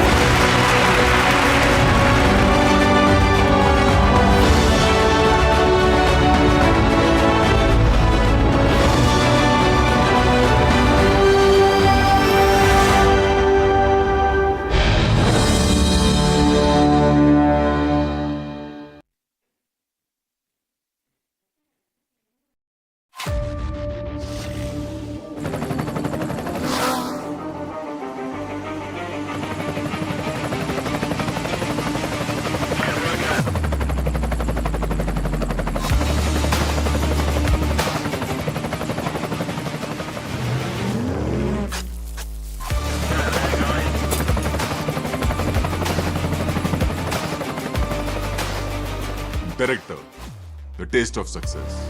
Director, The Taste of Success.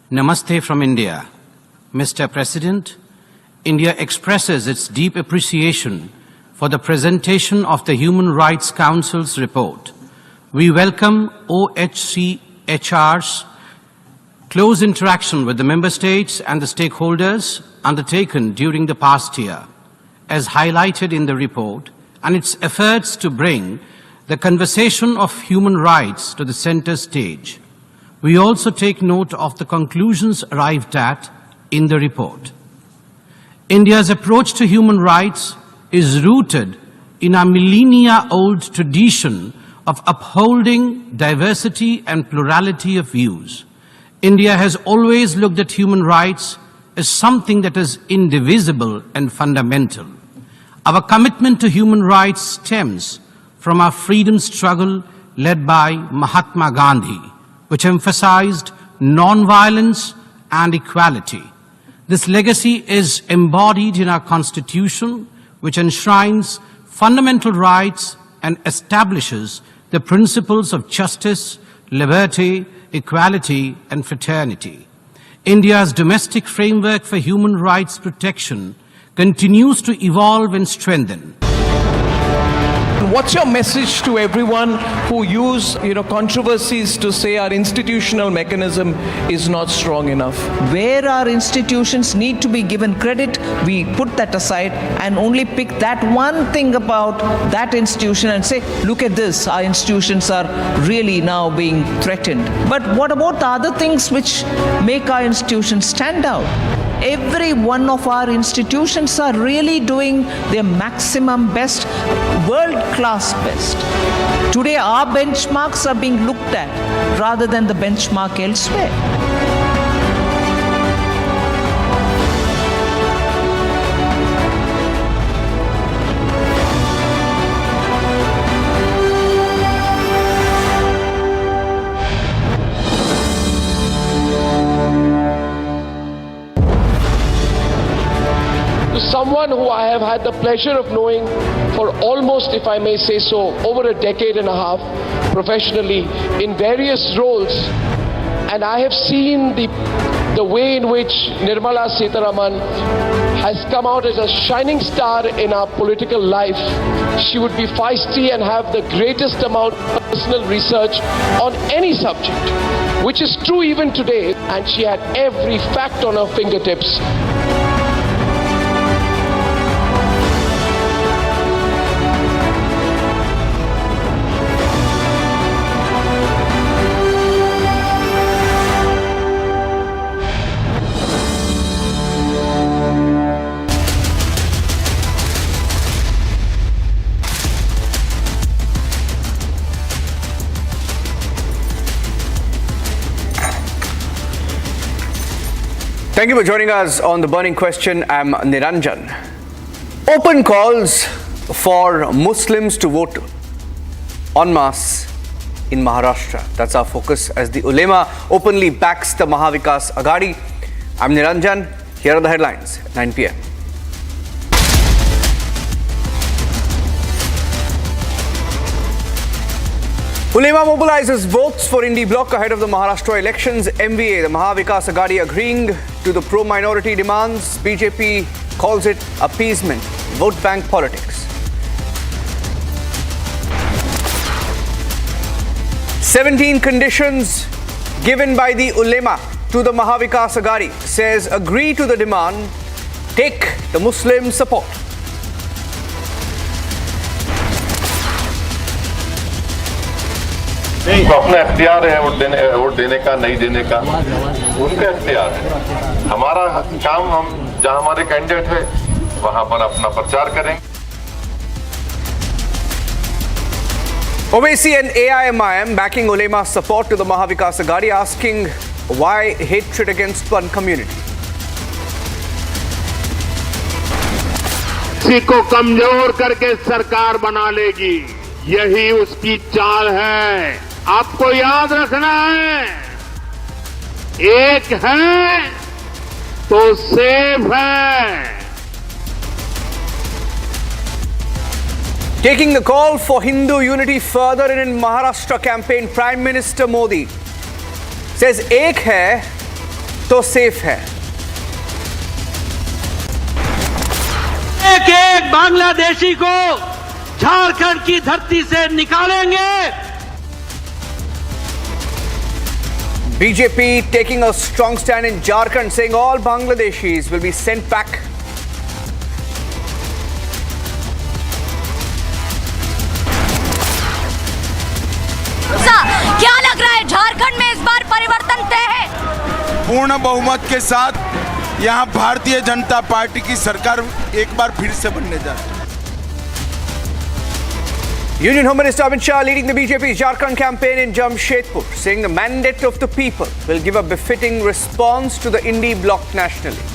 Namaste from India. Mr. President, India expresses its deep appreciation for the presentation of the Human Rights Council's report. We welcome OHCHR's close interaction with the member states and the stakeholders undertaken during the past year, as highlighted in the report, and its efforts to bring the conversation of human rights to the center stage. We also take note of the conclusions arrived at in the report. India's approach to human rights is rooted in a millennia-old tradition of upholding diversity and plurality of views. India has always looked at human rights as something that is indivisible and fundamental. Our commitment to human rights stems from our freedom struggle led by Mahatma Gandhi, which emphasized non-violence and equality. This legacy is embodied in our Constitution, which enshrines fundamental rights and establishes the principles of justice, liberty, equality, and fraternity. India's domestic framework for human rights protection continues to evolve and strengthen. What's your message to everyone who use controversies to say our institutional mechanism is not strong enough? Where our institutions need to be given credit, we put that aside and only pick that one thing about that institution and say, look at this, our institutions are really now being threatened. But what about the other things which make our institutions stand out? Every one of our institutions are really doing their maximum best, world-class best. Today our benchmarks are being looked at rather than the benchmark elsewhere. Someone who I have had the pleasure of knowing for almost, if I may say so, over a decade and a half professionally in various roles, and I have seen the way in which Nirmala Sitharaman has come out as a shining star in our political life. She would be feisty and have the greatest amount of personal research on any subject, which is true even today, and she had every fact on her fingertips. Thank you for joining us on The Burning Question. I'm Niranjan. Open calls for Muslims to vote en masse in Maharashtra. That's our focus as the Ulema openly backs the Mahavikas Aghadi. I'm Niranjan. Here are the headlines at 9 p.m. Ulema mobilizes votes for Indi bloc ahead of the Maharashtra elections. MVA, the Mahavikas Aghadi agreeing to the pro-minority demands. BJP calls it appeasement, vote bank politics. 17 conditions given by the Ulema to the Mahavikas Aghadi, says agree to the demand, take the Muslim support. वो अपना इख्तियार है vote देने का नहीं देने का, उनका इख्तियार है। हमारा काम, हम जहां हमारे कैंडिडेट है वहां पर अपना प्रचार करेंगे। Owaisi and AIMIM backing Ulema's support to the Mahavikas Aghadi, asking why hatred against one community. किसी को कमजोर करके सरकार बना लेगी, यही उसकी चाल है। आपको याद रखना है, एक है तो सेफ है। Taking the call for Hindu unity further in Maharashtra campaign, Prime Minister Modi says ek hai तो सेफ है। एक एक बांग्लादेशी को झारखंड की धरती से निकालेंगे। BJP taking a strong stand in Jharkhand, saying all Bangladeshis will be sent back. क्या लग रहा है, झारखंड में इस बार परिवर्तन तय है? पूर्ण बहुमत के साथ यहाँ भारतीय जनता पार्टी की सरकार एक बार फिर से बनने जा रही है। Union Home Minister Amit Shah leading the BJP's Jharkhand campaign in Jamshedpur, saying the mandate of the people will give a befitting response to the indie bloc nationally.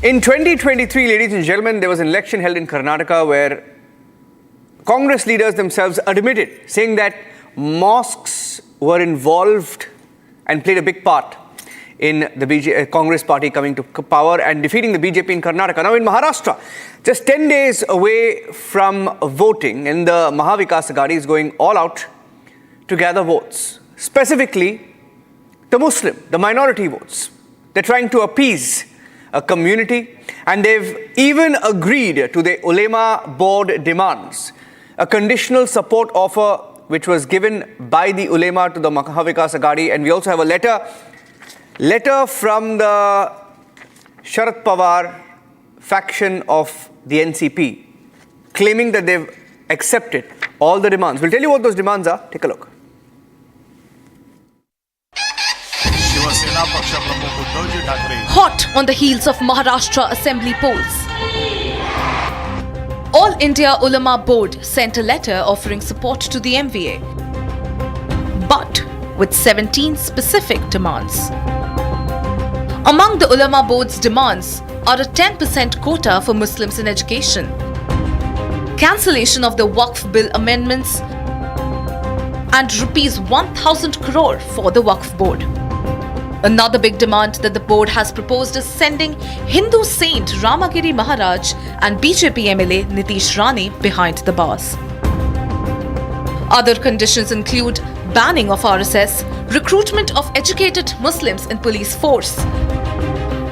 In 2023, ladies and gentlemen, there was an election held in Karnataka where Congress leaders themselves admitted, saying that mosques were involved and played a big part in the Congress party coming to power and defeating the BJP in Karnataka. Now in Maharashtra, just 10 days away from voting, and the Mahavikas Aghadi is going all out to gather votes. Specifically, the Muslim, the minority votes. They're trying to appease a community, and they've even agreed to the Ulema board demands. A conditional support offer which was given by the Ulema to the Mahavikas Aghadi, and we also have a letter from the Sharad Pawar faction of the NCP claiming that they've accepted all the demands. We'll tell you what those demands are. Take a look. Hot on the heels of Maharashtra Assembly polls, All India Ulema Board sent a letter offering support to the MVA, but with 17 specific demands. Among the Ulema Board's demands are a 10% quota for Muslims in education, cancellation of the WAQF bill amendments, and rupees 1,000 crore for the WAQF board. Another big demand that the board has proposed is sending Hindu saint Ramagiri Maharaj and BJP MLA Nitish Rane behind the bars. Other conditions include banning of RSS, recruitment of educated Muslims in police force,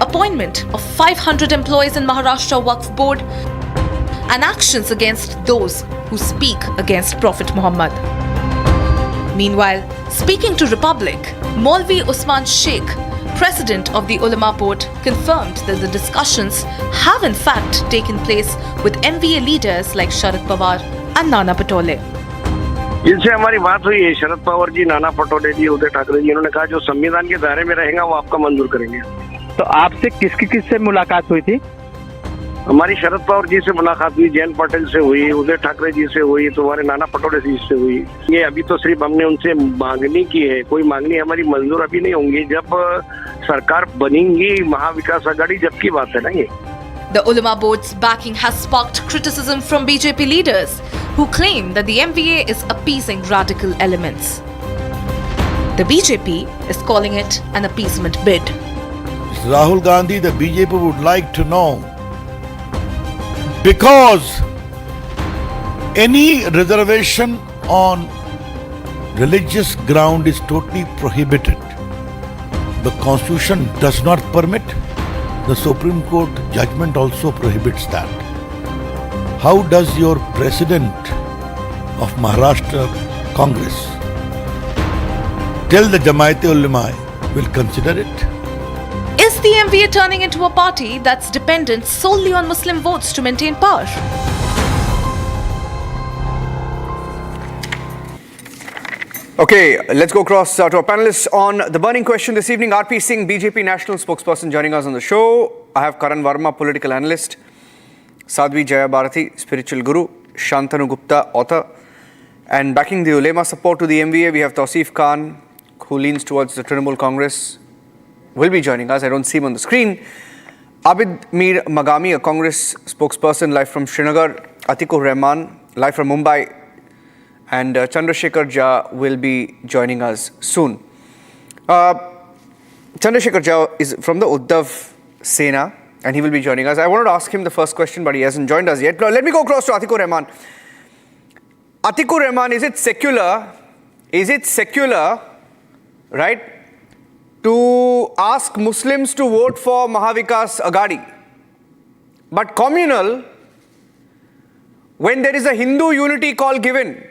appointment of 500 employees in Maharashtra WAQF board, and actions against those who speak against Prophet Muhammad. Meanwhile, speaking to Republic, Maulvi Usman Sheikh, president of the Ulema board, confirmed that the discussions have in fact taken place with MVA leaders like Sharad Pawar and Nana Patole. जिनसे हमारी बात हुई है, शरद पवार जी, नाना पटोले जी, उदय ठाकरे जी, इन्होंने कहा जो संविधान के दायरे में रहेगा वो आपका मंजूर करेंगे। तो आपसे किससे मुलाकात हुई थी? हमारी शरद पवार जी से मुलाकात हुई, जयंत पटेल से हुई, उदय ठाकरे जी से हुई, तुम्हारे नाना पटोले जी से हुई। ये अभी तो सिर्फ हमने उनसे मांगनी की है, कोई मांगनी हमारी मंजूर अभी नहीं होंगी। जब सरकार बनेगी महाविकास आघाड़ी, जब की बात है ना ये। The Ulema board's backing has sparked criticism from BJP leaders who claim that the MVA is appeasing radical elements. The BJP is calling it an appeasement bid. Rahul Gandhi, the BJP would like to know, because any reservation on religious ground is totally prohibited. The Constitution does not permit. The Supreme Court judgment also prohibits that. How does your president of Maharashtra Congress tell the Jamaat-e-Ulema will consider it? Is the MVA turning into a party that's dependent solely on Muslim votes to maintain power? Okay, let's go across to our panelists on the burning question this evening. RP Singh, BJP national spokesperson, joining us on the show. I have Karan Verma, political analyst. Sadhvi Jaya Bharati, spiritual guru. Shantanu Gupta, author. And backing the Ulema support to the MVA, we have Tausif Khan, who leans towards the Trinamool Congress, will be joining us. I don't see him on the screen. Abid Mir Magami, a Congress spokesperson, live from Srinagar. Atikur Rahman, live from Mumbai. And Chandrasekhar Jha will be joining us soon. Chandrasekhar Jha is from the Uddhav Sena, and he will be joining us. I wanted to ask him the first question, but he hasn't joined us yet. Let me go across to Atikur Rahman. Atikur Rahman, is it secular? Is it secular, right, to ask Muslims to vote for Mahavikas Aghadi, but communal when there is a Hindu unity call given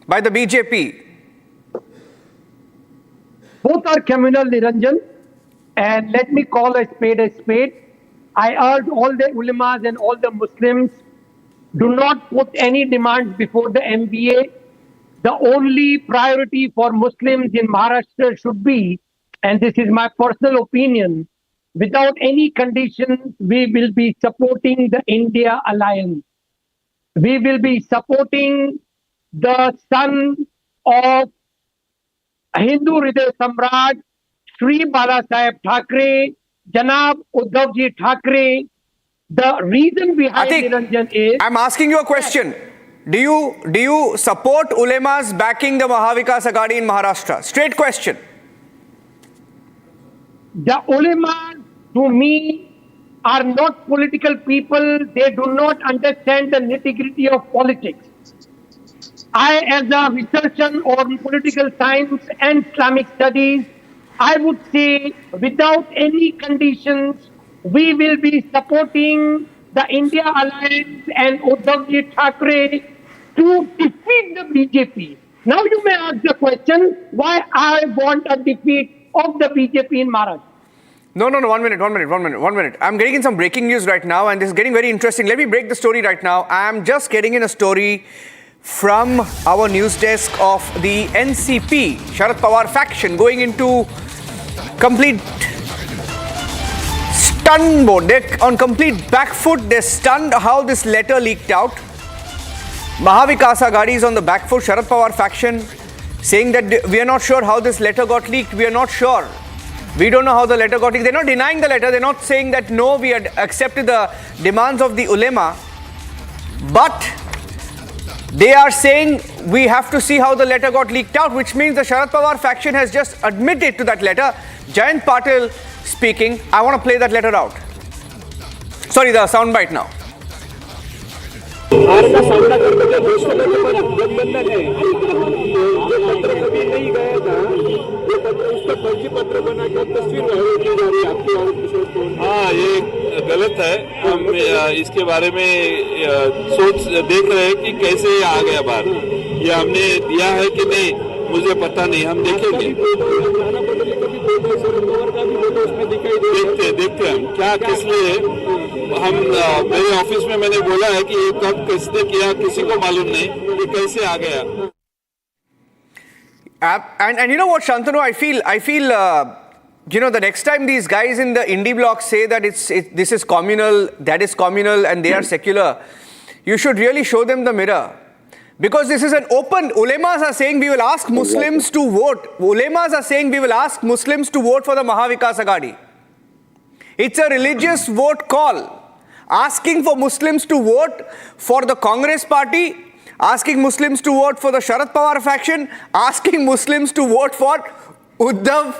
by the BJP? Both are communal, Niranjan, and let me call a spade a spade. I urge all the ulemas and all the Muslims, do not put any demands before the MBA. The only priority for Muslims in Maharashtra should be, and this is my personal opinion, without any conditions, we will be supporting the India alliance. We will be supporting the son of Hindu Hriday Samrat, Shri Bala Saheb Thackeray, Janab Uddhavji Thackeray. The reason behind Niranjan is... I'm asking you a question. Do you support ulemas backing the Mahavikas Aghadi in Maharashtra? Straight question. The ulemas, to me, are not political people. They do not understand the nitty-gritty of politics. I, as a researcher on political science and Islamic studies, I would say without any conditions, we will be supporting the India Alliance and Uddhavji Thackeray to defeat the BJP. Now you may ask the question, why I want a defeat of the BJP in Maharashtra? No, 1 minute. I'm getting in some breaking news right now, and this is getting very interesting. Let me break the story right now. I'm just getting in a story from our news desk of the NCP, Sharad Pawar faction, going into complete stun mode. They're on complete back foot. They're stunned how this letter leaked out. Mahavikas Aghadi is on the back foot. Sharad Pawar faction saying that we are not sure how this letter got leaked. We are not sure. We don't know how the letter got leaked. They're not denying the letter. They're not saying that no, we had accepted the demands of the Ulema. But they are saying we have to see how the letter got leaked out, which means the Sharad Pawar faction has just admitted to that letter. Jayant Patil speaking. I want to play that letter out. Sorry, the soundbite now. हाँ, ये गलत है। हम इसके बारे में देख रहे हैं कि कैसे ये आ गया बाहर। ये हमने दिया है कि नहीं, मुझे पता नहीं, हम देखेंगे। देखते हम क्या किस लिए हम मेरे ऑफिस में मैंने बोला है कि ये कब किसने किया किसी को मालूम नहीं, ये कैसे आ गया। And you know what, Shantanu, I feel the next time these guys in the indie block say that this is communal, that is communal, and they are secular, you should really show them the mirror. Because this is an open, ulemas are saying we will ask Muslims to vote. Ulemas are saying we will ask Muslims to vote for the Mahavikas Aghadi. It's a religious vote call. Asking for Muslims to vote for the Congress party, asking Muslims to vote for the Sharad Pawar faction, asking Muslims to vote for Uddhav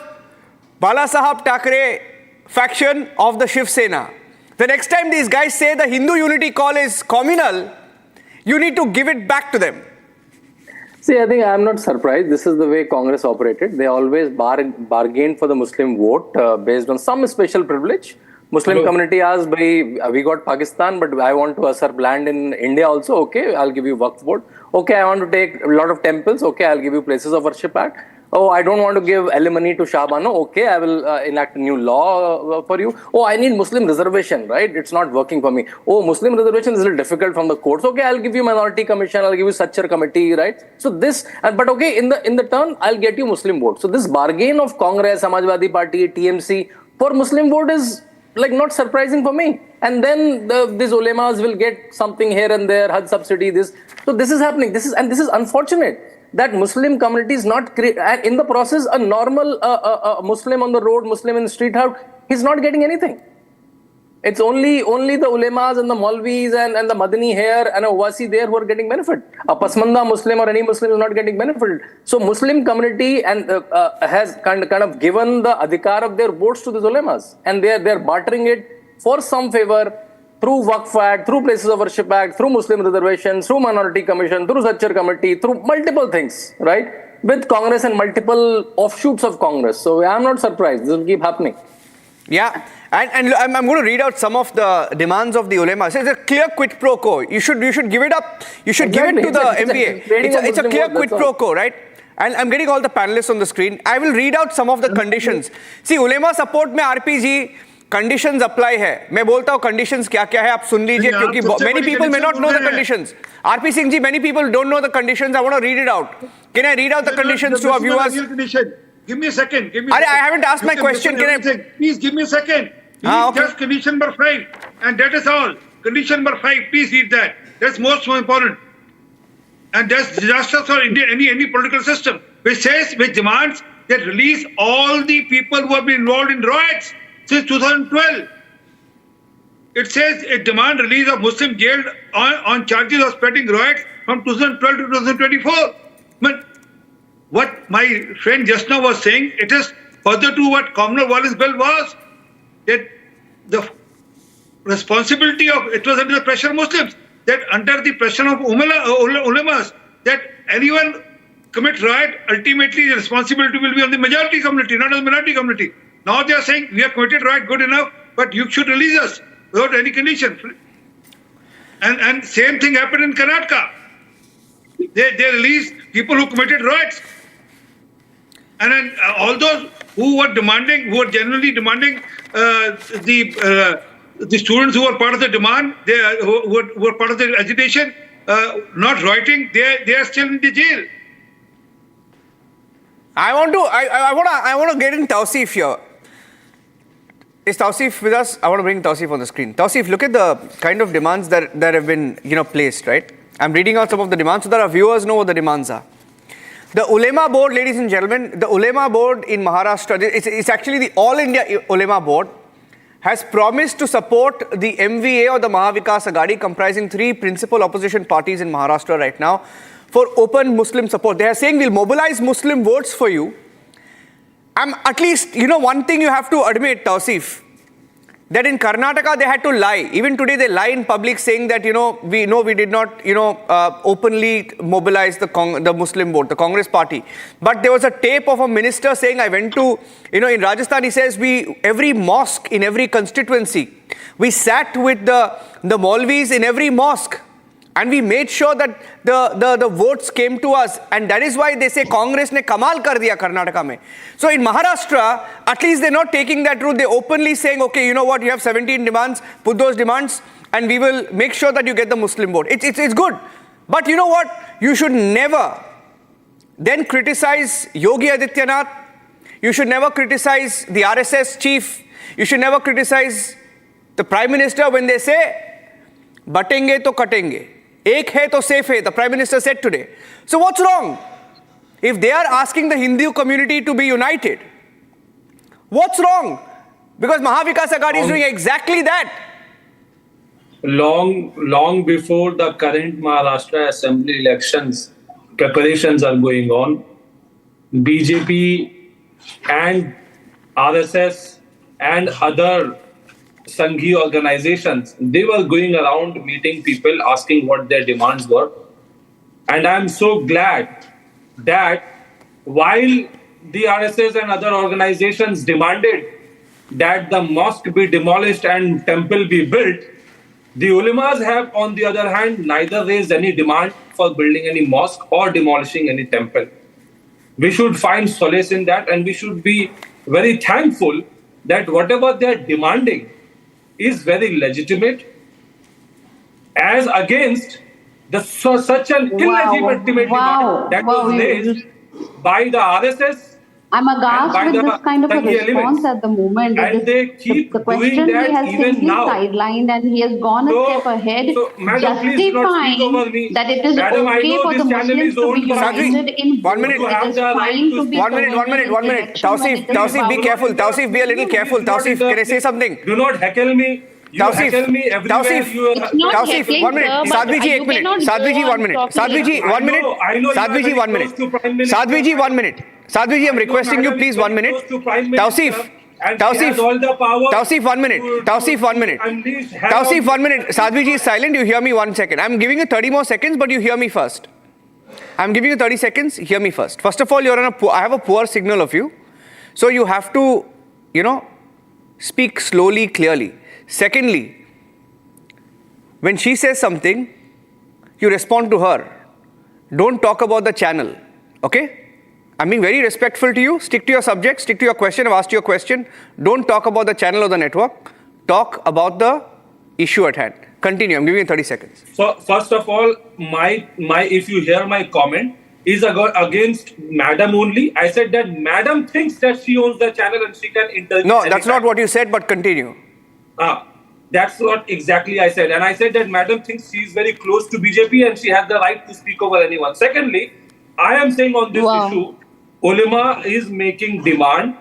Balasaheb Thackeray faction of the Shiv Sena. The next time these guys say the Hindu unity call is communal, you need to give it back to them. See, I think I'm not surprised. This is the way Congress operated. They always bargained for the Muslim vote based on some special privilege. Muslim community asked, we got Pakistan, but I want to usurp land in India also. Okay, I'll give you WAQF vote. Okay, I want to take a lot of temples. Okay, I'll give you places of worship act. Oh, I don't want to give alimony to Shahbano. Okay, I will enact a new law for you. Oh, I need Muslim reservation, right? It's not working for me. Oh, Muslim reservation is a little difficult from the courts. Okay, I'll give you minority commission. I'll give you Sachar committee, right? So this, but okay, in the turn, I'll get you Muslim vote. So this bargain of Congress, Samajwadi Party, TMC for Muslim vote is like not surprising for me. And then these ulemas will get something here and there, Hajj subsidy, this. So this is happening. This is unfortunate. That Muslim community is not and in the process a normal Muslim on the road, Muslim in the street house, he's not getting anything. It's only the ulemas and the Maulvis and the Madani here and a Wasi there who are getting benefit. A Pasmanda Muslim or any Muslim is not getting benefit. So Muslim community has kind of given the adhikar of their votes to the ulemas, and they're bartering it for some favor through WAQF Act, through Places of Worship Act, through Muslim reservations, through Minority Commission, through Sachar Committee, through multiple things, right? With Congress and multiple offshoots of Congress. So I'm not surprised. This will keep happening. Yeah. And I'm going to read out some of the demands of the ulema. So it's a clear quid pro quo. You should give it up. You should give it to the MVA. It's a clear quid pro quo, right? And I'm getting all the panelists on the screen. I will read out some of the conditions. See, ulema support में RPG conditions apply है. मैं बोलता हूँ conditions क्या-क्या है आप सुन लीजिए क्योंकि many people may not know the conditions. RP Singh ji, many people don't know the conditions. I want to read it out. Can I read out the conditions to our viewers? Give me a second. I haven't asked my question. Please give me a second. Okay. Just condition number 5, and that is all. Condition number 5. Please read that. That's most important. And that's disaster for India, any political system, which demands that release all the people who have been involved in riots since 2012. It says it demand release of Muslim jailed on charges of spreading riots from 2012 to 2024. But what my friend just now was saying, it is further to what Communal Violence Bill was, that the responsibility of, it was under the pressure of Muslims, that under the pressure of ulemas, that anyone commit riot, ultimately the responsibility will be on the majority community, not on the minority community. Now they are saying, we have committed riot, good enough, but you should release us without any condition. And same thing happened in Karnataka. They released people who committed riots. And then all those who were genuinely demanding, the students who were part of the demand, who were part of the agitation, not rioting, they are still in the jail. I want to get in Tausif here. Is Tausif with us? I want to bring Tausif on the screen. Tausif, look at the kind of demands that have been placed, right? I'm reading out some of the demands so that our viewers know what the demands are. The Ulema board, ladies and gentlemen, the Ulema board in Maharashtra, it's actually the All India Ulema board, has promised to support the MVA or the Mahavikas Aghadi, comprising 3 principal opposition parties in Maharashtra right now, for open Muslim support. They are saying we'll mobilize Muslim votes for you. At least, one thing you have to admit, Tausif, that in Karnataka they had to lie. Even today they lie in public saying that, we did not, openly mobilize the Muslim vote, the Congress party. But there was a tape of a minister saying, I went to, in Rajasthan, he says, every mosque in every constituency, we sat with the Maulvis in every mosque. And we made sure that the votes came to us. And that is why they say Congress ne kamal kar diya Karnataka mein. So in Maharashtra, at least they're not taking that route. They're openly saying, okay, you know what, you have 17 demands, put those demands, and we will make sure that you get the Muslim vote. It's good. But you know what? You should never then criticize Yogi Adityanath. You should never criticize the RSS chief. You should never criticize the Prime Minister when they say, batenge to katenge. Ek hai to safe hai, the Prime Minister said today. So what's wrong? If they are asking the Hindu community to be united, what's wrong? Because Mahavikas Aghadi is doing exactly that. Long before the current Maharashtra Assembly elections, preparations are going on. BJP and RSS and other Sanghi organizations, they were going around meeting people, asking what their demands were. And I'm so glad that while the RSS and other organizations demanded that the mosque be demolished and temple be built, the ulemas have, on the other hand, neither raised any demand for building any mosque or demolishing any temple. We should find solace in that, and we should be very thankful that whatever they're demanding is very legitimate, as against such an illegitimate demand that was raised by the RSS. I'm aghast with this kind of a response at the moment. And they keep the question doing that he has even simply now. sidelined, and he has gone a step ahead, Madam, please do not speak over me. justifying that it is Madam, I okay know for this the channel Muslims is to owned be by united in One minute. vote. It is fine to be One minute. Tausif, be careful. Tausif, be a little careful. Tausif, can I say something? Do not heckle me. You heckle me everywhere. Tausif, 1 minute. Sadhvi ji, 1 minute. Sadhvi ji, 1 minute. Sadhvi ji, 1 minute. Sadhvi ji, 1 minute. Sadhvi ji, 1 minute. Sadhvi ji, I'm requesting you, please, 1 minute. Tausif, 1 minute. Tausif, 1 minute. Tausif, 1 minute. Sadhvi ji is silent. You hear me 1 second. I'm giving you 30 more seconds, but you hear me first. I'm giving you 30 seconds. Hear me first. First of all, I have a poor signal of you. So you have to, speak slowly, clearly. Secondly, when she says something, you respond to her. Don't talk about the channel. Okay? I'm being very respectful to you. Stick to your subject. Stick to your question. I've asked you a question. Don't talk about the channel or the network. Talk about the issue at hand. Continue. I'm giving you 30 seconds. So, first of all, if you hear my comment, is against Madam only. I said that Madam thinks that she owns the channel and she can intervene. No, that's not what you said, but continue. That's what exactly I said. And I said that Madam thinks she is very close to BJP and she has the right to speak over anyone. Secondly, I am saying on this issue, Ulema is making demand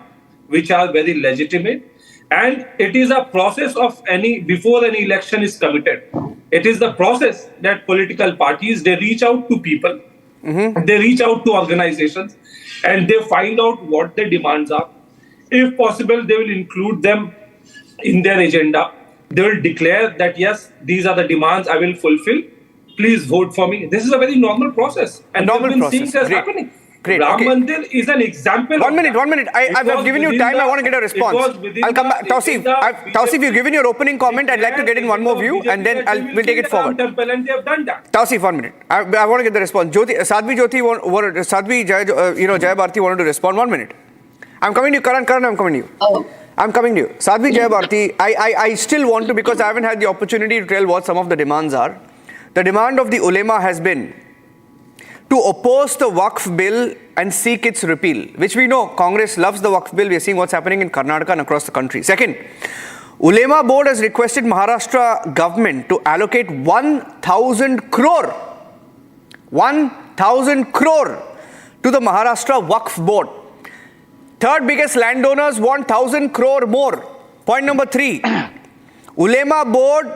which are very legitimate. And it is a process of before any election is committed. It is the process that political parties, they reach out to people. They reach out to organizations and they find out what their demands are. If possible, they will include them in their agenda. They will declare that, yes, these are the demands I will fulfill. Please vote for me. This is a very normal process. And we've been seeing this happening. Great. Ram Mandir is an example. 1 minute. I've given you time. I want to get a response. I'll come back. Tausif, you've given your opening comment. I'd like to get in one more view and then we'll take it forward. Tausif, 1 minute. I want to get the response. Sadhvi Jaya Bharti wanted to respond. 1 minute. I'm coming to you. Karan, I'm coming to you. I'm coming to you. Sadhvi Jaya Bharti, I still want to, because I haven't had the opportunity to tell what some of the demands are. The demand of the Ulema has been to oppose the WAQF bill and seek its repeal, which we know Congress loves the WAQF bill. We are seeing what's happening in Karnataka and across the country. Second, Ulema board has requested Maharashtra government to allocate 1,000 crore to the Maharashtra WAQF board. Third biggest landowners want 1,000 crore more. Point number 3, Ulema board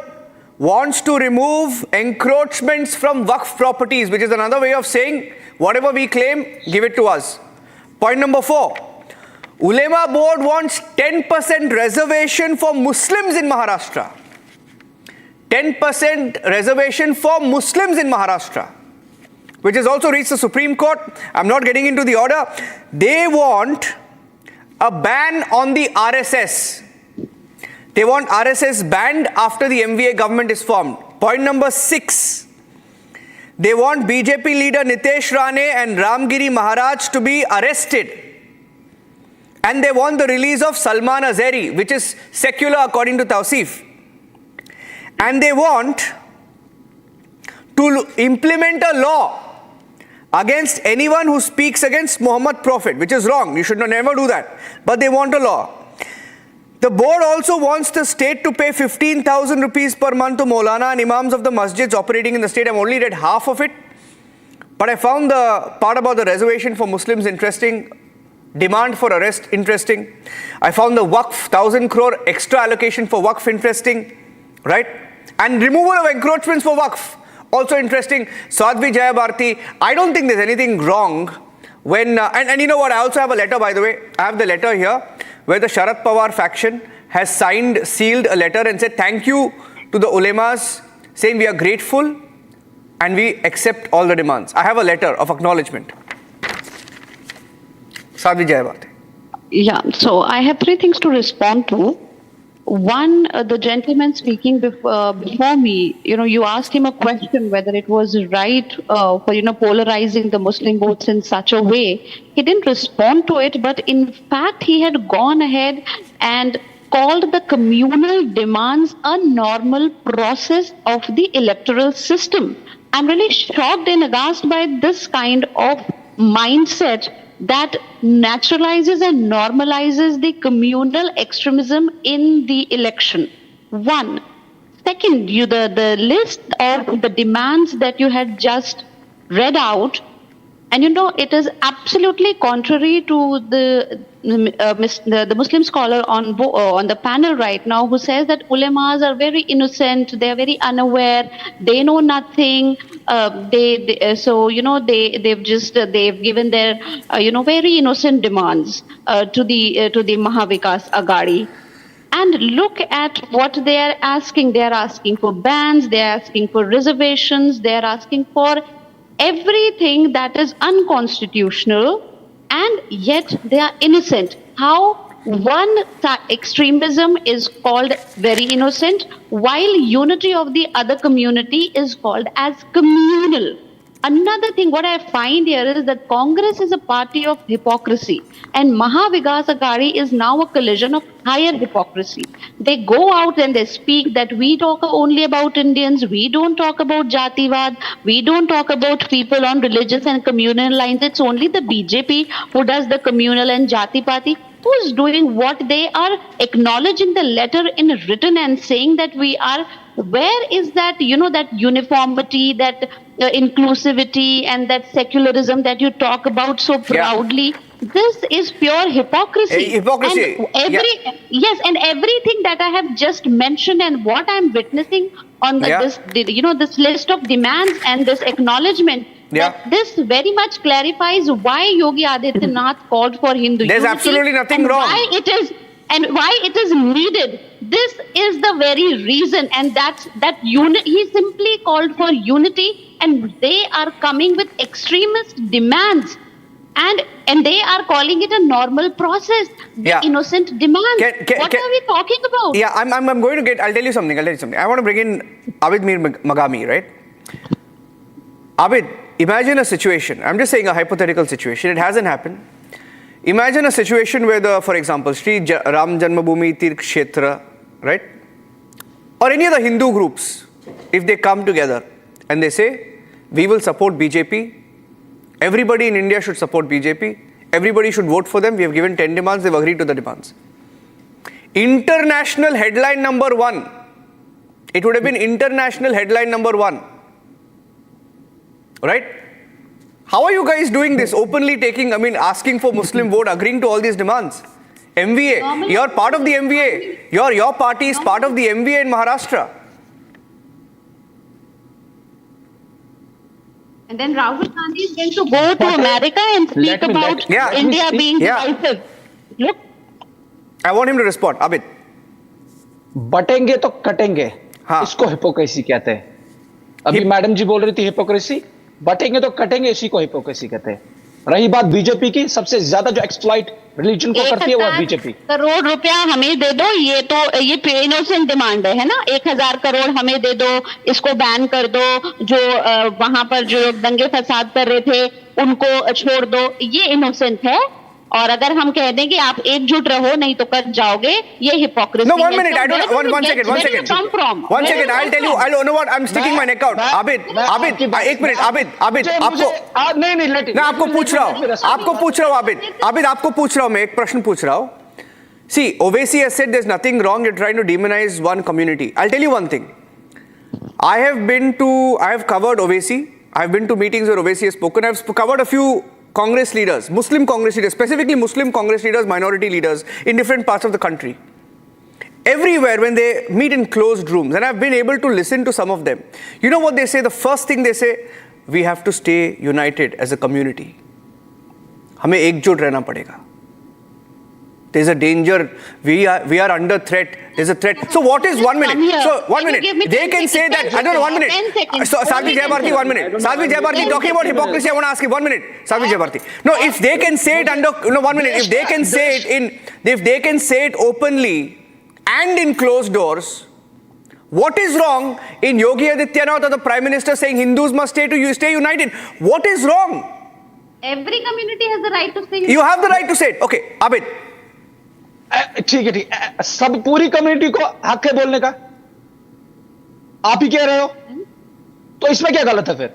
wants to remove encroachments from WAQF properties, which is another way of saying whatever we claim, give it to us. Point number 4, Ulema board wants 10% reservation for Muslims in Maharashtra. 10% reservation for Muslims in Maharashtra, which has also reached the Supreme Court. I'm not getting into the order. They want a ban on the RSS. They want RSS banned after the MVA government is formed. Point number 6, they want BJP leader Nitesh Rane and Ramgiri Maharaj to be arrested. And they want the release of Salman Azhari, which is secular according to Tausif. And they want to implement a law against anyone who speaks against Muhammad Prophet, which is wrong. You should never do that. But they want a law. The board also wants the state to pay 15,000 rupees per month to Maulana and Imams of the masjids operating in the state. I've only read half of it, but I found the part about the reservation for Muslims interesting, demand for arrest interesting. I found the WAQF 1,000 crore extra allocation for WAQF interesting, right? And removal of encroachments for WAQF also interesting. Sadhvi Jaya Bharti, I don't think there's anything wrong when, and you know what, I also have a letter, by the way. I have the letter here, where the Sharad Pawar faction has sealed a letter and said thank you to the ulemas, saying we are grateful and we accept all the demands. I have a letter of acknowledgement. Sadhvi Jaya Bharti. Yeah, so I have 3 things to respond to. One, the gentleman speaking before me, you asked him a question whether it was right for, polarizing the Muslim votes in such a way. He didn't respond to it, but in fact, he had gone ahead and called the communal demands a normal process of the electoral system. I'm really shocked and aghast by this kind of mindset that naturalizes and normalizes the communal extremism in the election. 1. Second, the list of the demands that you had just read out And it is absolutely contrary to the Muslim scholar on the panel right now, who says that ulemas are very innocent, they are very unaware, they know nothing. They've given their very innocent demands to the Mahavikas Aghadi. And look at what they are asking. They are asking for bans, they are asking for reservations, they are asking for everything that is unconstitutional, and yet they are innocent. How one extremism is called very innocent, while unity of the other community is called as communal. Another thing, what I find here is that Congress is a party of hypocrisy, and Mahavikas Aghadi is now a collision of higher hypocrisy. They go out and they speak that we talk only about Indians, we don't talk about Jativad, we don't talk about people on religious and communal lines. It's only the BJP who does the communal and Jati Pati. Who is doing what? They are acknowledging the letter in written and saying that we are. Where is that, that uniformity, that inclusivity and that secularism that you talk about so proudly? Yeah. This is pure hypocrisy. Hypocrisy. And and everything that I have just mentioned and what I'm witnessing on this list of demands and this acknowledgement, that this very much clarifies why Yogi Adityanath called for Hindu unity. There's absolutely nothing wrong. Why it is needed. This is the very reason, and he simply called for unity, and they are coming with extremist demands, and they are calling it a normal process. The innocent demands. What are we talking about? Yeah, I'm going to get. I'll tell you something. I want to bring in Abid Mir Magami, right? Abid, imagine a situation. I'm just saying a hypothetical situation. It hasn't happened. Imagine a situation where for example, Sri Ram Janmabhoomi Tirth Kshetra, right? Or any other Hindu groups, if they come together and they say, we will support BJP, everybody in India should support BJP, everybody should vote for them, we have given 10 demands, they've agreed to the demands. International headline number 1. It would have been international headline number 1. Right? How are you guys doing this? Openly asking for Muslim vote, agreeing to all these demands. MVA, you're part of the MVA. Your party is part of the MVA in Maharashtra. And then Rahul Gandhi is going to go to America and speak about India being divisive. Look. I want him to respond. Abid. बटेंगे तो कटेंगे. इसको hypocrisy कहते हैं. अभी madam जी बोल रही थी hypocrisy. बटेंगे तो कटेंगे, इसी को हिपोक्रेसी कहते हैं. रही बात बीजेपी की, सबसे ज्यादा जो एक्सप्लॉइट रिलीजन को करती है वो बीजेपी. करोड़ रुपया हमें दे दो, ये इनोसेंट डिमांड है ना. 1000 करोड़ हमें दे दो, इसको बैन कर दो, जो वहां पर जो दंगे फसाद कर रहे थे उनको छोड़ दो, ये इनोसेंट है. और अगर हम कह दें कि आप एकजुट रहो नहीं तो कट जाओगे, ये hypocrisy. No, 1 minute. I don't. One second. One second. I'll tell you. I'll know what. I'm sticking my neck out. Abid. 1 minute. Abid. आपको नहीं. मैं आपको पूछ रहा हूँ. Abid, आपको पूछ रहा हूँ. मैं एक प्रश्न पूछ रहा हूँ. See, Owaisi has said there's nothing wrong. You're trying to demonize one community. I'll tell you one thing. I have covered Owaisi. I've been to meetings where Owaisi has spoken. I've covered a few Congress leaders, Muslim Congress leaders, specifically Muslim Congress leaders, minority leaders in different parts of the country. Everywhere when they meet in closed rooms, and I've been able to listen to some of them, you know what they say? The first thing they say, we have to stay united as a community. हमें एकजुट रहना पड़ेगा. There's a danger. We are under threat. There's a threat. So what is 1 minute? So 1 minute. They can say that. I don't know. 1 minute. So Sadhvi Jayabharti, 1 minute. Sadhvi Jayabharti talking about hypocrisy. I want to ask you 1 minute. Sadhvi Jayabharti. No, if they can say it under 1 minute. If they can say it openly and in closed doors, what is wrong in Yogi Adityanath or the Prime Minister saying Hindus must stay united? What is wrong? Every community has the right to say it. You have the right to say it. Okay, Abid. ठीक है. सब पूरी community को हक है बोलने का. आप ही कह रहे हो तो इसमें क्या गलत है फिर?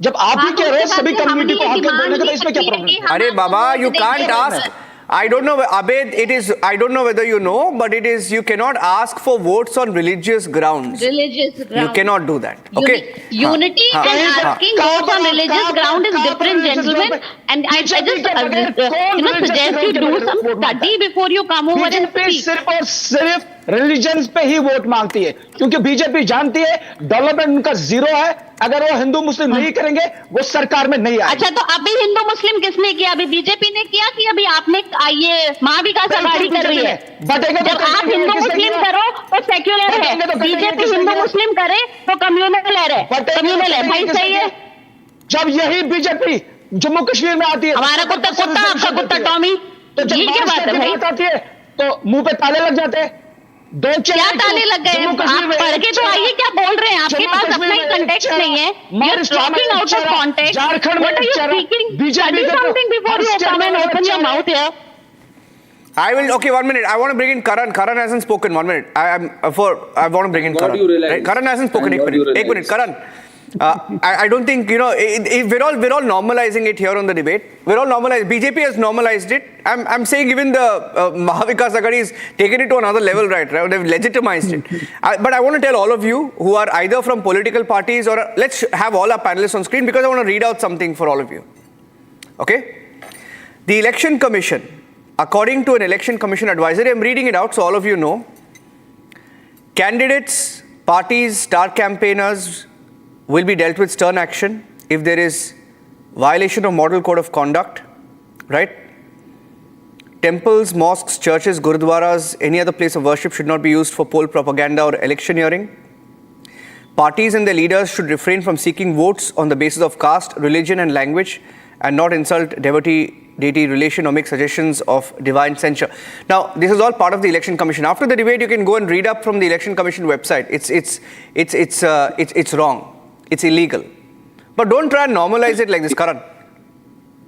जब आप ही कह रहे हो सभी कम्युनिटी को हक है बोलने का तो इसमें क्या प्रॉब्लम है? अरे बाबा, you can't ask. I don't know, Abed, it is, I don't know whether you know, but it is, you cannot ask for votes on religious grounds. Religious grounds. You cannot do that. Okay? Unity and asking votes on religious ground is different, gentlemen. And I just suggest you do some study before you come over and speak. सिर्फ और सिर्फ religion पे ही vote मांगती है, क्योंकि BJP जानती है development उनका जीरो है। अगर वो हिंदू मुस्लिम नहीं करेंगे वो सरकार में नहीं आएंगे। अच्छा, तो अभी हिंदू मुस्लिम किसने किया? अभी बीजेपी ने किया कि अभी आपने ये महाविकास आघाड़ी कर रही है? जब आप हिंदू मुस्लिम करो तो सेक्युलर है, बीजेपी हिंदू मुस्लिम करे तो कम्युनल है, कम्युनल है भाई, सही है। जब यही बीजेपी जम्मू कश्मीर में आती है, हमारा कुत्ता कुत्ता, आपका कुत्ता टॉमी, तो जब क्या बात है भाई? आती है तो मुंह पे ताले लग जाते हैं। क्या ताले लग गए? आप पढ़ के तो आइए, क्या बोल रहे हैं? आपके पास अपना ही कंटेक्स्ट नहीं है। You are talking out of context. What are you speaking? Study something before you come and open your mouth here. I will, okay, 1 minute. I want to bring in Karan. Karan hasn't spoken. 1 minute. I want to bring in Karan. Right? Karan hasn't spoken. 1 minute. Karan. I don't think, you know, we're all normalizing it here on the debate. We're all normalizing. BJP has normalized it. I'm saying even the Mahavikas Aghadi has taken it to another level, right? They've legitimized it. But I want to tell all of you who are either from political parties or let's have all our panelists on screen, because I want to read out something for all of you. Okay? The Election Commission, according to an Election Commission advisory, I'm reading it out so all of you know, candidates, parties, star campaigners will be dealt with stern action if there is violation of model code of conduct, right? Temples, mosques, churches, gurudwaras, any other place of worship should not be used for poll propaganda or electioneering. Parties and their leaders should refrain from seeking votes on the basis of caste, religion and language, and not insult devotee-deity relation or make suggestions of divine censure. Now, this is all part of the Election Commission. After the debate, you can go and read up from the Election Commission website. It's wrong. It's illegal. But don't try and normalize it like this, Karan.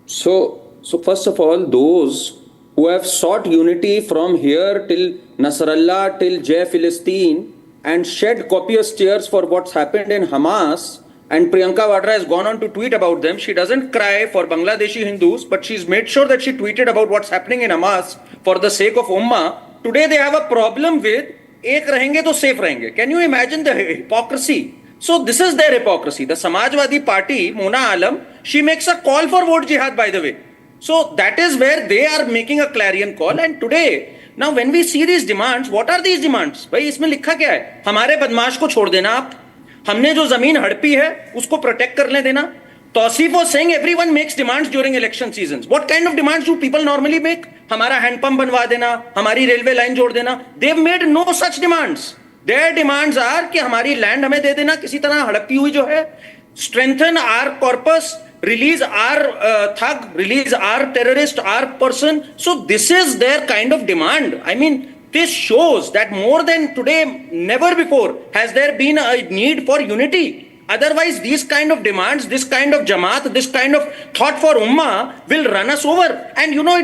So first of all, those who have sought unity from here till Nasrallah, till Jai Philistine, and shed copious tears for what's happened in Hamas, and Priyanka Vadra has gone on to tweet about them. She doesn't cry for Bangladeshi Hindus, but she's made sure that she tweeted about what's happening in Hamas for the sake of Ummah. Today they have a problem with ek rahenge to safe rahenge. Can you imagine the hypocrisy? So this is their hypocrisy. The Samajwadi Party, Mona Alam, she makes a call for vote jihad, by the way. So that is where they are making a clarion call. And today, now when we see these demands, what are these demands? भाई इसमें लिखा क्या है? हमारे बदमाश को छोड़ देना आप, हमने जो जमीन हड़पी है उसको प्रोटेक्ट करने देना. Tausif was saying everyone makes demands during election seasons. What kind of demands do people normally make? हमारा हैंडपंप बनवा देना, हमारी रेलवे लाइन जोड़ देना. They've made no such demands. Their demands are कि हमारी लैंड हमें दे देना किसी तरह हड़पी हुई जो है, strengthen our corpus, release our thug, release our terrorist, our person. So this is their kind of demand. I mean, this shows that more than today, never before has there been a need for unity. Otherwise, these kind of demands, this kind of jamaat, this kind of thought for ummah will run us over. And you know,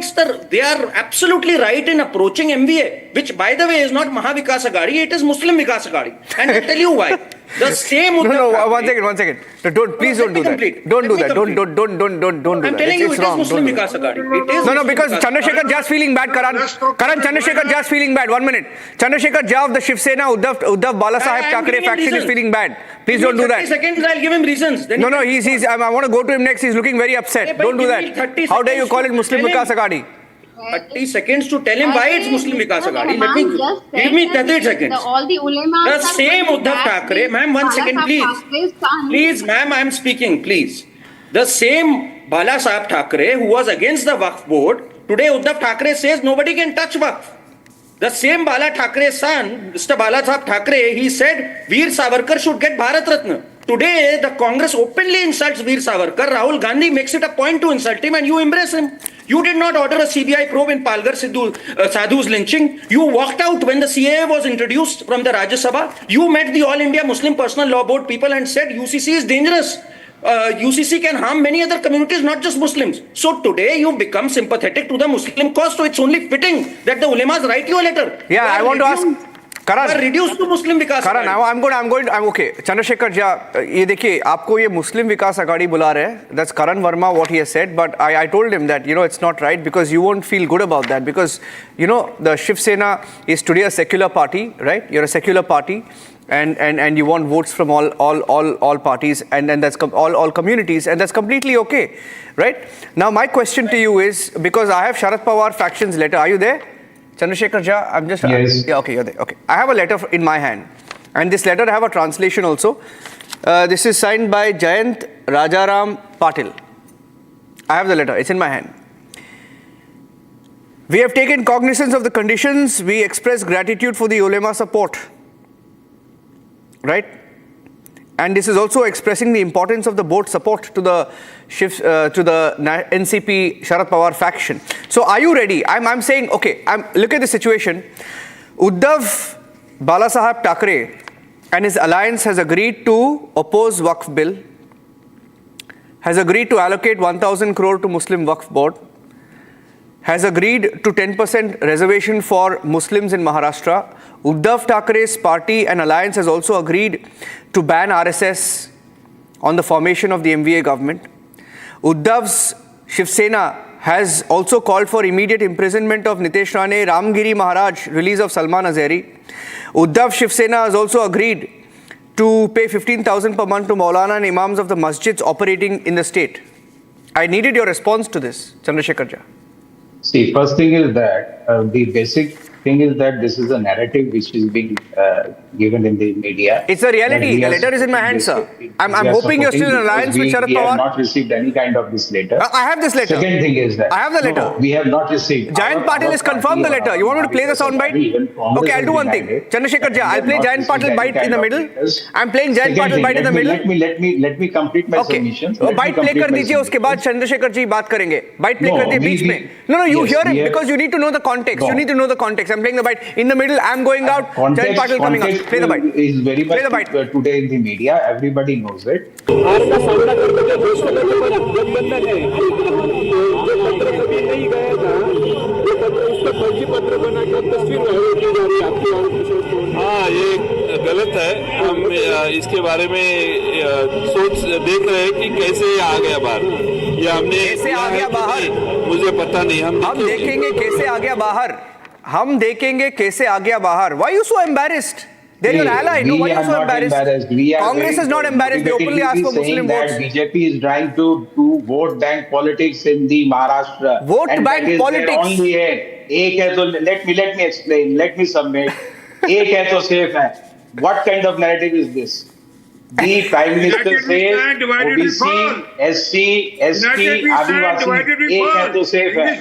they are absolutely right in approaching MVA, which by the way is not Mahavikas Aghadi, it is Muslim Vikas Aghadi. And I'll tell you why. The same No, one second. Please don't do that. Don't do that. Don't do that. I'm telling you, it is Muslim Vikas Aghadi. No, because Chandrasekhar just feeling bad, Karan, Chandrasekhar just feeling bad. 1 minute. Chandrasekhar Jha of the Shiv Sena, Uddhav Bala Saheb Thackeray faction is feeling bad. Please don't do that. 30 seconds, I'll give him reasons. No, I want to go to him next. He's looking very upset. Don't do that. How dare you call it Muslim Vikas Aghadi? 30 seconds to tell him why it's Muslim Vikas Aghadi. Give me 30 seconds. All the Ulema. The same Uddhav Thackeray, ma'am, 1 second, please. Please, ma'am, I am speaking, please. The same Bala Saheb Thackeray who was against the WAQF board, today Uddhav Thackeray says nobody can touch WAQF. The same Bala Thackeray's son, Mr. Bala Saheb Thackeray, he said Veer Savarkar should get Bharat Ratna. Today, the Congress openly insults Veer Savarkar. Rahul Gandhi makes it a point to insult him and you embrace him. You did not order a CBI probe in Palghar Sadhu's lynching. You walked out when the CAA was introduced from the Rajya Sabha. You met the All India Muslim Personal Law Board people and said UCC is dangerous. UCC can harm many other communities, not just Muslims. So today you become sympathetic to the Muslim cause. So it's only fitting that the ulemas write you a letter. Yeah, I want to ask Karan, reduced to Muslim Vikas Karan, I'm okay. Chandrasekhar Jha, ये देखिए आपको ये मुस्लिम विकास आघाड़ी बुला रहे हैं. That's Karan Verma what he has said, but I told him that it's not right because you won't feel good about that because the Shiv Sena is today a secular party, right? You're a secular party. And you want votes from all parties and that's all communities, and that's completely okay, right? Now my question to you is, because I have Sharad Pawar faction's letter. Are you there, Chandrasekhar Jha? I'm just yes. Yeah, okay, you're there. Okay, I have a letter in my hand, and this letter I have a translation also. This is signed by Jayant Rajaram Patil. I have the letter. It's in my hand. We have taken cognizance of the conditions. We express gratitude for the Ulema support. Right, and this is also expressing the importance of the board support to the NCP Sharad Pawar faction. So, are you ready? I'm saying, okay. Look at the situation. Uddhav Balasaheb Thackeray and his alliance has agreed to oppose WAQF bill, has agreed to allocate 1,000 crore to Muslim WAQF board, has agreed to 10% reservation for Muslims in Maharashtra. Uddhav Thackeray's party and alliance has also agreed to ban RSS on the formation of the MVA government. Uddhav's Shiv Sena has also called for immediate imprisonment of Nitesh Rane, Ramgiri Maharaj, release of Salman Azhari. Uddhav Shiv Sena has also agreed to pay 15,000 per month to Maulana and Imams of the masjids operating in the state. I needed your response to this, Chandrasekhar Jha. See, first thing is that the basic thing is that this is a narrative which is being given in the media. It's a reality. The letter is in my hand, sir. I'm hoping you're still in alliance with Sharad Pawar. We have not received any kind of this letter. I have this letter. Second thing is that I have the letter. No, we have not received. Jayant Patil has confirmed the letter. You want me to play the soundbite? Okay, I'll do one thing. Chandrasekhar Jha, I'll play Jayant Patil bite in the middle. I'm playing Jayant Patil bite in the middle. Let me complete my submission. Bite play कर दीजिए, उसके बाद चंद्रशेखर जी बात करेंगे. Bite play कर दिए बीच में. No, you hear him because you need to know the context. You need to know the context. I'm playing the bite in the middle. I'm going out. Jayant Patil coming out. Play the bite. Is very much today in the media. Everybody knows it. हाँ, ये गलत है. हम इसके बारे में सोच देख रहे हैं कि कैसे आ गया बाहर. ये हमने कैसे आ गया बाहर मुझे पता नहीं. हम देखेंगे कैसे आ गया बाहर. हम देखेंगे कैसे आ गया बाहर. Why are you so embarrassed? They're your ally. No, why are you so embarrassed? Congress is not embarrassed. They openly ask for Muslim votes. BJP is trying to do vote bank politics in the Maharashtra. Vote bank politics. Only एक है तो let me explain. Let me submit. एक है तो safe है. What kind of narrative is this? The Prime Minister says OBC, SC, ST, आदिवासी एक है तो safe है. It's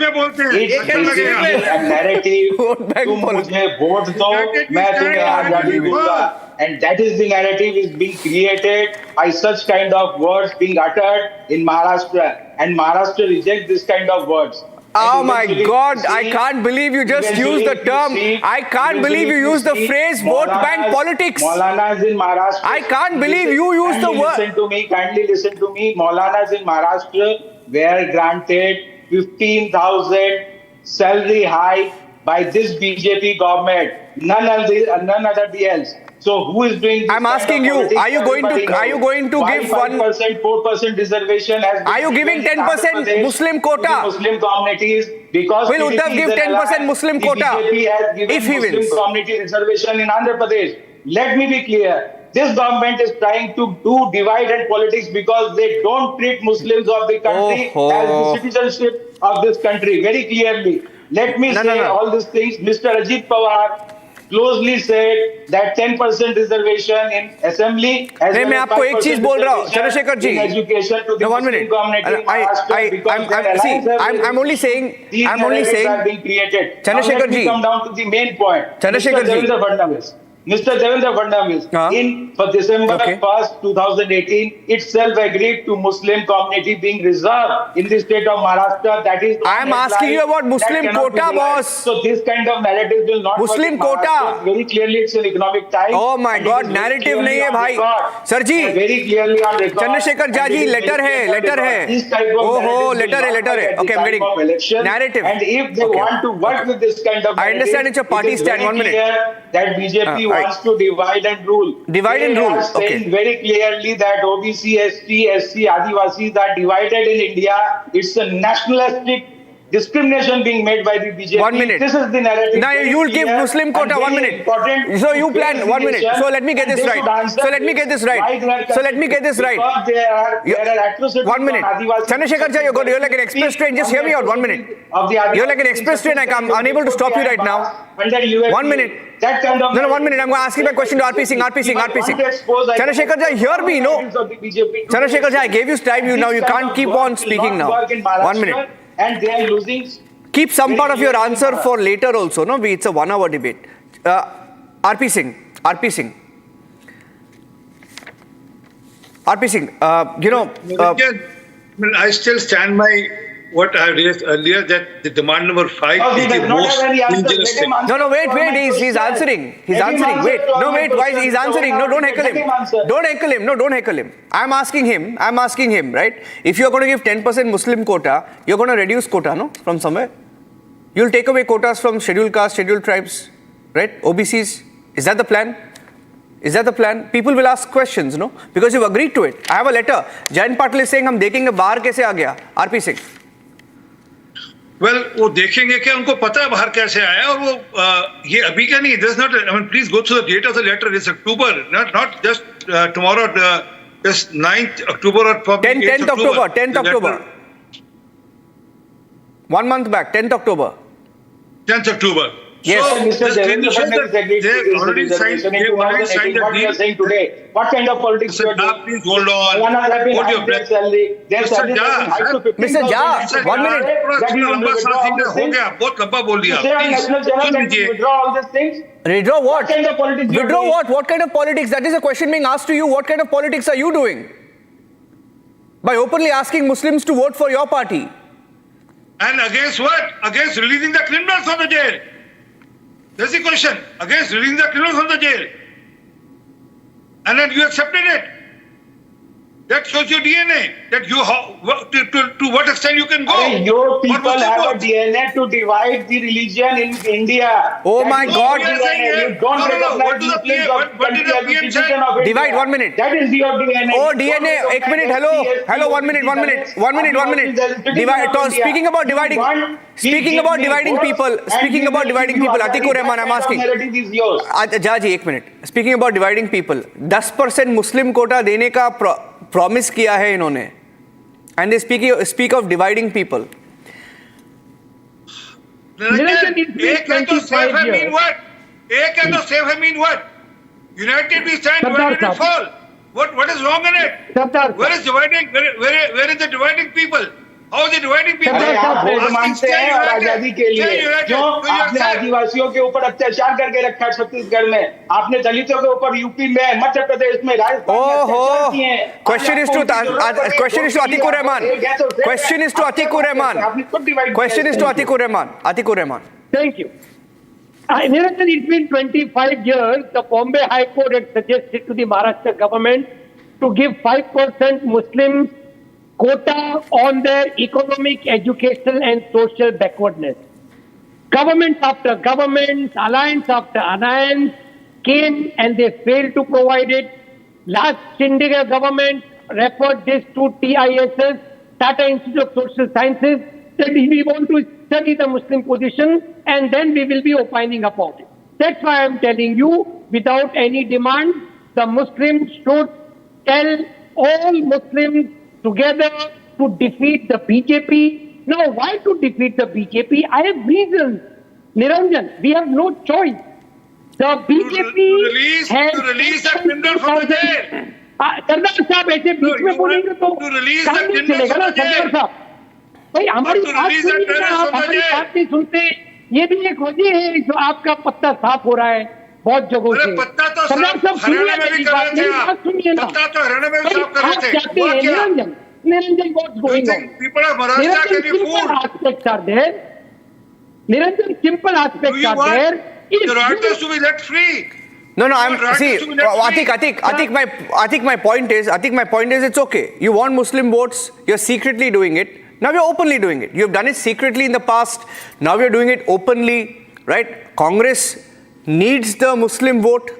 basically a narrative. तुम मुझे वोट दो, मैं तुम्हें आजादी दूंगा. And that is the narrative is being created by such kind of words being uttered in Maharashtra. And Maharashtra rejects this kind of words. Oh my God, I can't believe you just used the term. I can't believe you used the phrase vote bank politics. Maulanas in Maharashtra. I can't believe you used the word. Kindly listen to me. Maulanas in Maharashtra were granted 15,000 salary hike by this BJP government. None other else. So who is doing this? I'm asking you, are you going to give 5%, 4% reservation? Are you giving 10% Muslim quota? Muslim communities because will Uddhav give 10% Muslim quota BJP has given if he wins? Muslim community reservation in Andhra Pradesh. Let me be clear. This government is trying to do divide and politics because they don't treat Muslims of the country as the citizenship of this country very clearly. Let me say all these things. Mr. Ajit Pawar closely said that 10% reservation in assembly as well मैं आपको एक चीज बोल रहा हूँ Chandrashekhar ji. Education to the Muslim community in Maharashtra because I'm only saying are being created. Chandrasekhar ji, come down to the main point. Chandrasekhar ji, Mr. Devendra Fadnavis, for December 1st, 2018, itself agreed to Muslim community being reserved in the state of Maharashtra. That is, I am asking you about Muslim quota, boss. So this kind of narrative will not Muslim work in quota. Very clearly, it's an economic tie. Oh my God, narrative नहीं है भाई. Sir ji, very clearly on record. Chandrashekhar ji, letter है. Oh, letter है. Okay, I'm getting narrative. And if they want to work with this kind of narrative, I understand it's a party stand. 1 minute. That BJP wants to divide and rule. Divide and rule. They are saying very clearly that OBC, ST, SC, Adivasis are divided in India. It's a nationalistic discrimination being made by the BJP. 1 minute. This is the narrative. Now you will give Muslim quota. 1 minute. So you plan 1 minute. So let me get this right. So let me get this right. There are atrocities. 1 minute. Chandrasekhar ji, you're like an express train. Just hear me out. 1 minute. You're like an express train. I'm unable to stop you right now. 1 minute. That kind of No, 1 minute. I'm going to ask you my question to RP Singh. Chandrasekhar ji, hear me. No. Chandrasekhar ji, I gave you time. Now you can't keep on speaking now. 1 minute. And they are losing. Keep some part of your answer for later also. No, it's a 1 hour debate. RP Singh. I still stand by what I raised earlier, that the demand number 5 is the most dangerous thing. No, wait, he's answering. Wait, why he's answering? No, don't heckle him. I'm asking him, right? If you're going to give 10% Muslim quota, you're going to reduce quota, no? From somewhere. You'll take away quotas from scheduled castes, scheduled tribes, right? OBCs. Is that the plan? People will ask questions, no? Because you've agreed to it. I have a letter. Jayant Patil is saying, हम देखेंगे बाहर कैसे आ गया? RP Singh. Well, वो देखेंगे क्या, उनको पता है बाहर कैसे आया, और वो ये अभी का नहीं. There's not. I mean, please go through the date of the letter. It's October, not just tomorrow. Just 9th October or probably 10th October. 10th October. 1 month back. 10th October. 10th October. Yes. So, Mr. Devendra Fadnavis agreed to this already signed the deal. What you are saying today? What kind of politics you are doing? Please hold on. Hold your breath. Mr. Jha, 1 minute. लंबा सांस हो गया, बहुत लंबा बोल दिया. Please withdraw all these things. Withdraw what? What kind of politics? Withdraw what? What kind of politics? That is a question being asked to you. What kind of politics are you doing? By openly asking Muslims to vote for your party. And against what? Against releasing the criminals from the jail. That's the question. Against releasing the criminals from the jail. And then you accepted it. That shows your DNA. That you to what extent you can go. Your people have a DNA to divide the religion in India. Oh my God! What did the PM say? Divide. 1 minute. That is your DNA. Oh, DNA. 1 minute. Hello. 1 minute. Divide. Speaking about dividing people. Atikur Rahman, I'm asking. Jaji, 1 minute. Speaking about dividing people. 10% Muslim quota देने का promise किया है इन्होंने. And they speak of dividing people. एक है तो safe है mean what? एक है तो safe है mean what? United we stand, divided we fall. What is wrong in it? Where is dividing? Where is the dividing people? How is it dividing people? आप vote मांगते हैं और आजादी के लिए क्यों आपने आदिवासियों के ऊपर अत्याचार करके रखा है छत्तीसगढ़ में, आपने दलितों के ऊपर यूपी में, मध्य प्रदेश में, राजस्थान में अत्याचार किए हैं. Question is to Atikur Rahman. Atikur Rahman. Thank you. Niranjan, it's been 25 years. The Bombay High Court had suggested to the Maharashtra government to give 5% Muslims quota on their economic, educational and social backwardness. Government after government, alliance after alliance came and they failed to provide it. Last Chandigarh government referred this to TISS, Tata Institute of Social Sciences, that we want to study the Muslim position and then we will be opining about it. That's why I'm telling you, without any demand, the Muslims should tell all Muslims together to defeat the BJP. Now, why to defeat the BJP? I have reasons. Niranjan, we have no choice. The BJP has to release the criminal from the jail. सरदार साहब ऐसे बीच में बोलेंगे तो काम नहीं चलेगा ना सरदार साहब. भाई हमारी बात सुनिए ना, आप हमारी बात नहीं सुनते. ये भी एक वजह है जो आपका पत्ता साफ हो रहा है. बहुत जगहों से। पत्ता तो सरदार साहब हरियाणा में भी कर रहे थे आप। सुनिए ना, पत्ता तो हरियाणा में भी साफ कर रहे आप थे। चाहते हैं Niranjan, what's going on? People of Maharashtra, can you Simple fool? aspects are there. Niranjan, simple Do aspects you are want there. the writers to be let free? No, I'm I think my point is, it's okay. You want Muslim votes, you're secretly doing it. Now you're openly doing it. You've done it secretly in the past. Now you're doing it openly, right? Congress needs the Muslim vote,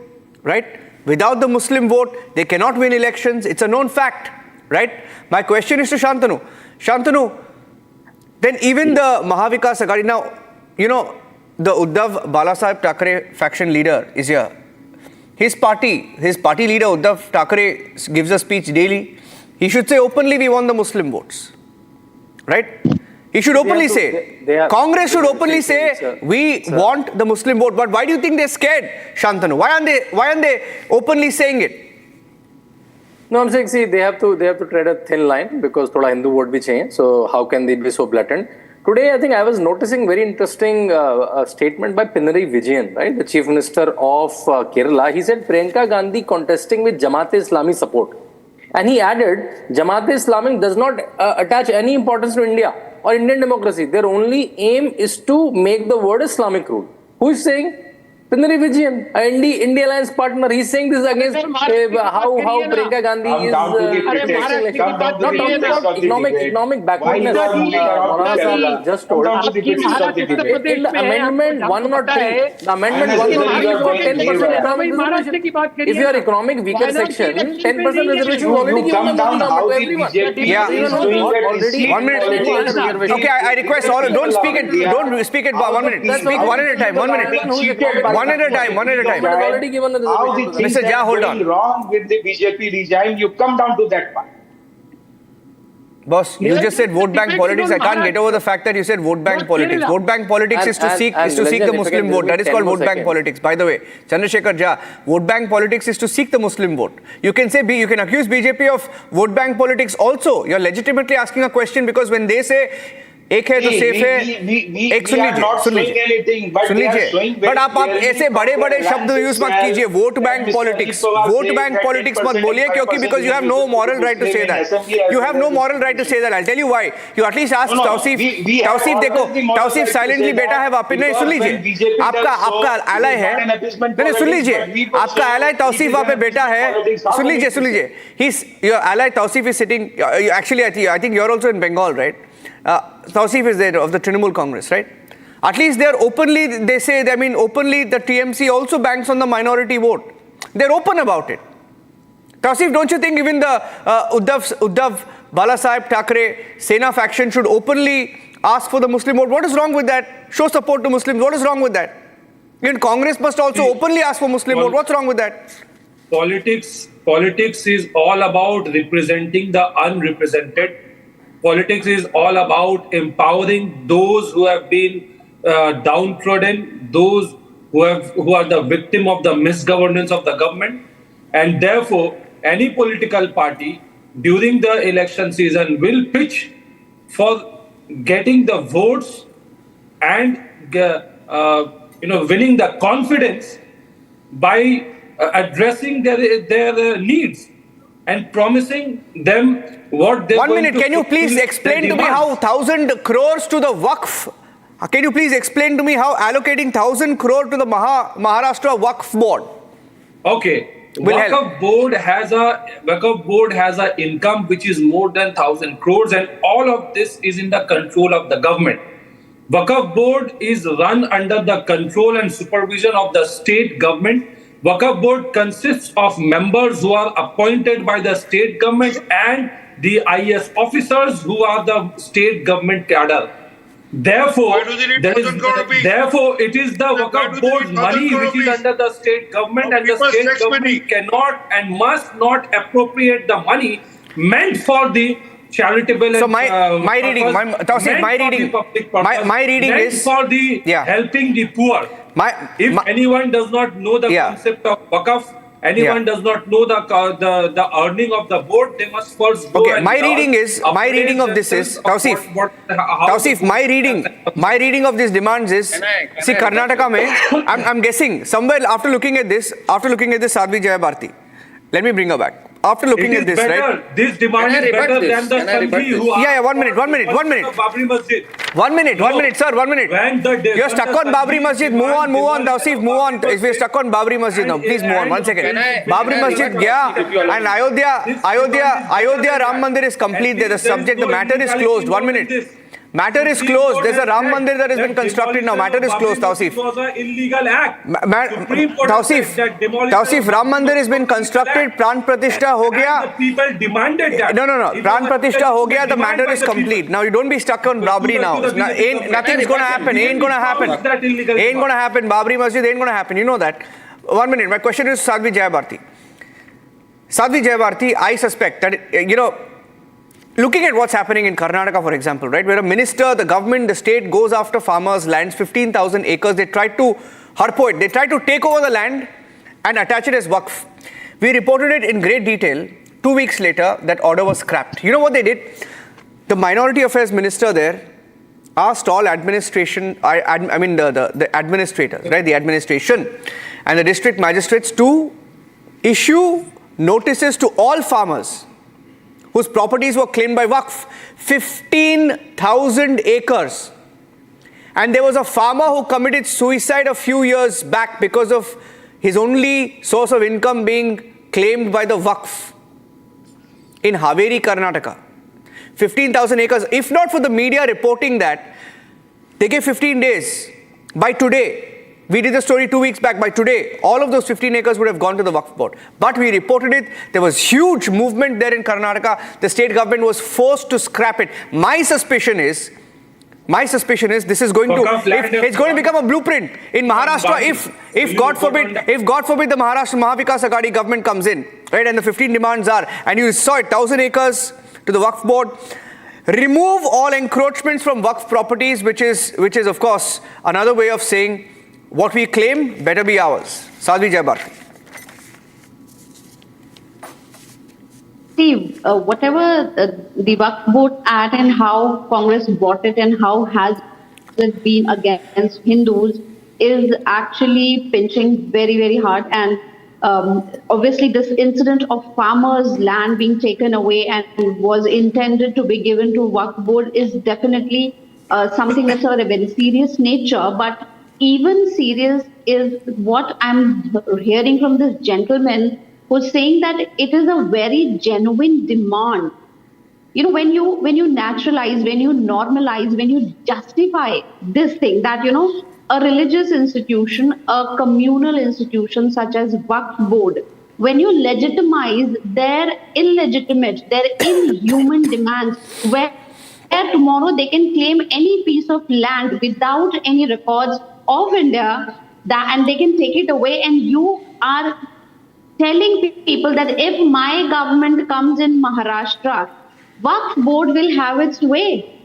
right? Without the Muslim vote, they cannot win elections. It's a known fact, right? My question is to Shantanu. Shantanu, then even the Mahavikas Aghadi, now, you know, the Uddhav Balasaheb Thackeray faction leader is here. His party leader Uddhav Thackeray gives a speech daily. He should say openly we want the Muslim votes. Right? He should openly say. Congress should openly say we want the Muslim vote. But why do you think they're scared, Shantanu? Why aren't they openly saying it? No, I'm saying, see, they have to tread a thin line because thoda Hindu vote bhi chahiye. So how can they be so blatant? Today, I think I was noticing very interesting statement by Pinarayi Vijayan, right, the Chief Minister of Kerala. He said Priyanka Gandhi contesting with Jamaat-e-Islami support. And he added, Jamaat-e-Islami does not attach any importance to India or Indian democracy. Their only aim is to make the word Islamic rule. Who is saying? Pinarayi Vijayan, India Alliance partner. He's saying this against how Priyanka Gandhi is not talking about economic backwardness. Just told. In the amendment 103, the amendment 103 for 10% economic reservation. If you are economic weaker section, 10% reservation is already given to everyone. Yeah. 1 minute. Okay, I request all. Don't speak it 1 minute. Speak one at a time. 1 minute. One at a time. Mr. Jha, hold on. Wrong with the BJP regime, you come down to that part. Boss, you just said vote bank politics. I can't get over the fact that you said vote bank politics. Vote bank politics is to seek the Muslim vote. That is called vote bank politics. By the way, Chandrasekhar Jha, vote bank politics is to seek the Muslim vote. You can accuse BJP of vote bank politics also. You're legitimately asking a question because when they say एक है तो safe है, एक सुन लीजिए, but आप ऐसे बड़े बड़े शब्द यूज मत कीजिए, वोट बैंक पॉलिटिक्स मत बोलिए, क्योंकि because you have no moral right to say that, I tell you why, you at least ask Tausif, देखो तौसीफ साइलेंटली बैठा है वहां पे, नहीं सुन लीजिए, आपका एलाय है, नहीं सुन लीजिए, आपका एलाय तौसीफ वहां पे बैठा है, सुन लीजिए, your ally Tausif is sitting, actually I think you are also in Bengal, right? Tausif is there of the Trinamool Congress, right? At least they're openly, they say, openly the TMC also banks on the minority vote. They're open about it. Tausif, don't you think even the Uddhav Balasaheb Thackeray Sena faction should openly ask for the Muslim vote? What is wrong with that? Show support to Muslims. What is wrong with that? Even Congress must also openly ask for Muslim vote. What's wrong with that? Politics is all about representing the unrepresented. Politics is all about empowering those who have been downtrodden, those who are the victim of the misgovernance of the government, and therefore any political party during the election season will pitch for getting the votes and winning the confidence by addressing their needs and promising them what they 1 minute, can you please explain to me how 1,000 crores to the WAQF, can you please explain to me how allocating 1,000 crore to the Maharashtra WAQF board? Okay. WAQF board has a income which is more than 1,000 crores, and all of this is in the control of the government. WAQF board is run under the control and supervision of the state government. WAQF board consists of members who are appointed by the state government and the IS officers who are the state government cadre. Therefore, it is the WAQF board's money which is under the state government, and the state government cannot and must not appropriate the money meant for the charitable. So my reading is for the helping the poor. If anyone does not know the concept of WAQF, anyone does not know the earning of the board, they must first go. Okay, and my learn, reading of this is Tausif. Tausif, my reading of these demands is, see, Karnataka mein, I'm guessing somewhere after looking at this Sadhvi Jayabharti, let me bring her back. After looking at this, better. right? This demand is better than the Sanghi who are. Yeah, 1 minute. Babri Masjid. 1 minute, sir, 1 minute. You're stuck on Babri Masjid. Move on, Tausif, move on. If we're stuck on Babri Masjid now, please move on. 1 second. Babri Masjid gaya, and Ayodhya Ram Mandir is complete there. The subject, the matter is closed. 1 minute. Matter is closed. There's a Ram Mandir that has been constructed now. Matter is closed, Tausif. It was an illegal act. Tausif, Ram Mandir has been constructed. Pran Pratishtha ho gaya. The people demanded that. No. Pran Pratishtha ho gaya. The matter is complete. Now you don't be stuck on Babri now. Nothing's going to happen. Ain't going to happen. Babri Masjid ain't going to happen. You know that. 1 minute. My question is Sadhvi Jayabharti. Sadhvi Jayabharti, I suspect that, looking at what's happening in Karnataka, for example, right, where a minister, the government, the state goes after farmers' lands, 15,000 acres, they try to harpo it, they try to take over the land and attach it as WAQF. We reported it in great detail. 2 weeks later, that order was scrapped. You know what they did? The minority affairs minister there asked all administration, the administrators, right, the administration and the district magistrates to issue notices to all farmers whose properties were claimed by WAQF, 15,000 acres. And there was a farmer who committed suicide a few years back because of his only source of income being claimed by the WAQF in Haveri, Karnataka. 15,000 acres. If not for the media reporting that, they gave 15 days. By today, we did the story 2 weeks back. By today, all of those 15 acres would have gone to the WAQF board. But we reported it. There was huge movement there in Karnataka. The state government was forced to scrap it. My suspicion is this is going to become a blueprint in Maharashtra if God forbid the Maharashtra Mahavikas Aghadi government comes in, right, and the 15 demands are, and you saw it, 1,000 acres to the WAQF board. Remove all encroachments from WAQF properties, which is of course another way of saying what we claim better be ours. Sadhvi Jayabharti. See, whatever the Waqf board Act and how Congress bought it and how has it been against Hindus is actually pinching very, very hard. And obviously this incident of farmers' land being taken away and was intended to be given to Waqf board is definitely something that's of a very serious nature. But even serious is what I'm hearing from this gentleman who's saying that it is a very genuine demand. You know, when you naturalize, when you normalize, when you justify this thing that, a religious institution, a communal institution such as Waqf board, when you legitimize their illegitimate, their inhuman demands, where tomorrow they can claim any piece of land without any records of India, and they can take it away, and you are telling people that if my government comes in Maharashtra, Waqf board will have its way.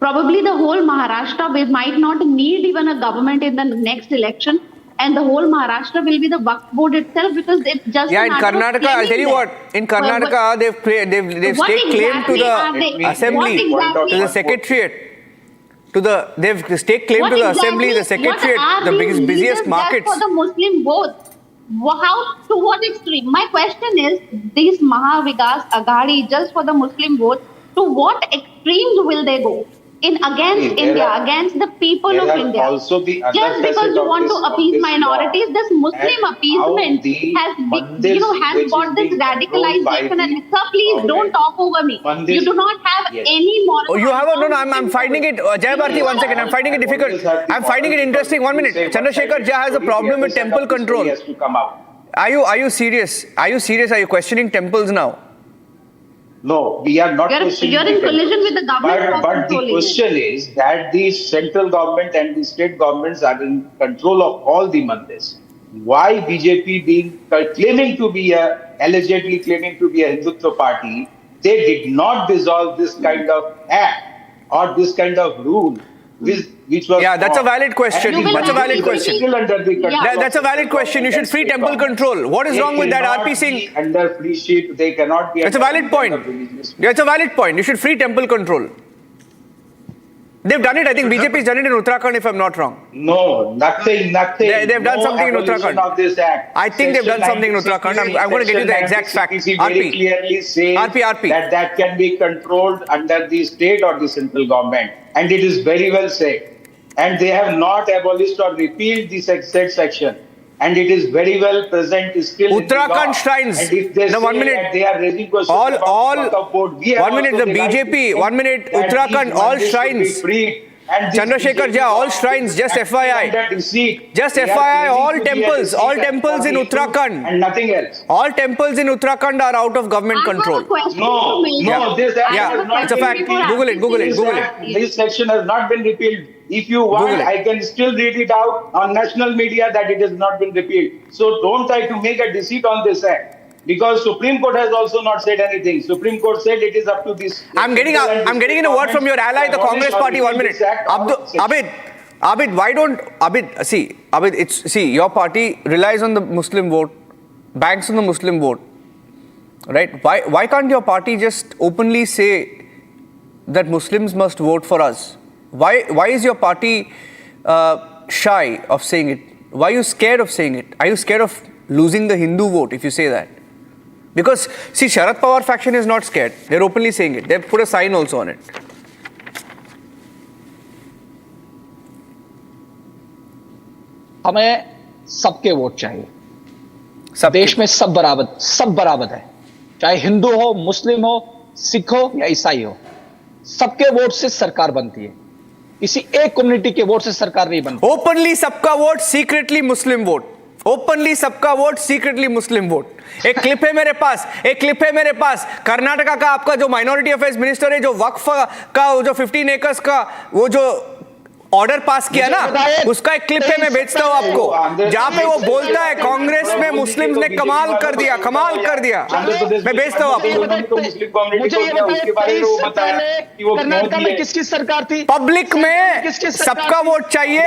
Probably the whole Maharashtra might not need even a government in the next election, and the whole Maharashtra will be the Waqf board itself, because it's just in Karnataka. I'll tell you what. In Karnataka, they've staked claim to the assembly, to the secretariat. They've staked claim to the assembly, the secretariat, the busiest markets. For the Muslim votes. To what extreme? My question is, these Mahavikas Aghadi, just for the Muslim vote, to what extremes will they go? Against India, against the people of India. Also the other just because you want to appease minorities, this Muslim appeasement has got this radicalization. And sir, please don't talk over me. You do not have any moral. Oh, you have a no. I'm finding it. Jayabharti, 1 second. I'm finding it difficult. I'm finding it interesting. 1 minute. Chandrasekhar Jha has a problem with temple control. Are you serious? Are you serious? Are you questioning temples now? No, we are not questioning. You're in collision with the government. But the question is that the central government and the state governments are in control of all the mandirs. Why BJP allegedly claiming to be a Hindutva party, they did not dissolve this kind of act or this kind of rule which was that's a valid question. That's a valid question. Still under the control That's a valid question. You should free temple control. What is wrong with that, RP Singh? Under free sheep, they cannot be. That's a valid point. That's a valid point. You should free temple control. They've done it. I think BJP has done it in Uttarakhand, if I'm not wrong. No, nothing. They've done something in Uttarakhand. Of this act. I think they've done something in Uttarakhand. I'm going to get you the exact fact. Very clearly says RP. that can be controlled under the state or the central government, and it is very well said. And they have not abolished or repealed the said section. And it is very well present still Uttarakhand shrines. And if they no, 1 minute. That they are raising questions about the 1 minute, the BJP, 1 minute, Uttarakhand, all shrines. Chandrasekhar Jha, all shrines, just FYI. Just FYI, all temples in Uttarakhand. And nothing else. All temples in Uttarakhand are out of government control. No, this act has not it's a fact. Google it. This section has not been repealed. If you want, I can still read it out on national media that it has not been repealed. So don't try to make a deceit on this act. Because Supreme Court has also not said anything. Supreme Court said it is up to this. I'm getting a word from your ally, the Congress party. 1 minute. Abid, why don't Abid? Your party relies on the Muslim vote, banks on the Muslim vote, right? Why can't your party just openly say that Muslims must vote for us? Why is your party shy of saying it? Why are you scared of saying it? Are you scared of losing the Hindu vote if you say that? Because, see, Sharad Pawar faction is not scared. They're openly saying it. They've put a sign also on it. हमें सबके vote चाहिए. देश में सब बराबर है. चाहे हिंदू हो, मुस्लिम हो, सिख हो या ईसाई हो. सबके वोट से सरकार बनती है. किसी एक कम्युनिटी के वोट से सरकार नहीं बनती. ओपनली सबका वोट, सीक्रेटली मुस्लिम वोट. ओपनली सबका वोट, सीक्रेटली मुस्लिम वोट. एक क्लिप है मेरे पास कर्नाटका का आपका जो माइनॉरिटी अफेयर्स मिनिस्टर है, जो वक्फ का जो 15 एकर्स का वो जो ऑर्डर पास किया ना, उसका एक क्लिप है, मैं भेजता हूं आपको, जहां पे वो बोलता है कांग्रेस में मुस्लिम्स ने कमाल कर दिया. मैं भेजता हूं आपको. मुझे ये बताइए, कर्नाटका में किसकी सरकार थी? पब्लिक में सबका वोट चाहिए,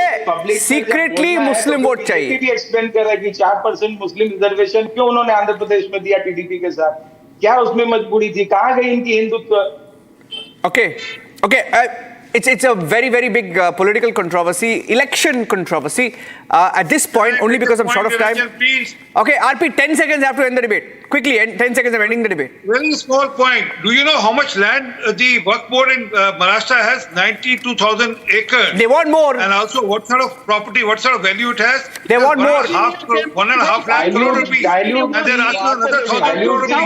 सीक्रेटली मुस्लिम वोट चाहिए. एक्सप्लेन कर रहा है कि 4% मुस्लिम रिजर्वेशन क्यों उन्होंने आंध्र प्रदेश में दिया टीडीपी के साथ. क्या उसमें मजबूरी थी? कहां गई इनकी Hindutva? Okay. It's a very, very big political controversy, election controversy. At this point, only because I'm short of time. Okay, RP, 10 seconds after end the debate. Quickly, 10 seconds of ending the debate. Very small point. Do you know how much land the WAQF board in Maharashtra has? 92,000 acres. They want more. And also, what sort of property, what sort of value it has? They want more. 1.5 lakh crore rupees. And they're asking another 1,000 crore rupees.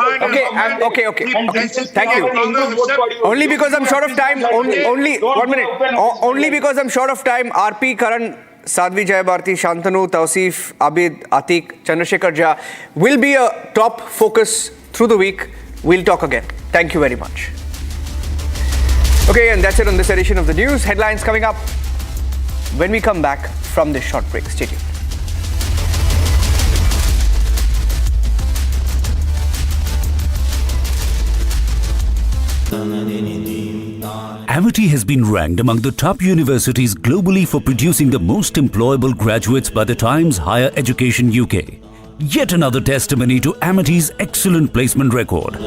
Okay. Thank you. Only because I'm short of time. Only 1 minute. Only because I'm short of time. RP, Karan, Sadhvi Jayabharti, Shantanu, Tausif, Abid, Atiq, Chandrasekhar Jha will be a top focus through the week. We'll talk again. Thank you very much. Okay, and that's it on this edition of the news. Headlines coming up when we come back from this short break. Stay tuned. Amity has been ranked among the top universities globally for producing the most employable graduates by the Times Higher Education UK. Yet another testimony to Amity's excellent placement record.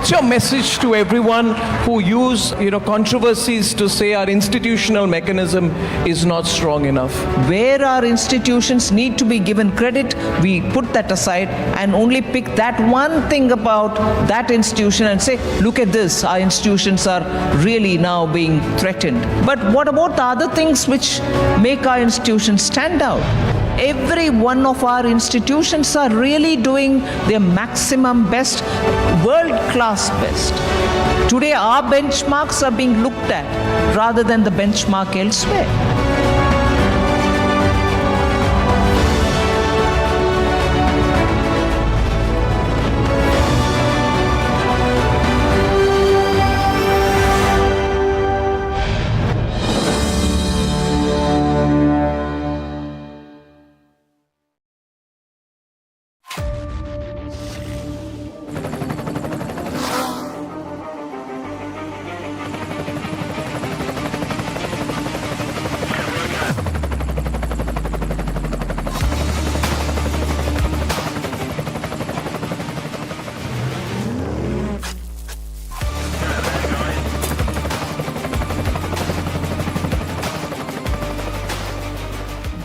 what's your message to everyone who use, controversies to say our institutional mechanism is not strong enough? Where our institutions need to be given credit, we put that aside and only pick that one thing about that institution and say, look at this, our institutions are really now being threatened. But what about the other things which make our institutions stand out? Every one of our institutions are really doing their maximum best, world-class best. Today, our benchmarks are being looked at rather than the benchmark elsewhere.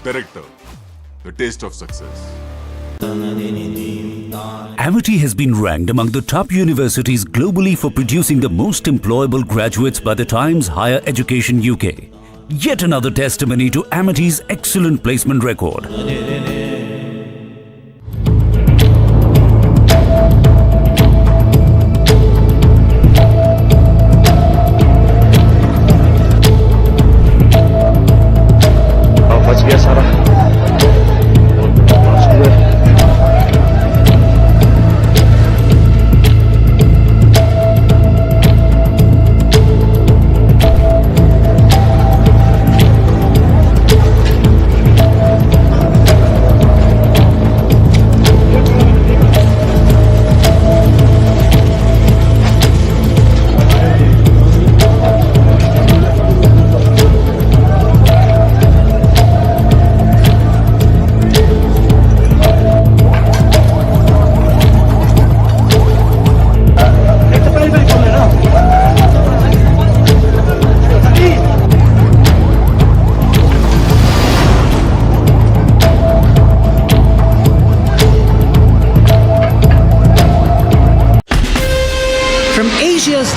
Director, the taste of success. Amity has been ranked among the top universities globally for producing the most employable graduates by the Times Higher Education UK. Yet another testimony to Amity's excellent placement record.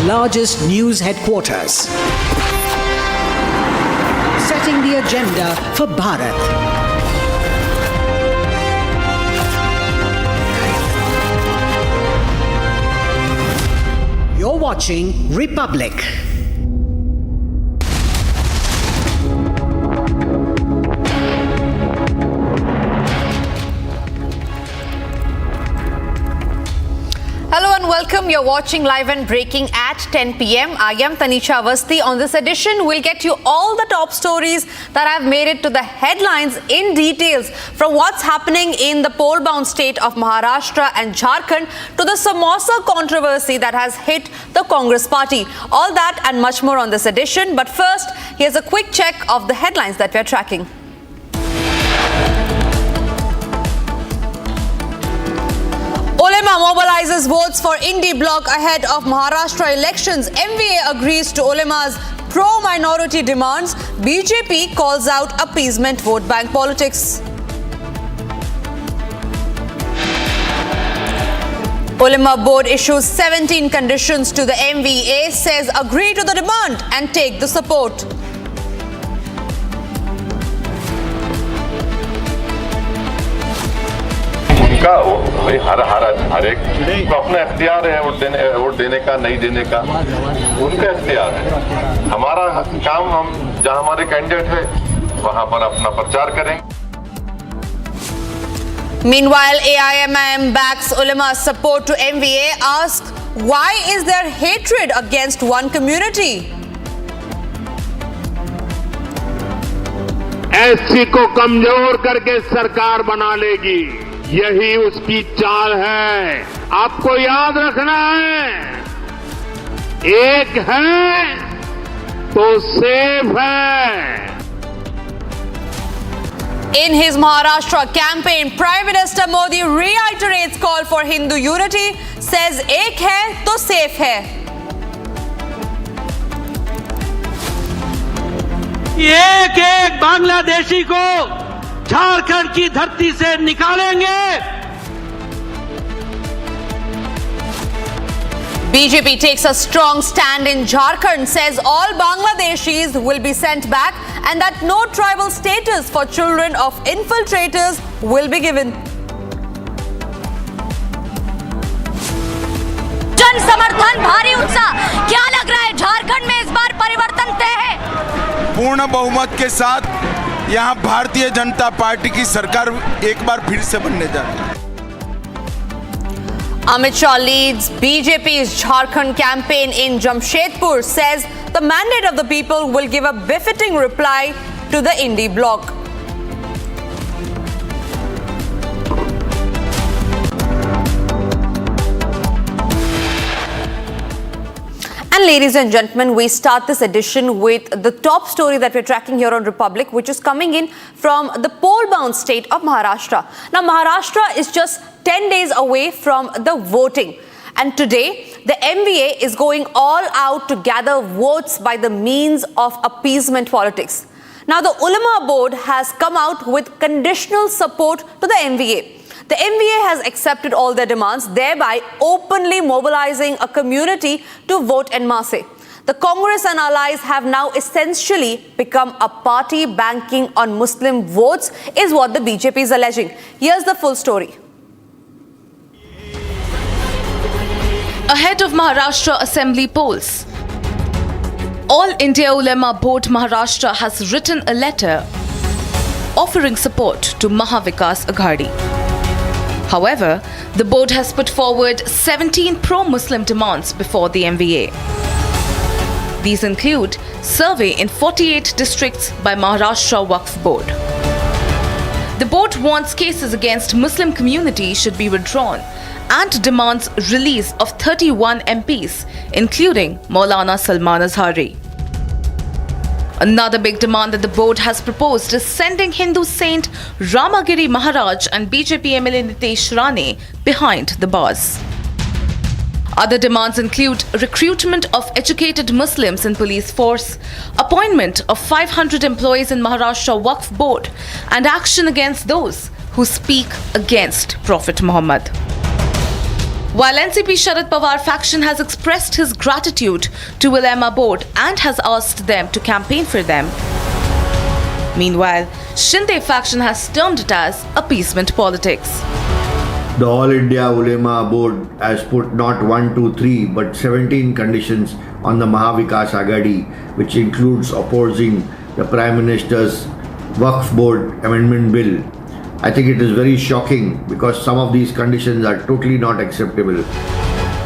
Largest news headquarters, setting the agenda for Bharat. You're watching Republic. Hello and welcome. You're watching Live and Breaking at 10 p.m. I am Tanisha Avasthi. On this edition, we'll get you all the top stories that have made it to the headlines in details, from what's happening in the poll-bound state of Maharashtra and Jharkhand to the samosa controversy that has hit the Congress party. All that and much more on this edition. But first, here's a quick check of the headlines that we're tracking. Ulema mobilizes votes for Indie bloc ahead of Maharashtra elections. MVA agrees to Ulema's pro-minority demands. BJP calls out appeasement vote bank politics. Ulema board issues 17 conditions to the MVA, says agree to the demand and take the support. हर एक तो अपना इख्तियार है vote देने का नहीं देने का उनका इख्तियार है। हमारा काम हम जहां हमारे कैंडिडेट है वहां पर अपना प्रचार करें। Meanwhile, AIMIM backs Ulema's support to MVA, asks why is there hatred against one community? SC को कमजोर करके सरकार बना लेगी, यही उसकी चाल है। आपको याद रखना है, एक है तो सेफ है। In his Maharashtra campaign, Prime Minister Modi reiterates call for Hindu unity, says ek hai to safe hai. एक एक बांग्लादेशी को झारखंड की धरती से निकालेंगे. BJP takes a strong stand in Jharkhand, says all Bangladeshis will be sent back and that no tribal status for children of infiltrators will be given. जन समर्थन भारी उत्साह, क्या लग रहा है झारखंड में इस बार परिवर्तन तय है? पूर्ण बहुमत के साथ यहां भारतीय जनता पार्टी की सरकार एक बार फिर से बनने जा रही है. Amit Shah leads BJP's Jharkhand campaign in Jamshedpur, says the mandate of the people will give a befitting reply to the Indie bloc. And ladies and gentlemen, we start this edition with the top story that we're tracking here on Republic, which is coming in from the poll-bound state of Maharashtra. Now, Maharashtra is just 10 days away from the voting. And today, the MVA is going all out to gather votes by the means of appeasement politics. Now, the Ulema board has come out with conditional support to the MVA. The MVA has accepted all their demands, thereby openly mobilizing a community to vote en masse. The Congress and allies have now essentially become a party banking on Muslim votes, is what the BJP is alleging. Here's the full story. Ahead of Maharashtra Assembly polls, All India Ulema Board Maharashtra has written a letter offering support to Mahavikas Aghadi. However, the board has put forward 17 pro-Muslim demands before the MVA. These include survey in 48 districts by Maharashtra WAQF board. The board wants cases against Muslim community should be withdrawn and demands release of 31 MPs, including Maulana Salman Azhari. Another big demand that the board has proposed is sending Hindu saint Ramagiri Maharaj and BJP MLA Nitesh Rane behind the bars. Other demands include recruitment of educated Muslims in police force, appointment of 500 employees in Maharashtra WAQF board, and action against those who speak against Prophet Muhammad. While NCP Sharad Pawar faction has expressed his gratitude to Ulema board and has asked them to campaign for them, meanwhile, Shinde faction has termed it as appeasement politics. The All India Ulema board has put not 1, 2, 3 but 17 conditions on the Mahavikas Aghadi, which includes opposing the Prime Minister's WAQF board amendment bill. I think it is very shocking because some of these conditions are totally not acceptable.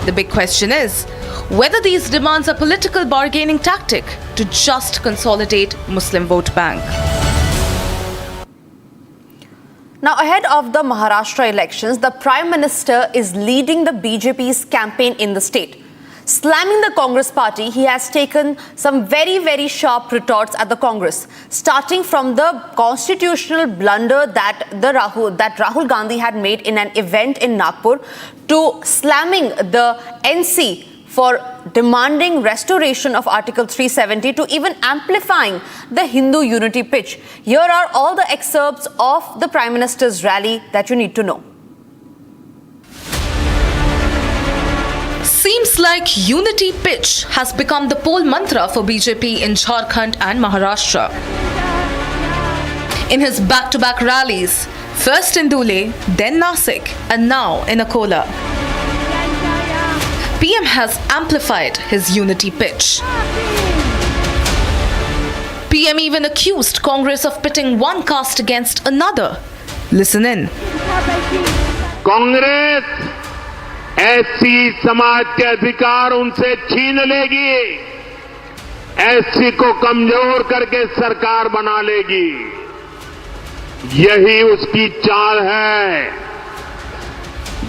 The big question is whether these demands are political bargaining tactic to just consolidate Muslim vote bank. Now, ahead of the Maharashtra elections, the Prime Minister is leading the BJP's campaign in the state. Slamming the Congress party, he has taken some very, very sharp retorts at the Congress, starting from the constitutional blunder that Rahul Gandhi had made in an event in Nagpur, to slamming the NC for demanding restoration of Article 370, to even amplifying the Hindu unity pitch. Here are all the excerpts of the Prime Minister's rally that you need to know. Seems like unity pitch has become the poll mantra for BJP in Jharkhand and Maharashtra. In his back-to-back rallies, first in Dhule, then Nasik, and now in Akola, PM has amplified his unity pitch. PM even accused Congress of pitting one caste against another. Listen in. Congress SC समाज के अधिकार उनसे छीन लेगी, SC को कमजोर करके सरकार बना लेगी। यही उसकी चाल है,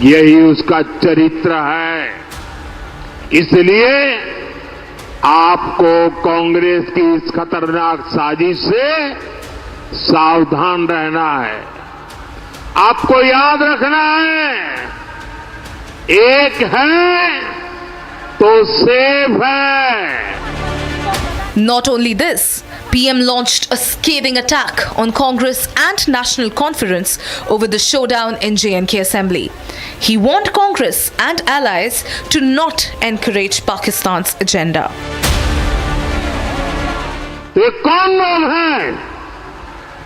यही उसका चरित्र है। इसलिए आपको कांग्रेस की इस खतरनाक साजिश से सावधान रहना है। आपको याद रखना है, एक है तो सेफ है। Not only this, PM launched a scathing attack on Congress and National Conference over the showdown in J&K Assembly. He warned Congress and allies to not encourage Pakistan's agenda. ये कौन लोग हैं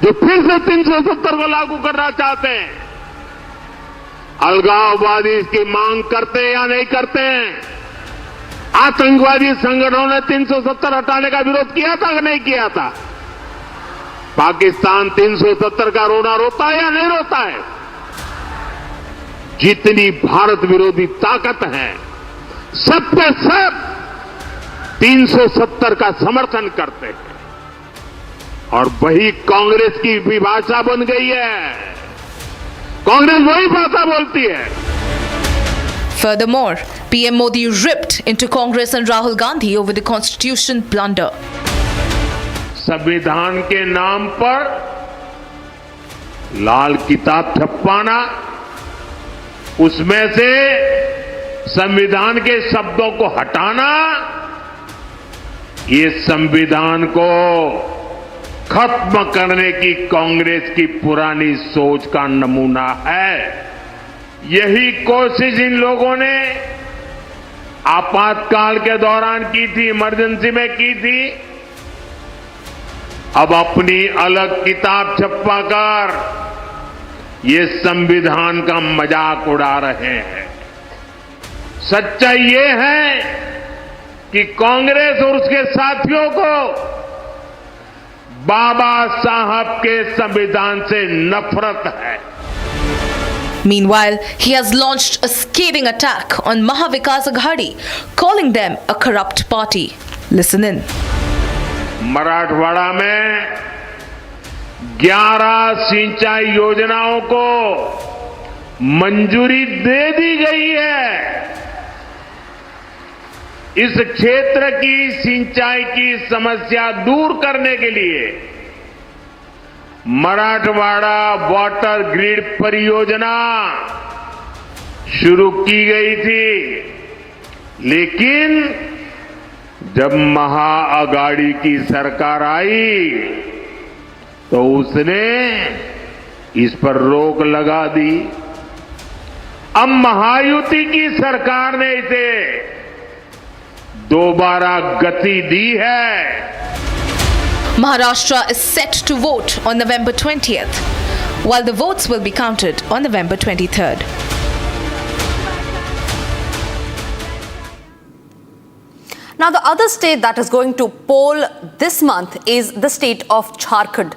जो फिर से 370 को लागू करना चाहते हैं? अलगाववादी इसकी मांग करते हैं या नहीं करते हैं? आतंकवादी संगठनों ने 370 हटाने का विरोध किया था कि नहीं किया था? पाकिस्तान 370 का रोना रोता है या नहीं रोता है? जितनी भारत विरोधी ताकत है, सब पे सब 370 का समर्थन करते हैं, और वही कांग्रेस की भी भाषा बन गई है। कांग्रेस वही भाषा बोलती है। Furthermore, PM Modi ripped into Congress and Rahul Gandhi over the constitution blunder. संविधान के नाम पर लाल किताब छपवाना, उसमें से संविधान के शब्दों को हटाना, ये संविधान को खत्म करने की कांग्रेस की पुरानी सोच का नमूना है। यही कोशिश इन लोगों ने आपातकाल के दौरान की थी, इमरजेंसी में की थी। अब अपनी अलग किताब छपवाकर ये संविधान का मजाक उड़ा रहे हैं। सच्चाई ये है कि कांग्रेस और उसके साथियों को बाबा साहब के संविधान से नफरत है। Meanwhile, he has launched a scathing attack on Mahavikas Aghadi, calling them a corrupt party. Listen in. Marathwada में 11 सिंचाई योजनाओं को मंजूरी दे दी गई है। इस क्षेत्र की सिंचाई की समस्या दूर करने के लिए मराठवाड़ा वाटर ग्रिड परियोजना शुरू की गई थी, लेकिन जब महाअगाड़ी की सरकार आई तो उसने इस पर रोक लगा दी। अब महायुति की सरकार ने इसे दोबारा गति दी है। Maharashtra is set to vote on November 20th, while the votes will be counted on November 23rd. Now, the other state that is going to poll this month is the state of Jharkhand.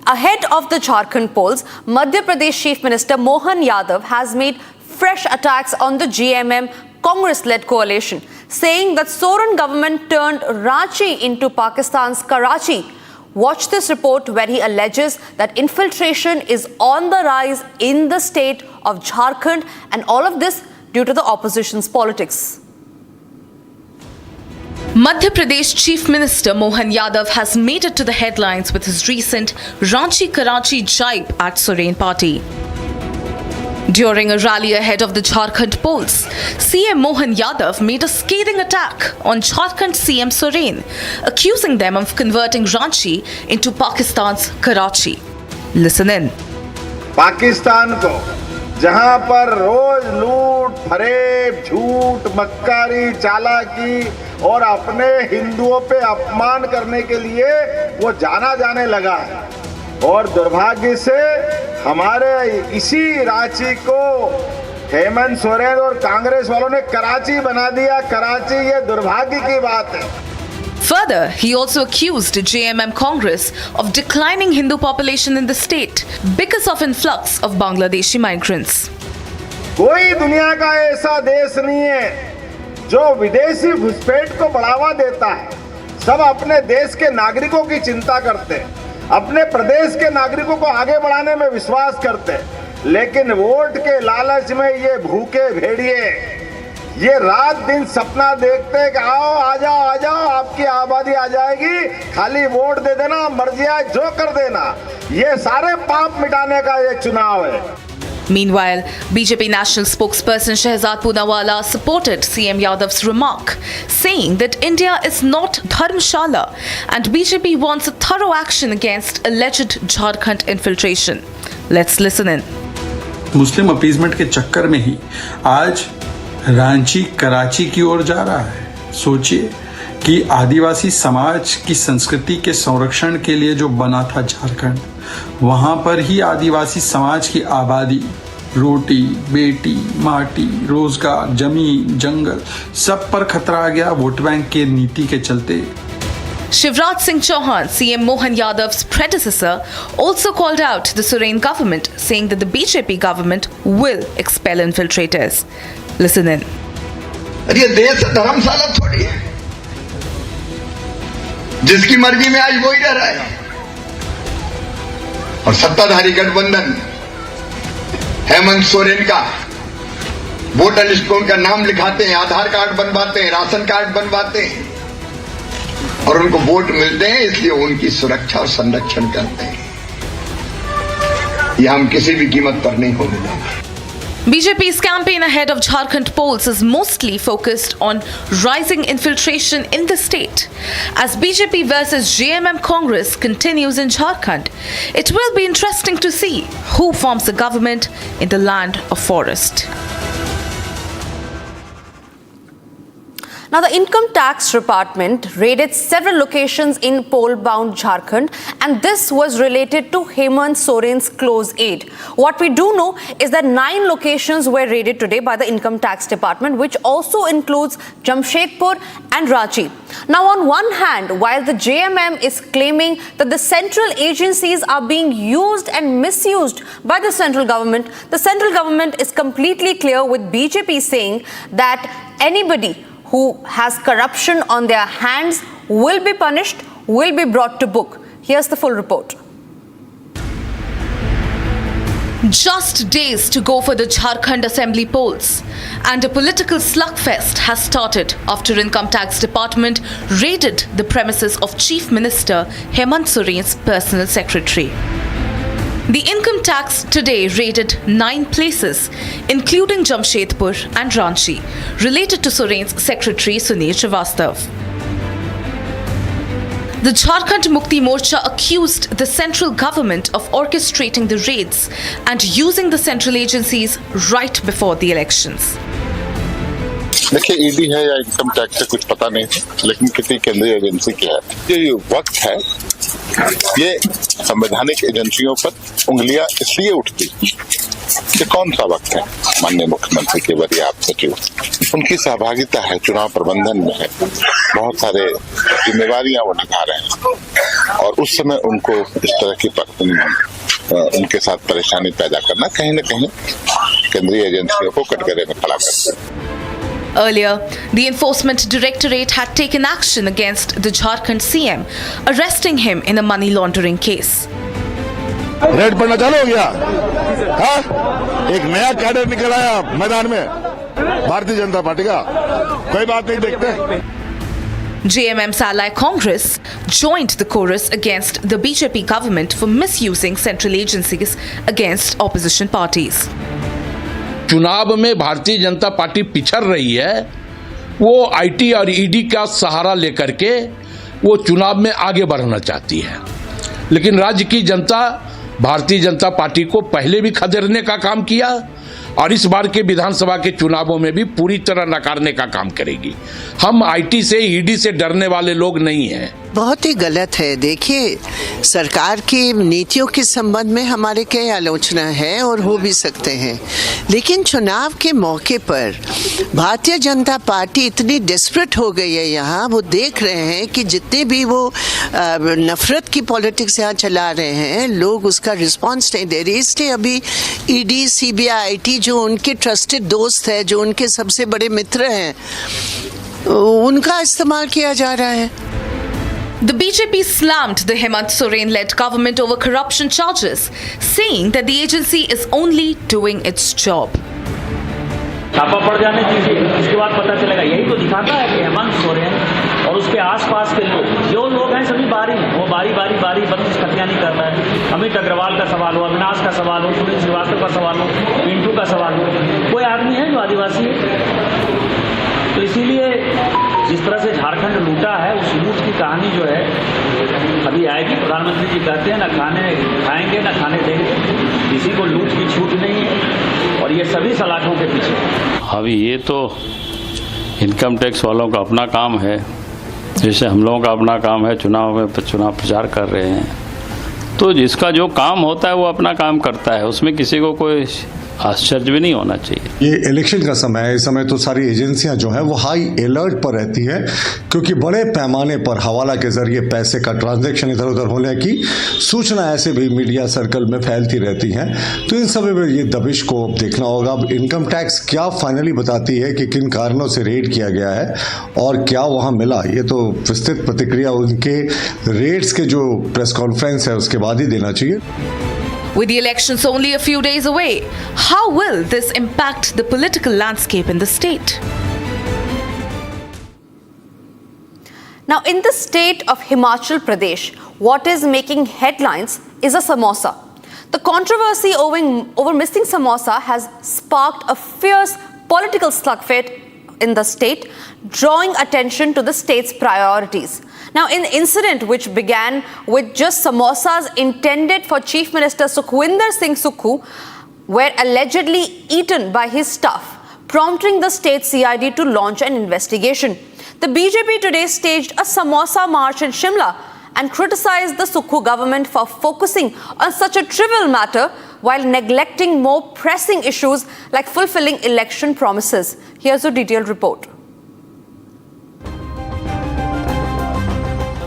Ahead of the Jharkhand polls, Madhya Pradesh Chief Minister Mohan Yadav has made fresh attacks on the JMM Congress-led coalition, saying that Soran government turned Ranchi into Pakistan's Karachi. Watch this report where he alleges that infiltration is on the rise in the state of Jharkhand, and all of this due to the opposition's politics. Madhya Pradesh Chief Minister Mohan Yadav has made it to the headlines with his recent Ranchi-Karachi jibe at Soran party. During a rally ahead of the Jharkhand polls, CM Mohan Yadav made a scathing attack on Jharkhand CM Soran, accusing them of converting Ranchi into Pakistan's Karachi. Listen in. Pakistan को जहां पर रोज लूट, फरेब, झूठ, मक्कारी, चालाकी और अपने हिंदुओं पे अपमान करने के लिए वो जाना जाने लगा है, और दुर्भाग्य से हमारे इसी रांची को हेमंत सोरेन और कांग्रेस वालों ने कराची बना दिया। कराची, ये दुर्भाग्य की बात है। Further, he also accused JMM Congress of declining Hindu population in the state because of influx of Bangladeshi migrants. कोई दुनिया का ऐसा देश नहीं है जो विदेशी घुसपैठ को बढ़ावा देता है। सब अपने देश के नागरिकों की चिंता करते हैं, अपने प्रदेश के नागरिकों को आगे बढ़ाने में विश्वास करते हैं, लेकिन वोट के लालच में ये भूखे भेड़िए ये रात दिन सपना देखते हैं कि आओ, आ जाओ, आ जाओ, आपको की आबादी आ जाएगी, खाली वोट दे देना, मर्जी आए जो कर देना। ये सारे पाप मिटाने का ये चुनाव है। Meanwhile, BJP national spokesperson Shehzad Poonawalla supported CM Yadav's remark, saying that India is not Dharmshala and BJP wants a thorough action against alleged Jharkhand infiltration. Let's listen in. Muslim appeasement के चक्कर में ही आज रांची कराची की ओर जा रहा है। सोचिए कि आदिवासी समाज की संस्कृति के संरक्षण के लिए जो बना था झारखंड, वहां पर ही आदिवासी समाज की आबादी, रोटी, बेटी, माटी, रोजगार, जमीन, जंगल सब पर खतरा आ गया वोट बैंक के नीति के चलते। Shivraj Singh Chauhan, CM Mohan Yadav's predecessor, also called out the Soren government, saying that the BJP government will expel infiltrators. Listen in. ये देश धर्मशाला थोड़ी है, जिसकी मर्जी में आज वही रह रहा है। और सत्ताधारी गठबंधन हेमंत सोरेन का वोटर लिस्ट में उनका नाम लिखाते हैं, आधार कार्ड बनवाते हैं, राशन कार्ड बनवाते हैं और उनको वोट मिलते हैं, इसलिए उनकी सुरक्षा और संरक्षण करते हैं। यह हम किसी भी कीमत पर नहीं होने देंगे। BJP's campaign ahead of Jharkhand polls is mostly focused on rising infiltration in the state. As BJP versus JMM Congress continues in Jharkhand, it will be interesting to see who forms the government in the land of forest. Now, the Income Tax Department raided several locations in poll-bound Jharkhand, and this was related to Hemant Soren's close aide. What we do know is that 9 locations were raided today by the Income Tax Department, which also includes Jamshedpur and Ranchi. Now, on one hand, while the JMM is claiming that the central agencies are being used and misused by the central government is completely clear, with BJP saying that anybody who has corruption on their hands will be punished, will be brought to book. Here's the full report. Just days to go for the Jharkhand assembly polls, and a political slugfest has started after Income Tax Department raided the premises of Chief Minister Hemant Soren's personal secretary. The income tax today raided 9 places, including Jamshedpur and Ranchi, related to Soren's secretary Sunil Srivastav. The Jharkhand Mukti Morcha accused the central government of orchestrating the raids and using the central agencies right before the elections. देखिए, ED है या income tax से कुछ पता नहीं, लेकिन किसी केंद्रीय एजेंसी की है। ये वक्त है, ये संवैधानिक एजेंसियों पर उंगलियां इसलिए उठती कि कौन सा वक्त है। माननीय मुख्यमंत्री के वरीय आप सचिव, उनकी सहभागिता है, चुनाव प्रबंधन में है, बहुत सारे जिम्मेवारियां वो निभा रहे हैं और उस समय उनको इस तरह की उनके साथ परेशानी पैदा करना कहीं न कहीं केंद्रीय एजेंसियों को कटघरे में खड़ा करता है। Earlier, the Enforcement Directorate had taken action against the Jharkhand CM, arresting him in a money laundering case. Red पड़ना चालू हो गया, हाँ? एक नया कैडर निकल आया मैदान में भारतीय जनता पार्टी का, कोई बात नहीं देखते। JMM's ally Congress joined the chorus against the BJP government for misusing central agencies against opposition parties. चुनाव में भारतीय जनता पार्टी पिछड़ रही है, वो आईटी और ईडी का सहारा लेकर के वो चुनाव में आगे बढ़ना चाहती है, लेकिन राज्य की जनता भारतीय जनता पार्टी को पहले भी खदेड़ने का काम किया और इस बार के विधानसभा के चुनावों में भी पूरी तरह नकारने का काम करेगी। हम आईटी से ईडी से डरने वाले लोग नहीं हैं। बहुत ही गलत है। देखिए, सरकार की नीतियों के संबंध में हमारे कई आलोचना है और हो भी सकते हैं, लेकिन चुनाव के मौके पर भारतीय जनता पार्टी इतनी डेस्परेट हो गई है यहाँ, वो देख रहे हैं कि जितने भी वो नफरत की पॉलिटिक्स यहाँ चला रहे हैं, लोग उसका रिस्पॉन्स नहीं दे रहे। इसलिए अभी ईडी, सीबीआई, आईटी जो उनके ट्रस्टेड दोस्त है, जो उनके सबसे बड़े मित्र हैं, उनका इस्तेमाल किया जा रहा है। The BJP slammed the Hemant Soren-led government over corruption charges, saying that the agency is only doing its job. छापा पड़ जाने दीजिए, उसके बाद पता चलेगा। यही तो दिखाता है कि हेमंत सोरेन और उसके आसपास के लोग जो लोग हैं सभी बारी वो बारी बंदिश खतियाँ नहीं कर रहा है। अमित अग्रवाल का सवाल हो, अविनाश का सवाल हो, सुनील श्रीवास्तव का सवाल हो, पिंटू का सवाल हो, कोई आदमी है जो आदिवासी है? तो इसीलिए जिस तरह से झारखंड लूटा है, उस लूट की कहानी जो है अभी आएगी। प्रधानमंत्री जी कहते हैं ना खाएंगे ना खाने देंगे, किसी को लूट की छूट नहीं है और ये सभी सलाखों के पीछे। अभी ये तो इनकम टैक्स वालों का अपना काम है, जैसे हम लोगों का अपना काम है चुनाव में चुनाव प्रचार कर रहे हैं, तो जिसका जो काम होता है वो अपना काम करता है, उसमें किसी को कोई आश्चर्य भी नहीं होना चाहिए। ये इलेक्शन का समय है, इस समय तो सारी एजेंसियां जो हैं वो हाई अलर्ट पर रहती है, क्योंकि बड़े पैमाने पर हवाला के जरिए पैसे का ट्रांजैक्शन इधर उधर होने की सूचना ऐसे भी मीडिया सर्कल में फैलती रहती हैं। तो इन सब में ये दबिश को अब देखना होगा। अब इनकम टैक्स क्या फाइनली बताती है कि किन कारणों से रेड किया गया है और क्या वहाँ मिला, ये तो विस्तृत प्रतिक्रिया उनके रेड्स के जो प्रेस कॉन्फ्रेंस है उसके बाद ही देना चाहिए। With the elections only a few days away, how will this impact the political landscape in the state? Now, in the state of Himachal Pradesh, what is making headlines is a samosa. The controversy over missing samosa has sparked a fierce political slugfest in the state, drawing attention to the state's priorities. Now, in the incident which began with just samosas intended for Chief Minister Sukhwinder Singh Sukhu were allegedly eaten by his staff, prompting the state CID to launch an investigation. The BJP today staged a samosa march in Shimla and criticized the Sukhu government for focusing on such a trivial matter while neglecting more pressing issues like fulfilling election promises. Here's a detailed report.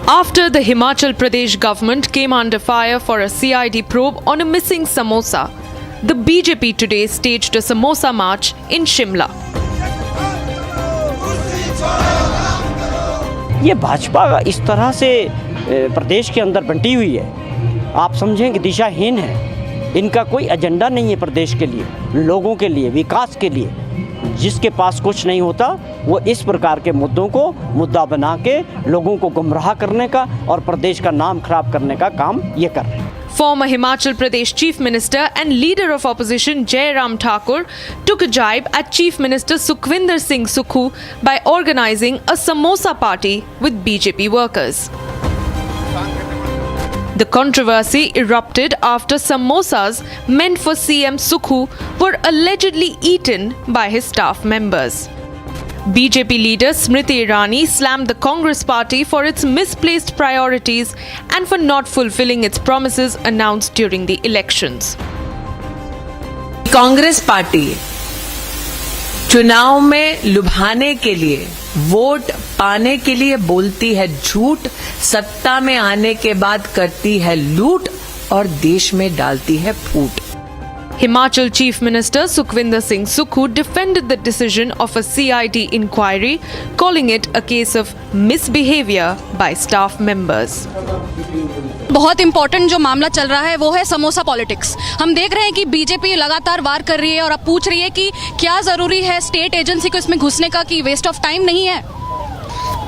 After the Himachal Pradesh government came under fire for a CID probe on a missing samosa, the BJP today staged a samosa march in Shimla. ये भाजपा इस तरह से प्रदेश के अंदर बंटी हुई है, आप समझें कि दिशाहीन है। इनका कोई एजेंडा नहीं है प्रदेश के लिए, लोगों के लिए, विकास के लिए। जिसके पास कुछ नहीं होता वो इस प्रकार के मुद्दों को मुद्दा बना के लोगों को गुमराह करने का और प्रदेश का नाम खराब करने का काम ये कर रहे हैं। Former Himachal Pradesh Chief Minister and leader of opposition Jairam Thakur took a jibe at Chief Minister Sukhwinder Singh Sukhu by organizing a samosa party with BJP workers. The controversy erupted after samosas meant for CM Sukhu were allegedly eaten by his staff members. BJP leader Smriti Irani slammed the Congress party for its misplaced priorities and for not fulfilling its promises announced during the elections. Congress party चुनाव में लुभाने के लिए, vote पाने के लिए बोलती है झूठ, सत्ता में आने के बाद करती है लूट और देश में डालती है फूट। Himachal Chief Minister Sukhwinder Singh Sukhu defended the decision of a CID inquiry, calling it a case of misbehavior by staff members. बहुत इंपॉर्टेंट जो मामला चल रहा है वो है समोसा पॉलिटिक्स। हम देख रहे हैं कि बीजेपी लगातार वार कर रही है और अब पूछ रही है कि क्या जरूरी है स्टेट एजेंसी को इसमें घुसने का, कि वेस्ट ऑफ टाइम नहीं है।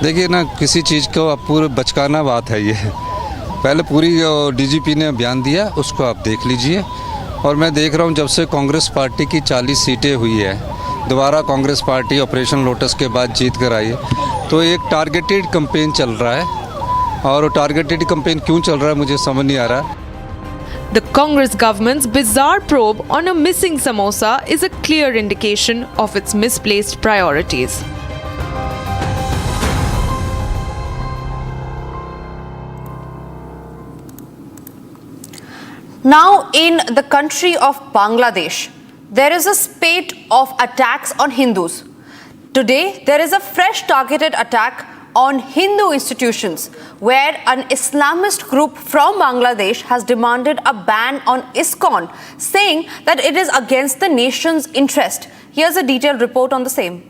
देखिए ना, किसी चीज़ को आप पूरे बचकाना बात है ये। पहले पूरी डीजीपी ने बयान दिया, उसको आप देख लीजिए। और मैं देख रहा हूँ जब से कांग्रेस पार्टी की 40 सीटें हुई है, दोबारा कांग्रेस पार्टी ऑपरेशन लोटस के बाद जीत कर आई है, तो एक टारगेटेड कैंपेन चल रहा है। और टारगेटेड कैंपेन क्यों चल रहा है मुझे समझ नहीं आ रहा। The Congress government's bizarre probe on a missing samosa is a clear indication of its misplaced priorities. Now, in the country of Bangladesh, there is a spate of attacks on Hindus. Today, there is a fresh targeted attack on Hindu institutions, where an Islamist group from Bangladesh has demanded a ban on ISKCON, saying that it is against the nation's interest. Here's a detailed report on the same.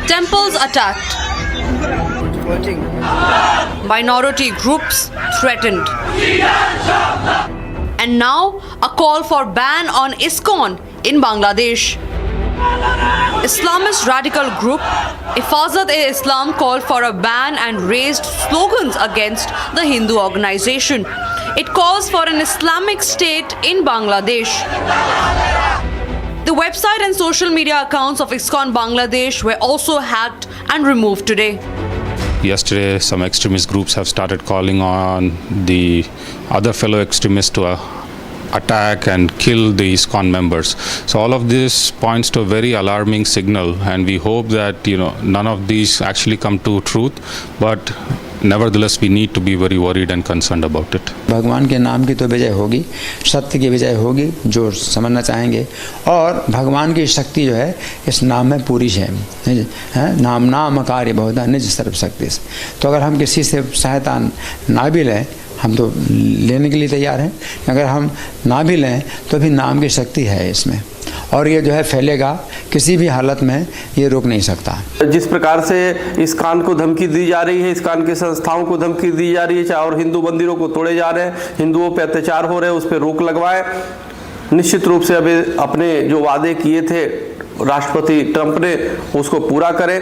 Temples attacked. Minority groups threatened. And now, a call for ban on ISKCON in Bangladesh. Islamist radical group Hifazat-e-Islam called for a ban and raised slogans against the Hindu organization. It calls for an Islamic state in Bangladesh. The website and social media accounts of ISKCON Bangladesh were also hacked and removed today. Yesterday, some extremist groups have started calling on the other fellow extremists to attack and kill the ISKCON members. So all of this points to a very alarming signal, and we hope that none of these actually come to truth. But nevertheless, we need to be very worried and concerned about it. भगवान के नाम की तो विजय होगी, सत्य की विजय होगी, जो समझना चाहेंगे, और भगवान की शक्ति जो है इस नाम में पूरी है, नाम कार्य बहुधा निज सर्वशक्ति से। तो अगर हम किसी से सहायता ना भी लें, हम तो लेने के लिए तैयार हैं, अगर हम ना भी लें तो भी नाम की शक्ति है इसमें, और ये जो है फैलेगा, किसी भी हालत में ये रोक नहीं सकता। जिस प्रकार से ISKCON को धमकी दी जा रही है, ISKCON की संस्थाओं को धमकी दी जा रही है, चाहे और हिंदू मंदिरों को तोड़े जा रहे हैं, हिंदुओं पे अत्याचार हो रहे हैं, उस पर रोक लगवाए। निश्चित रूप से अभी अपने जो वादे किए थे राष्ट्रपति ट्रंप ने, उसको पूरा करें,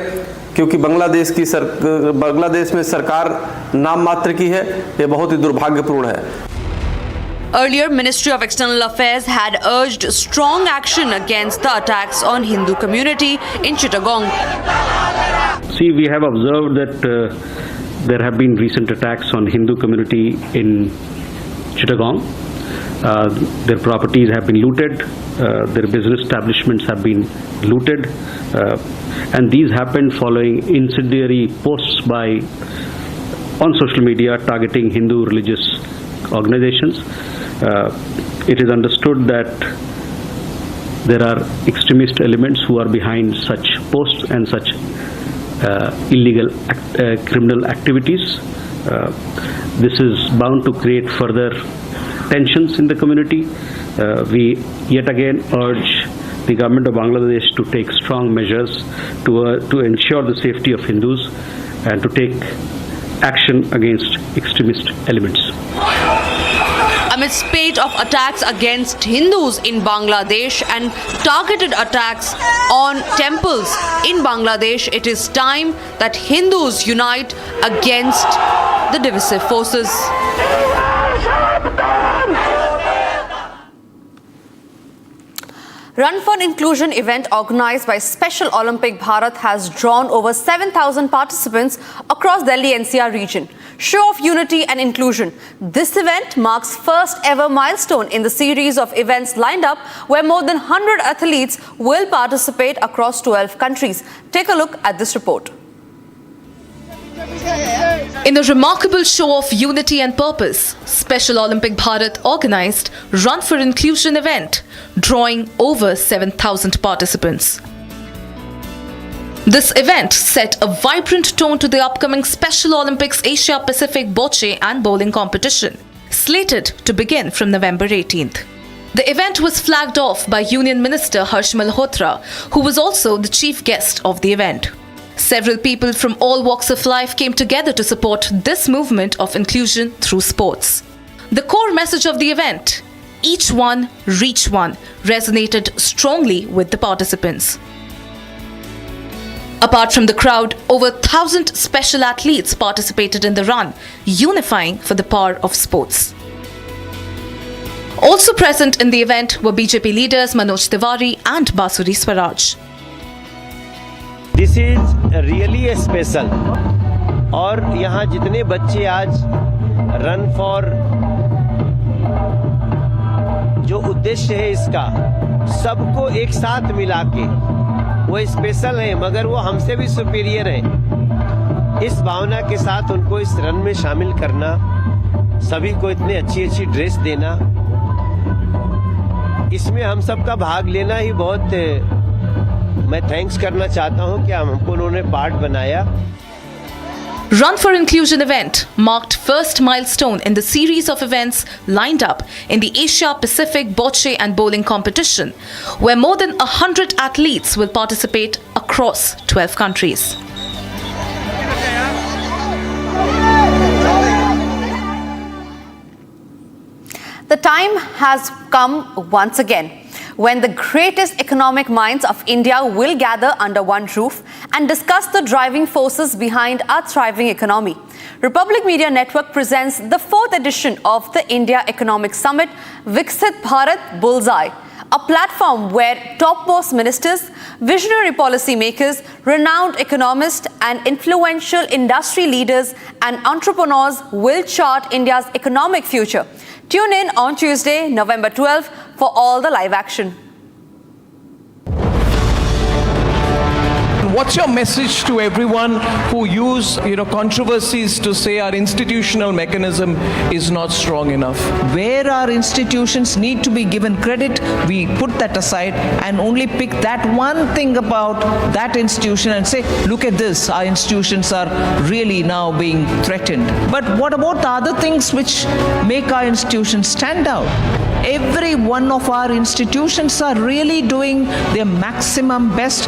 क्योंकि बांग्लादेश में सरकार नाम मात्र की है, ये बहुत ही दुर्भाग्यपूर्ण है। Earlier, Ministry of External Affairs had urged strong action against the attacks on Hindu community in Chittagong. See, we have observed that there have been recent attacks on Hindu community in Chittagong. Their properties have been looted, their business establishments have been looted, and these happened following incendiary posts on social media targeting Hindu religious organizations. It is understood that there are extremist elements who are behind such posts and such illegal criminal activities. This is bound to create further tensions in the community. We yet again urge the government of Bangladesh to take strong measures to ensure the safety of Hindus and to take action against extremist elements. Amidst spate of attacks against Hindus in Bangladesh and targeted attacks on temples in Bangladesh, it is time that Hindus unite against the divisive forces. Run for Inclusion event organized by Special Olympic Bharat has drawn over 7,000 participants across Delhi NCR region. Show of unity and inclusion. This event marks first ever milestone in the series of events lined up where more than 100 athletes will participate across 12 countries. Take a look at this report. In a remarkable show of unity and purpose, Special Olympic Bharat organized Run for Inclusion event, drawing over 7,000 participants. This event set a vibrant tone to the upcoming Special Olympics Asia Pacific bocce and bowling competition, slated to begin from November 18th. The event was flagged off by Union Minister Harsh Malhotra, who was also the chief guest of the event. Several people from all walks of life came together to support this movement of inclusion through sports. The core message of the event, each one, reach one, resonated strongly with the participants. Apart from the crowd, over 1,000 special athletes participated in the run, unifying for the power of sports. Also present in the event were BJP leaders Manoj Tiwari and Basuri Swaraj. This is really special. और यहाँ जितने बच्चे आज run for जो उद्देश्य है इसका सबको एक साथ मिला के वो स्पेशल है, मगर वो हमसे भी सुपीरियर है। इस भावना के साथ उनको इस रन में शामिल करना, सभी को इतने अच्छी अच्छी ड्रेस देना, इसमें हम सबका भाग लेना ही बहुत मैं थैंक्स करना चाहता हूं कि हमको उन्होंने पार्ट बनाया। Run for Inclusion event marked first milestone in the series of events lined up in the Asia Pacific bocce and bowling competition, where more than 100 athletes will participate across 12 countries. The time has come once again. when the greatest economic minds of India will gather under one roof and discuss the driving forces behind our thriving economy. Republic Media Network presents the 4th edition of the India Economic Summit, Viksit Bharat Bullseye, a platform where topmost ministers, visionary policy makers, renowned economists and influential industry leaders and entrepreneurs will chart India's economic future. Tune in on Tuesday, November 12th for all the live action. What's your message to everyone who use controversies to say our institutional mechanism is not strong enough? Where our institutions need to be given credit, we put that aside and only pick that one thing about that institution and say, look at this, our institutions are really now being threatened. But what about the other things which make our institutions stand out? Every one of our institutions are really doing their maximum best,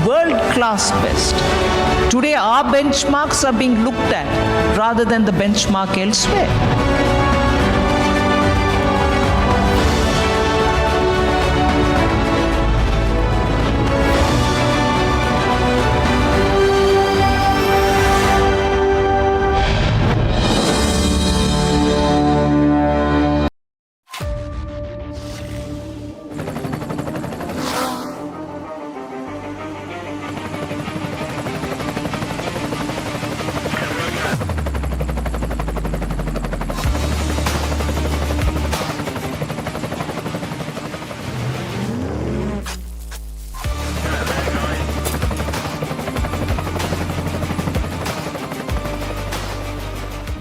world-class best. Today, our benchmarks are being looked at rather than the benchmark elsewhere.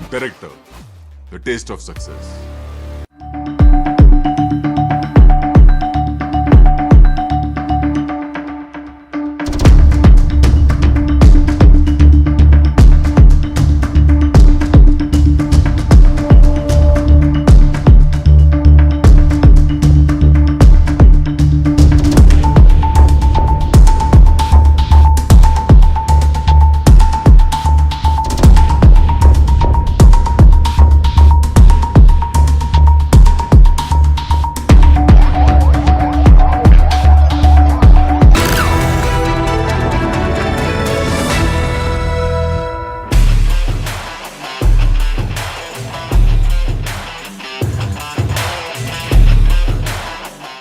Director, The Taste of Success.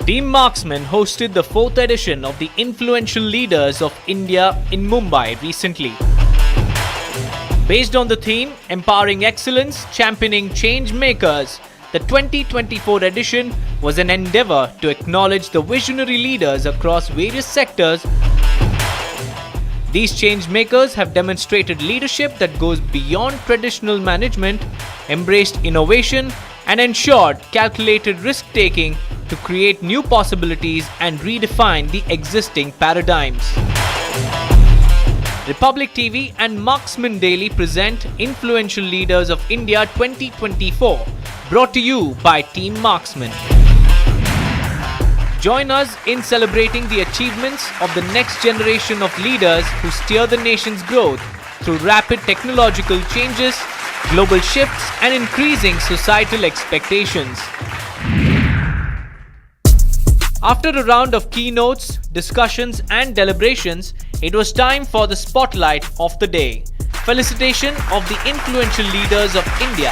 Team Marksmen hosted the 4th edition of the Influential Leaders of India in Mumbai recently. Based on the theme, Empowering Excellence, Championing Change Makers, the 2024 edition was an endeavor to acknowledge the visionary leaders across various sectors. These change makers have demonstrated leadership that goes beyond traditional management, embraced innovation, and ensured calculated risk-taking to create new possibilities and redefine the existing paradigms. Republic TV and Marksman Daily present Influential Leaders of India 2024, brought to you by Team Marksman. Join us in celebrating the achievements of the next generation of leaders who steer the nation's growth through rapid technological changes, global shifts, and increasing societal expectations. After a round of keynotes, discussions, and deliberations, it was time for the spotlight of the day. Felicitation of the influential leaders of India.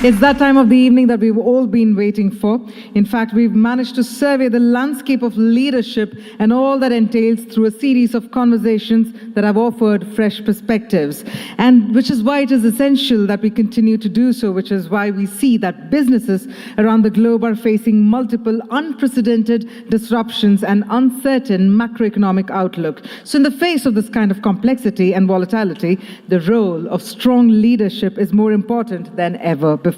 It's that time of the evening that we've all been waiting for. In fact, we've managed to survey the landscape of leadership and all that entails through a series of conversations that have offered fresh perspectives. And which is why it is essential that we continue to do so, which is why we see that businesses around the globe are facing multiple unprecedented disruptions and uncertain macroeconomic outlook. So in the face of this kind of complexity and volatility, the role of strong leadership is more important than ever before.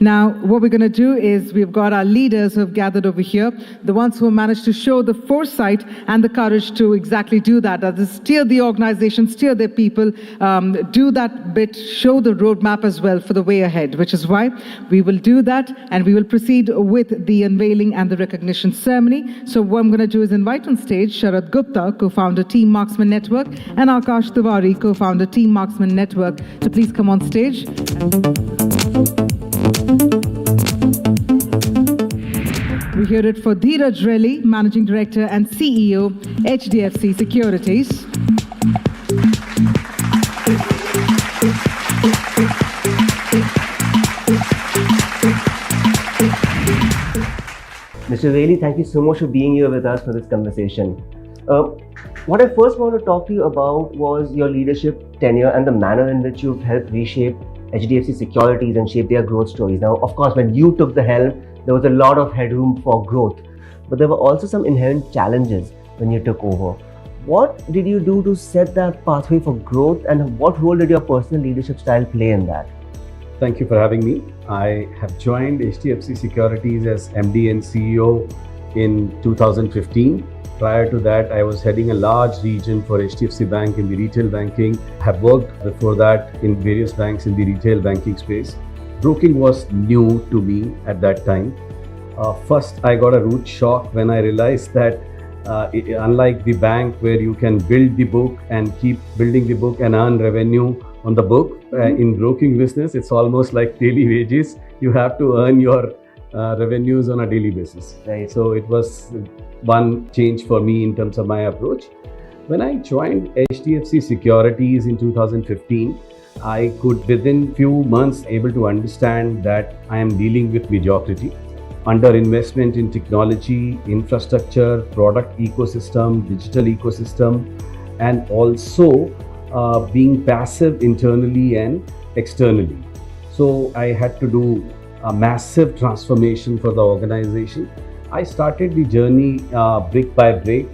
Now, what we're going to do is we've got our leaders who have gathered over here, the ones who have managed to show the foresight and the courage to exactly do that, that is steer the organization, steer their people, do that bit, show the roadmap as well for the way ahead, which is why we will do that and we will proceed with the unveiling and the recognition ceremony. So what I'm going to do is invite on stage Sharad Gupta, co-founder Team Marksman Network, and Akash Tiwari, co-founder Team Marksman Network, to please come on stage. We hear it for Dheeraj Relly, Managing Director and CEO, HDFC Securities. Mr. Relly, thank you so much for being here with us for this conversation. What I first want to talk to you about was your leadership tenure and the manner in which you've helped reshape HDFC Securities and shape their growth stories. Now, of course, when you took the helm, there was a lot of headroom for growth, but there were also some inherent challenges when you took over. What did you do to set that pathway for growth, and what role did your personal leadership style play in that? Thank you for having me. I have joined HDFC Securities as MD and CEO in 2015. Prior to that, I was heading a large region for HDFC Bank in the retail banking. Have worked before that in various banks in the retail banking space. Broking was new to me at that time. First, I got a rude shock when I realized that unlike the bank where you can build the book and keep building the book and earn revenue on the book, in broking business, it's almost like daily wages. You have to earn your revenues on a daily basis. Right. So it was one change for me in terms of my approach. When I joined HDFC Securities in 2015, I could within few months able to understand that I am dealing with mediocrity, underinvestment in technology, infrastructure, product ecosystem, digital ecosystem, and also being passive internally and externally. So I had to do a massive transformation for the organization. I started the journey brick by brick,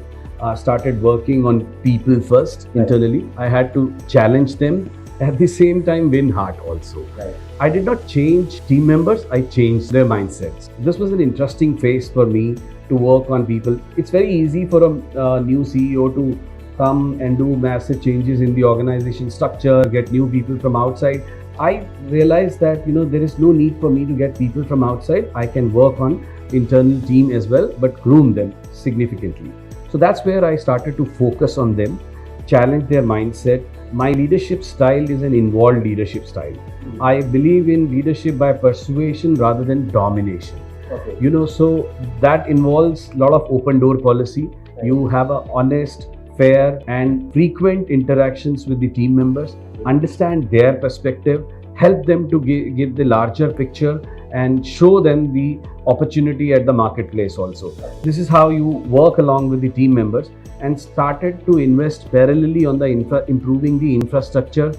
started working on people first internally. I had to challenge them, at the same time win heart also. Right. I did not change team members, I changed their mindsets. This was an interesting phase for me to work on people. It's very easy for a new CEO to come and do massive changes in the organization structure, get new people from outside. I realized that there is no need for me to get people from outside. I can work on internal team as well, but groom them significantly. So that's where I started to focus on them, challenge their mindset. My leadership style is an involved leadership style. I believe in leadership by persuasion rather than domination. Okay. So that involves a lot of open door policy. Right. You have a honest, fair and frequent interactions with the team members, understand their perspective, help them to give the larger picture and show them the opportunity at the marketplace also. This is how you work along with the team members, and started to invest parallelly on the improving the infrastructure.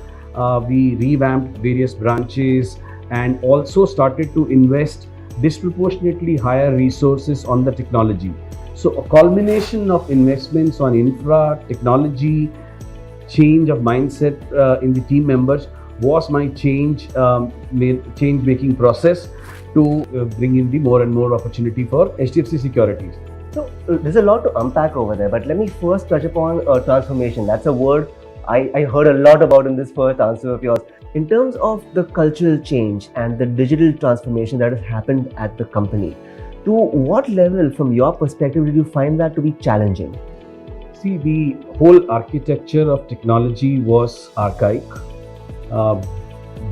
We revamped various branches and also started to invest disproportionately higher resources on the technology. So a culmination of investments on infra, technology, change of mindset in the team members was my change making process to bring in the more and more opportunity for HDFC Securities. So there's a lot to unpack over there, but let me first touch upon transformation. That's a word I heard a lot about in this first answer of yours. In terms of the cultural change and the digital transformation that has happened at the company, to what level from your perspective did you find that to be challenging? See, the whole architecture of technology was archaic,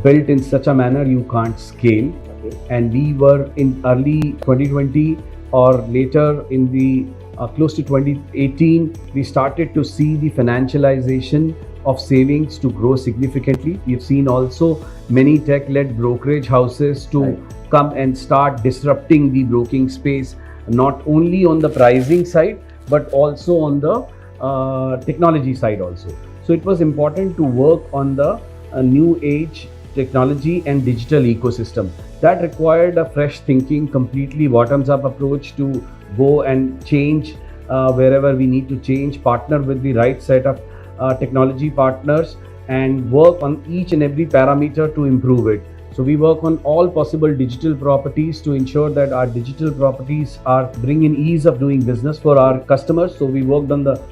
built in such a manner you can't scale. Okay. And we were in early 2020 or later in the close to 2018, we started to see the financialization of savings to grow significantly. We've seen also many tech-led brokerage houses to come and start disrupting the broking space, not only on the pricing side, but also on the technology side also. So it was important to work on the new age technology and digital ecosystem. That required a fresh thinking, completely bottoms up approach to go and change wherever we need to change, partner with the right set of technology partners and work on each and every parameter to improve it. So we work on all possible digital properties to ensure that our digital properties are bringing ease of doing business for our customers. So we worked on the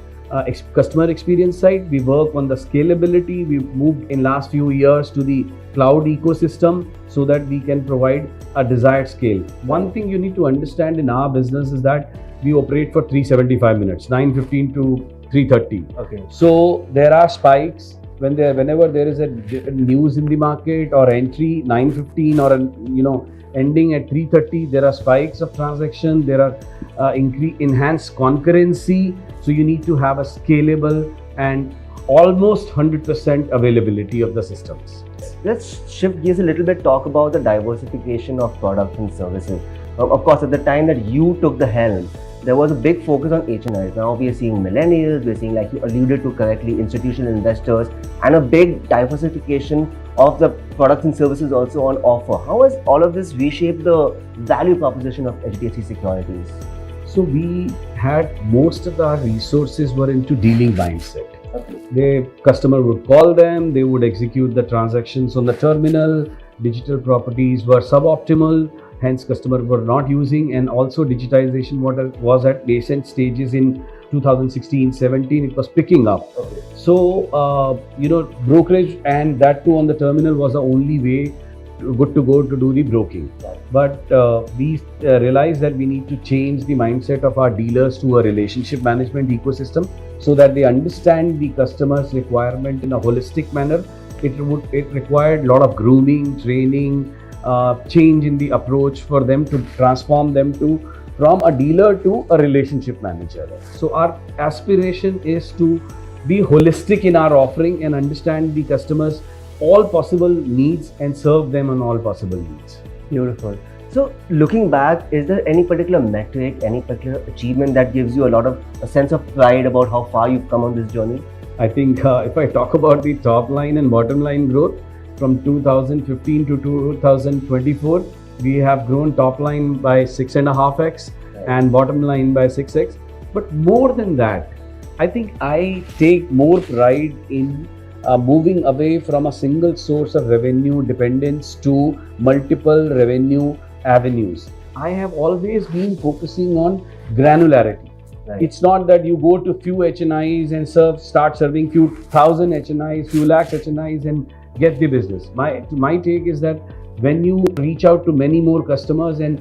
customer experience side, we work on the scalability. We moved in last few years to the cloud ecosystem so that we can provide a desired scale. One thing you need to understand in our business is that we operate for 375 minutes, 9:15 to 3:30. Okay. So there are spikes, whenever there is a news in the market or entry 9:15 or ending at 3:30, there are spikes of transaction, there are enhanced concurrency. So you need to have a scalable and almost 100% availability of the systems. Let's shift gears a little bit, talk about the diversification of products and services. Of course, at the time that you took the helm, there was a big focus on HNIs. Now we are seeing millennials, we are seeing, like you alluded to correctly, institutional investors, and a big diversification of the products and services also on offer. How has all of this reshaped the value proposition of HDFC Securities? So we had most of our resources were into dealing mindset. The customer would call them, they would execute the transactions on the terminal, digital properties were suboptimal, hence customer were not using, and also digitization was at nascent stages in 2016-17, it was picking up. So, brokerage and that too on the terminal was the only way good to go to do the broking. But we realized that we need to change the mindset of our dealers to a relationship management ecosystem so that they understand the customer's requirement in a holistic manner. It required a lot of grooming, training, change in the approach for them to transform them from a dealer to a relationship manager. So our aspiration is to be holistic in our offering and understand the customers' all possible needs and serve them on all possible needs. Beautiful. So looking back, is there any particular metric, any particular achievement that gives you a sense of pride about how far you've come on this journey? I think if I talk about the top line and bottom line growth, from 2015 to 2024, we have grown top line by 6.5x and bottom line by 6x. But more than that, I think I take more pride in moving away from a single source of revenue dependence to multiple revenue avenues. I have always been focusing on granularity. Right. It's not that you go to few HNIs and start serving few thousand HNIs, few lakh HNIs and get the business. My take is that when you reach out to many more customers and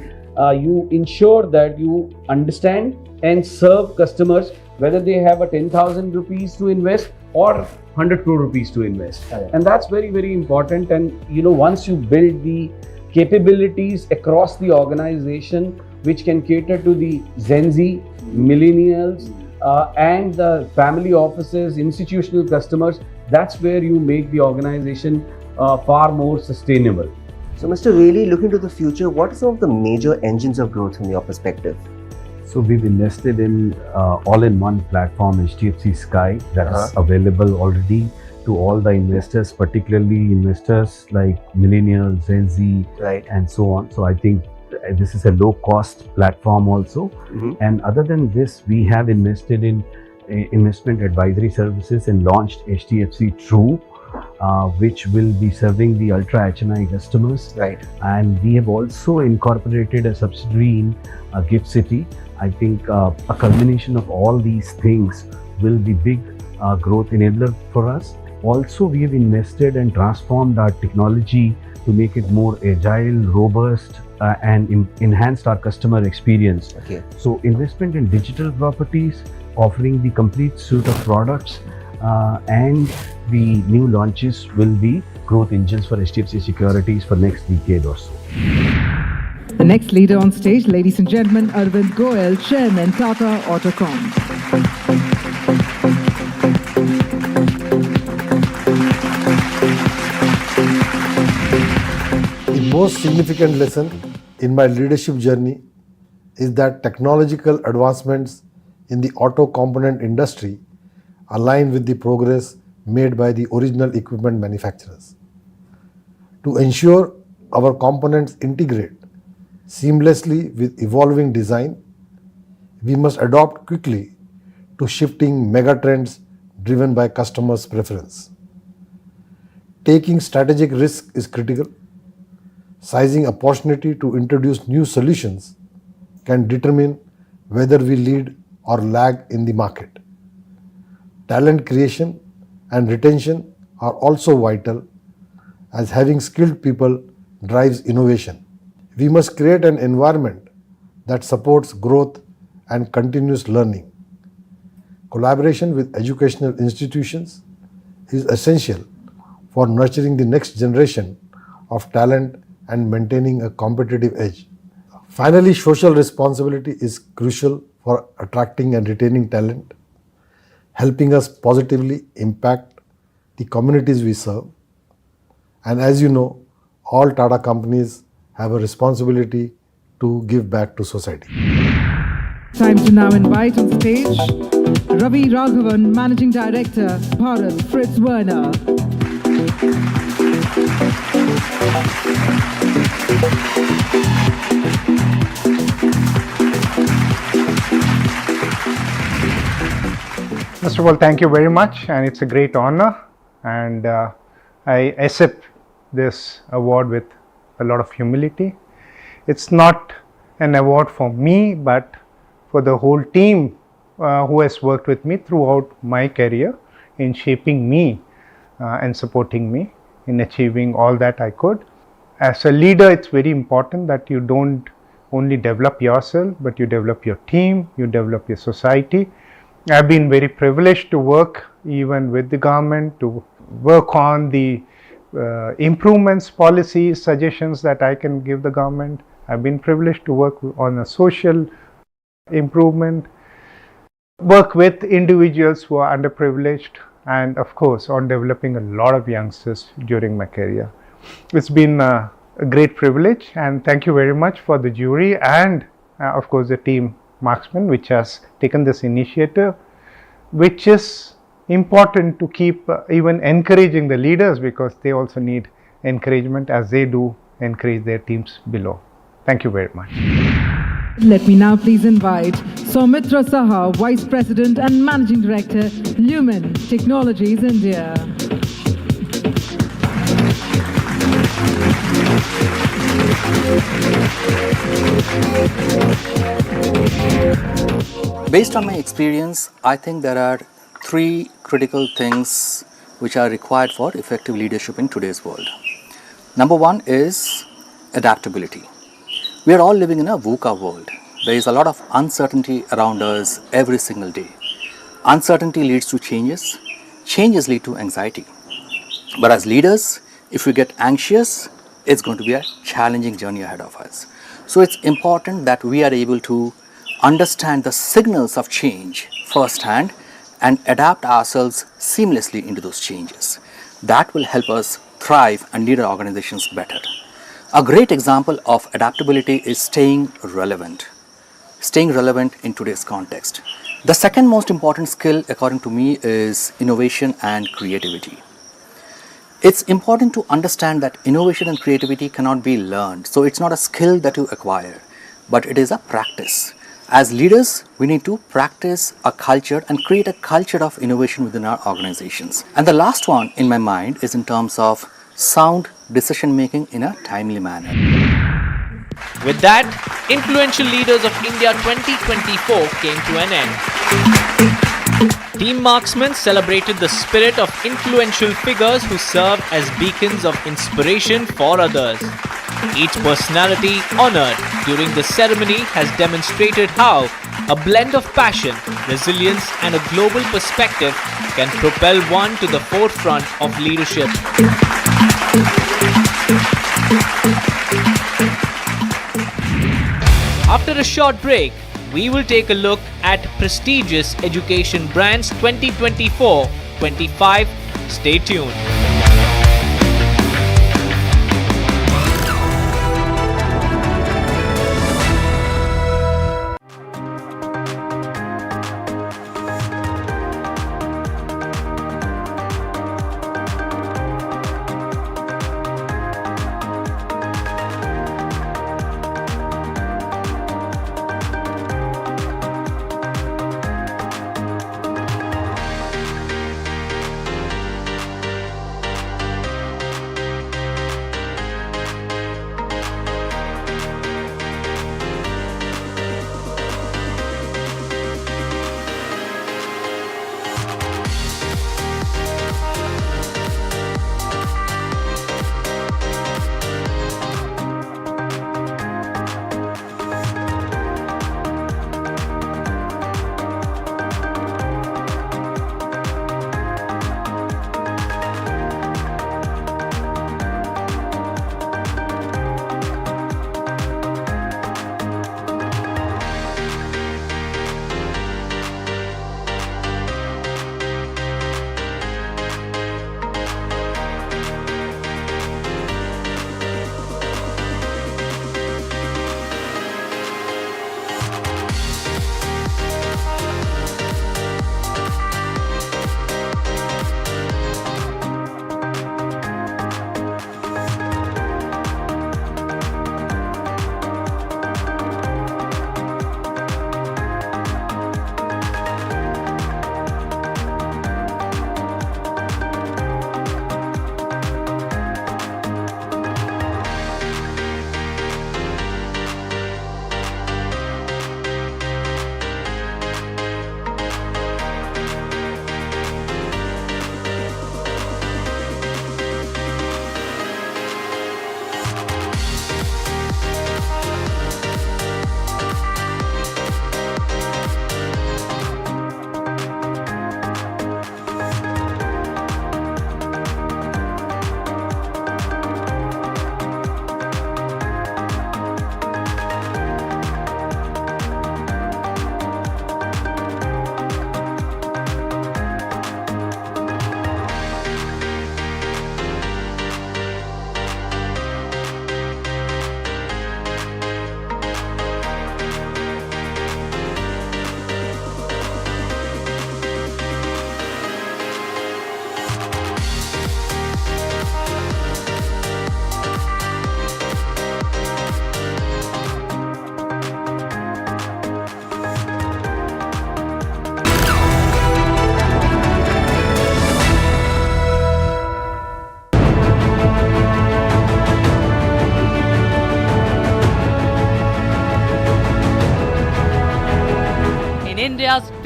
you ensure that you understand and serve customers, whether they have a 10,000 rupees to invest or 100 crore rupees to invest. Right. And that's very, very important. And once you build the capabilities across the organization, which can cater to the Gen Z, millennials, and the family offices, institutional customers, that's where you make the organization far more sustainable. So, Mr. Really, looking to the future, what are some of the major engines of growth from your perspective? So we've invested in all-in-one platform, HDFC Sky, that's available already to all the investors, particularly investors like millennials, Gen Z, and so on. So I think this is a low-cost platform also. And other than this, we have invested in investment advisory services and launched HDFC True, which will be serving the ultra HNI customers. Right. And we have also incorporated a subsidiary in Gift City. I think a culmination of all these things will be big growth enabler for us. Also, we have invested and transformed our technology to make it more agile, robust, and enhanced our customer experience. Okay. So investment in digital properties, offering the complete suite of products, and the new launches will be growth engines for HDFC Securities for next decade or so. The next leader on stage, ladies and gentlemen, Arvind Goel, Chairman, Tata Autocom. The most significant lesson in my leadership journey is that technological advancements in the auto component industry align with the progress made by the original equipment manufacturers. To ensure our components integrate seamlessly with evolving design, we must adapt quickly to shifting megatrends driven by customers' preference. Taking strategic risk is critical. Sizing opportunity to introduce new solutions can determine whether we lead or lag in the market. Talent creation and retention are also vital, as having skilled people drives innovation. We must create an environment that supports growth and continuous learning. Collaboration with educational institutions, is essential for nurturing the next generation of talent and maintaining a competitive edge. Finally, social responsibility is crucial for attracting and retaining talent, helping us positively impact the communities we serve. And as you know, all Tata companies have a responsibility to give back to society. Time to now invite on stage Ravi Raghavan, Managing Director, Bharat Fritz Werner. First of all, thank you very much, and it's a great honor, and I accept this award with a lot of humility. It's not an award for me, but for the whole team who has worked with me throughout my career in shaping me and supporting me in achieving all that I could. As a leader, it's very important that you don't only develop yourself, but you develop your team, you develop your society. I've been very privileged to work even with the government, to work on the improvements, policies, suggestions that I can give the government. I've been privileged to work on a social improvement, work with individuals who are underprivileged, and of course on developing a lot of youngsters during my career. It's been a great privilege, and thank you very much for the jury and of course the team marksman which has taken this initiative, which is important to keep even encouraging the leaders, because they also need encouragement as they do encourage their teams below. Thank you very much. Let me now please invite Soumitra Saha, Vice President and Managing Director, Lumen Technologies India. Based on my experience, I think there are three critical things which are required for effective leadership in today's world. Number one is adaptability. We are all living in a VUCA world. There is a lot of uncertainty around us every single day. Uncertainty leads to changes. Changes lead to anxiety. But as leaders, if we get anxious, it's going to be a challenging journey ahead of us. So it's important that we are able to understand the signals of change firsthand and adapt ourselves seamlessly into those changes. That will help us thrive and lead our organizations better. A great example of adaptability is staying relevant. Staying relevant in today's context. The second most important skill, according to me, is innovation and creativity. It's important to understand that innovation and creativity cannot be learned. So it's not a skill that you acquire, but it is a practice. As leaders, we need to practice a culture and create a culture of innovation within our organizations. And the last one in my mind is in terms of sound decision making in a timely manner. With that, Influential Leaders of India 2024 came to an end. Team Marksmen celebrated the spirit of influential figures who serve as beacons of inspiration for others. Each personality honored during the ceremony has demonstrated how a blend of passion, resilience, and a global perspective can propel one to the forefront of leadership. After a short break, we will take a look at prestigious education brands 2024-25. Stay tuned.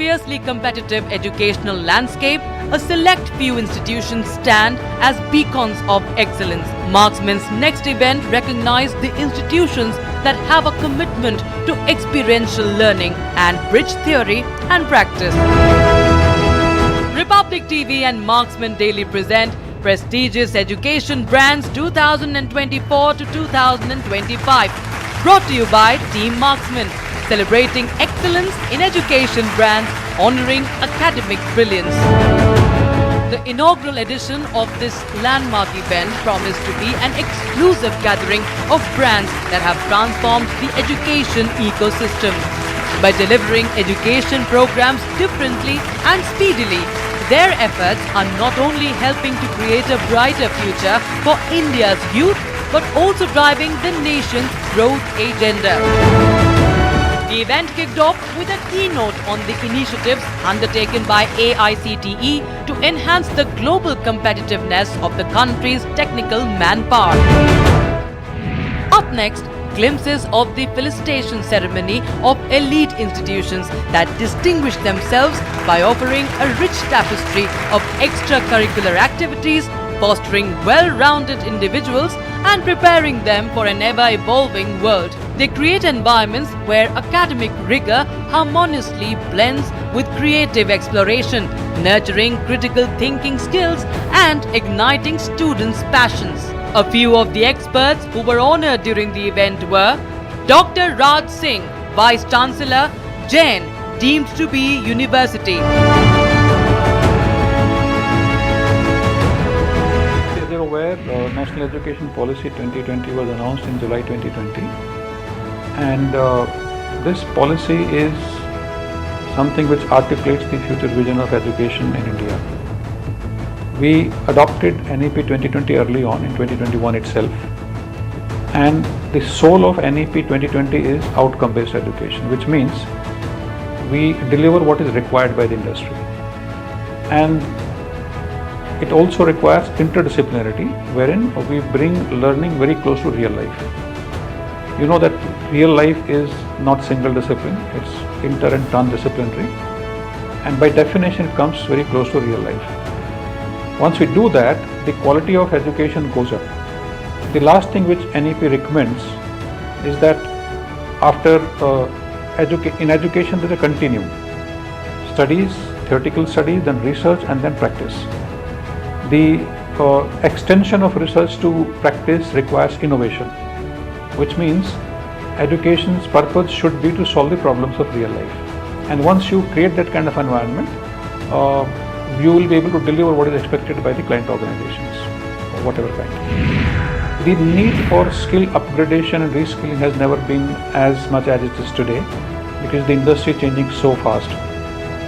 fiercely competitive educational landscape, a select few institutions stand as beacons of excellence. Marksman's next event recognized the institutions that have a commitment to experiential learning and bridge theory and practice. Republic TV and Marksman Daily present Prestigious Education Brands 2024 to 2025. Brought to you by Team Marksman, celebrating excellence in education brands, honoring academic brilliance. The inaugural edition of this landmark event promised to be an exclusive gathering of brands that have transformed the education ecosystem. By delivering education programs differently and speedily, their efforts are not only helping to create a brighter future for India's youth, but also driving the nation's growth agenda. The event kicked off with a keynote on the initiatives undertaken by AICTE to enhance the global competitiveness of the country's technical manpower. Up next, glimpses of the felicitation ceremony of elite institutions that distinguish themselves by offering a rich tapestry of extracurricular activities, fostering well-rounded individuals and preparing them for an ever-evolving world. They create environments where academic rigor harmoniously blends with creative exploration, nurturing critical thinking skills and igniting students' passions. A few of the experts who were honored during the event were Dr. Raj Singh, Vice Chancellor, Jain, deemed to be University. As you're aware, National Education Policy 2020 was announced in July 2020, and this policy is something which articulates the future vision of education in India. We adopted NEP 2020 early on in 2021 itself, and the soul of NEP 2020 is outcome-based education, which means we deliver what is required by the industry, and it also requires interdisciplinarity, wherein we bring learning very close to real life. You know that real life is not single discipline, it's inter and transdisciplinary, and by definition it comes very close to real life. Once we do that, the quality of education goes up. The last thing which NEP recommends is that after in education there is a continuum. Studies, theoretical studies, then research and then practice. The extension of research to practice requires innovation, which means education's purpose should be to solve the problems of real life. And once you create that kind of environment, you will be able to deliver what is expected by the client organizations, of whatever kind. The need for skill upgradation and reskilling has never been as much as it is today, because the industry is changing so fast.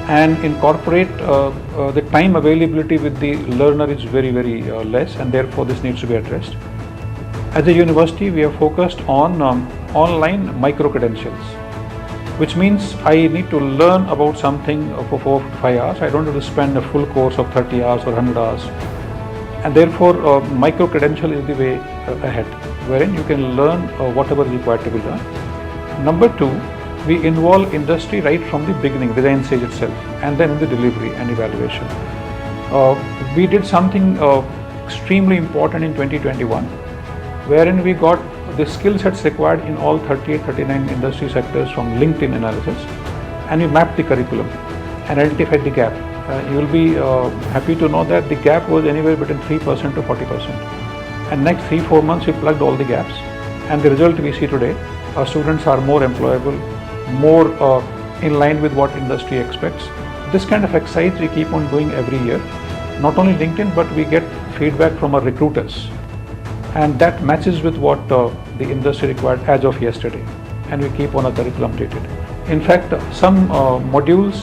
And in corporate, the time availability with the learner is very, very less, and therefore this needs to be addressed. As a university, we are focused on online micro-credentials, which means I need to learn about something for 4 to 5 hours. I don't have to spend a full course of 30 hours or 100 hours. And therefore, micro-credential is the way ahead, wherein you can learn whatever is required to be done. Number 2, we involve industry right from the beginning, design stage itself, and then in the delivery and evaluation. We did something extremely important in 2021, wherein we got the skill sets required in all 38-39 industry sectors from LinkedIn analysis, and we mapped the curriculum and identified the gap. You will be happy to know that the gap was anywhere between 3% to 40%. And next 3-4 months we plugged all the gaps, and the result we see today, our students are more employable, more in line with what industry expects. This kind of exercise we keep on doing every year, not only LinkedIn, but we get feedback from our recruiters, and that matches with what the industry required as of yesterday, and we keep on our curriculum updated. In fact, some modules